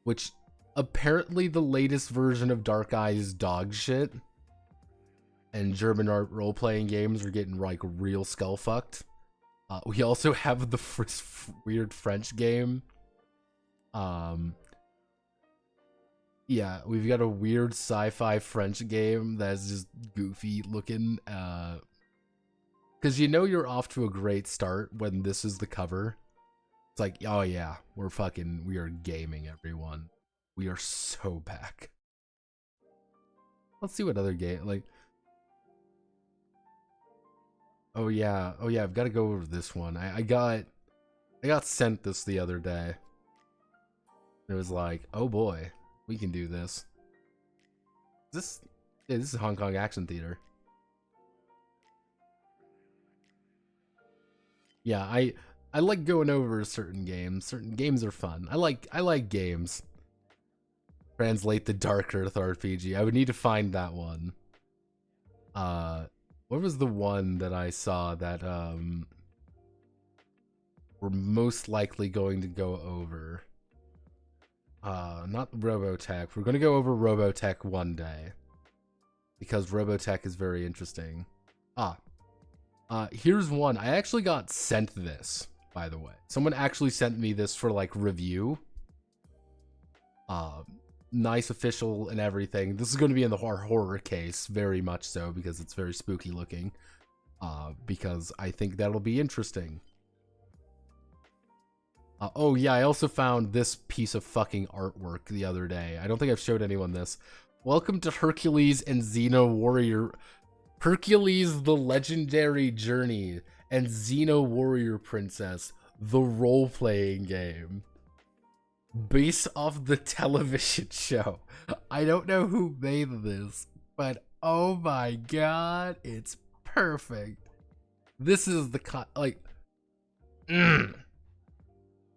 which apparently the latest version of Dark Eye is dog shit, and German art role-playing games are getting like real skull fucked. We also have the weird French game. Yeah, we've got a weird sci-fi French game that's just goofy looking. Because you know you're off to a great start when this is the cover. It's like, oh yeah, we are gaming, everyone. We are so back. Let's see what other game, like... Oh yeah, I've got to go over this one. I got sent this the other day. It was like, oh boy, we can do this. This is Hong Kong Action Theater. Yeah, I like going over certain games. Certain games are fun. I like games. Translate the Dark Earth RPG. I would need to find that one. What was the one that I saw that we're most likely going to go over? Not Robotech. We're going to go over Robotech one day, because Robotech is very interesting. Here's one. I actually got sent this, by the way. Someone actually sent me this for like review. Nice official and everything. This is going to be in the horror case, very much so, because it's very spooky looking. Because I think that'll be interesting. Oh yeah, I also found this piece of fucking artwork the other day. I don't think I've showed anyone this. Welcome to Hercules and Xeno Warrior. Hercules the Legendary Journey and Xeno Warrior Princess, the role-playing game. Based off the television show. I don't know who made this, but oh my god, it's perfect. This is the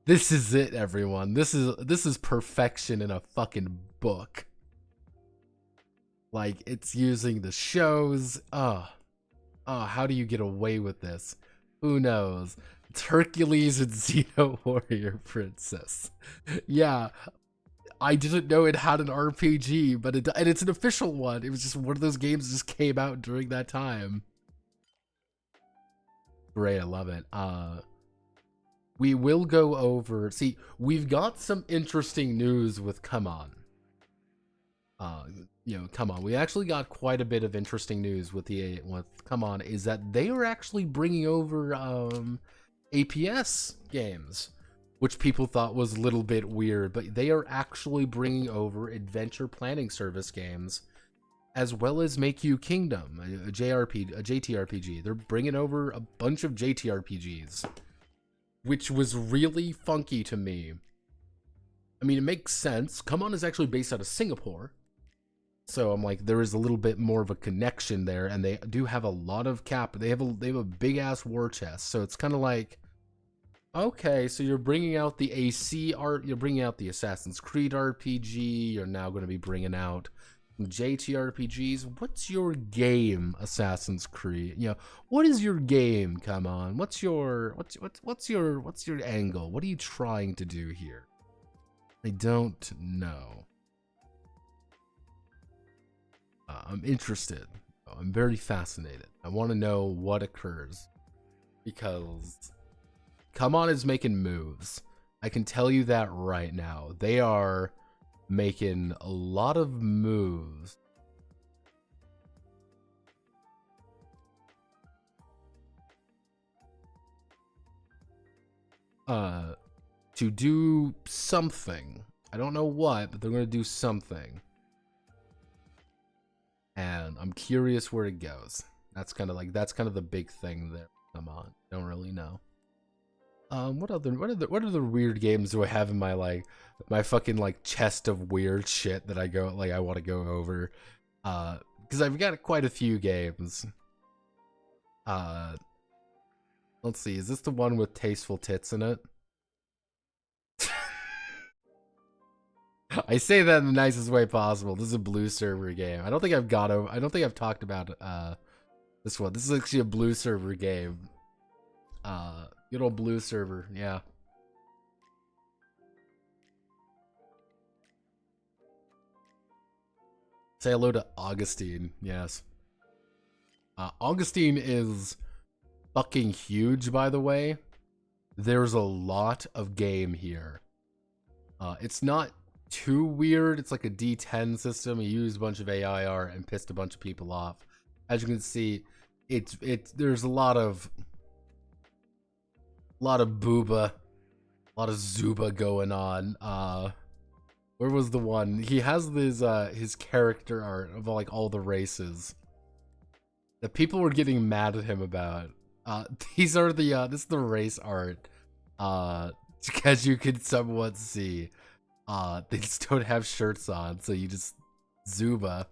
This is it, everyone. This is perfection in a fucking book. Like, it's using the shows. How do you get away with this? Who knows? It's Hercules and Xeno Warrior Princess. Yeah, I didn't know it had an RPG, but and it's an official one. It was just one of those games that just came out during that time. Great, I love it. We will go over... See, we've got some interesting news with Come On. Come On. We actually got quite a bit of interesting news with Come On, is that they are actually bringing over APS games, which people thought was a little bit weird, but they are actually bringing over adventure planning service games, as well as Make You Kingdom, a JTRPG. They're bringing over a bunch of JTRPGs, which was really funky to me. I mean, it makes sense. Come On is actually based out of Singapore, so I'm like, there is a little bit more of a connection there, and they do have a lot of They have a big ass war chest, so it's kind of like, okay, so you're bringing out the AC art, you're bringing out the Assassin's Creed RPG, you're now going to be bringing out JTRPGs. What's your game, Assassin's Creed? What is your game? Come On. What's your angle? What are you trying to do here? I don't know. I'm interested. I'm very fascinated. I want to know what occurs, because Come On is making moves. I can tell you that right now. They are making a lot of moves. To do something. I don't know what, but they're going to do something. And I'm curious where it goes. That's kind of the big thing there. Come On. Don't really know. What other weird games do I have in my fucking chest of weird shit that I want to go over? Because I've got quite a few games. Let's see, is this the one with tasteful tits in it? I say that in the nicest way possible. This is a blue server game. I don't think I've talked about this one. This is actually a blue server game. Good old blue server, yeah. Say hello to Augustine, yes. Augustine is fucking huge, by the way. There's a lot of game here. It's not too weird. It's like a D10 system. You used a bunch of AIR and pissed a bunch of people off. As you can see, there's a lot of booba, a lot of Zuba going on. Where was the one? He has this his character art of like all the races that people were getting mad at him about. These are the this is the race art. As you can somewhat see, they just don't have shirts on, so you just Zuba.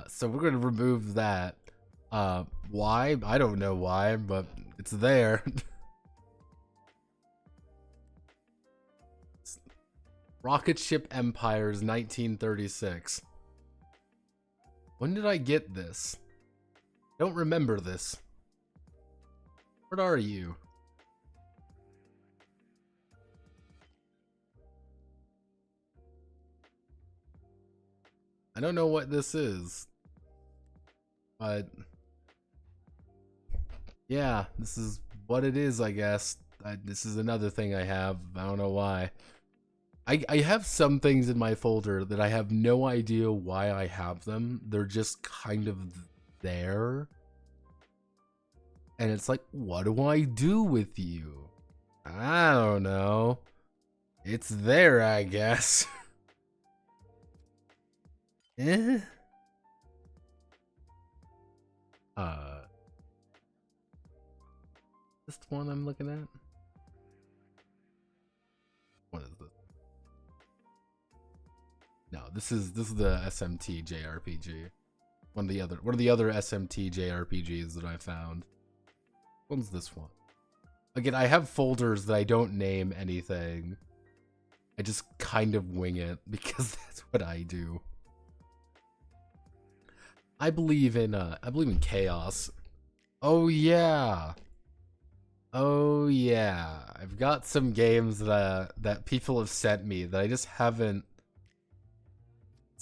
So we're gonna remove that. Why? I don't know why, but it's there. Rocket Ship Empires 1936. When did I get this? Don't remember this. What are you? I don't know what this is. But yeah, this is what it is, I guess. This is another thing I have. I don't know why. I have some things in my folder that I have no idea why I have them. They're just kind of there. And it's like, what do I do with you? I don't know. It's there, I guess. Eh? This the one I'm looking at? What is this? No, this is the SMT JRPG. One of the other SMT JRPGs that I found. What's this one? Again, I have folders that I don't name anything. I just kind of wing it because that's what I do. I believe in chaos. Oh yeah. Oh yeah. I've got some games that people have sent me that I just haven't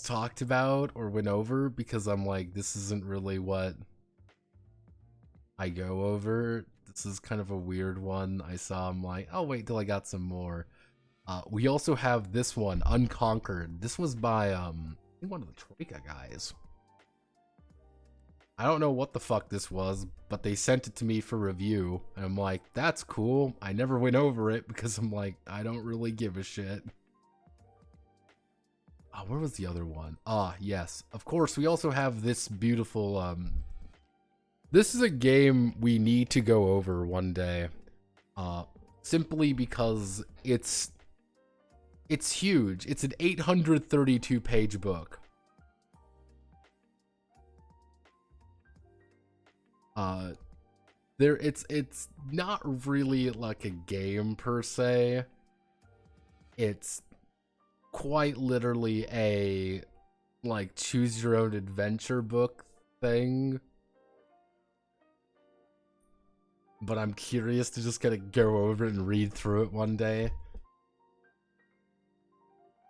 talked about or went over because I'm like, this isn't really what I go over. This is kind of a weird one. I saw, I'm like, oh wait till I got some more. We also have this one, Unconquered. This was by I think one of the Troika guys. I don't know what the fuck this was, but they sent it to me for review, and I'm like, that's cool. I never went over it because I'm like, I don't really give a shit. Where was the other one? Yes. Of course, we also have this beautiful, this is a game we need to go over one day. Simply because it's huge. It's an 832 page book. It's not really like a game per se. It's quite literally a like choose your own adventure book thing. But I'm curious to just kind of go over it and read through it one day.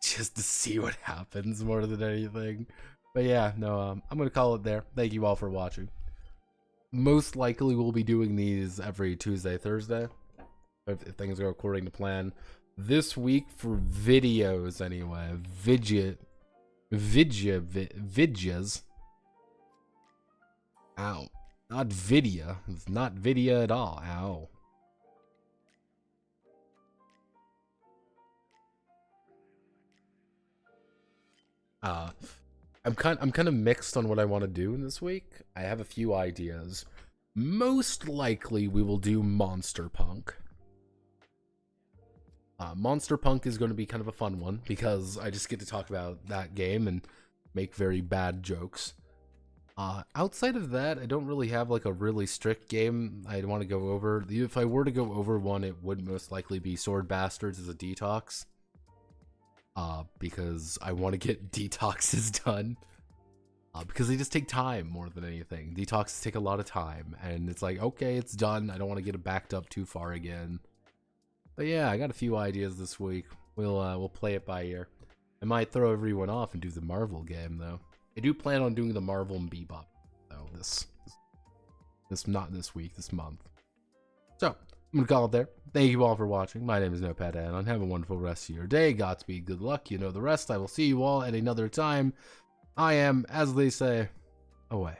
Just to see what happens more than anything. But yeah, no, I'm gonna call it there. Thank you all for watching. Most likely we'll be doing these every Tuesday, Thursday, if things go according to plan. This week for videos anyway, vidyas. Ow, not vidya. It's not vidya at all. Ow. I'm kind of mixed on what I want to do in this week. I have a few ideas. Most likely we will do Monster Punk. Monster Punk is going to be kind of a fun one because I just get to talk about that game and make very bad jokes. Outside of that, I don't really have like a really strict game I'd want to go over. If I were to go over one, it would most likely be Sword Bastards as a detox. Because I want to get detoxes done. because they just take time more than anything. Detoxes take a lot of time, and it's like, okay, it's done. I don't want to get it backed up too far again. But yeah, I got a few ideas this week. We'll play it by ear. I might throw everyone off and do the Marvel game though. I do plan on doing the Marvel and Bebop though. This not this week, this month. So I'm gonna call it there. Thank you all for watching. My name is Notepad Anon. Have a wonderful rest of your day. Godspeed, good luck. You know the rest. I will see you all at another time. I am, as they say, away.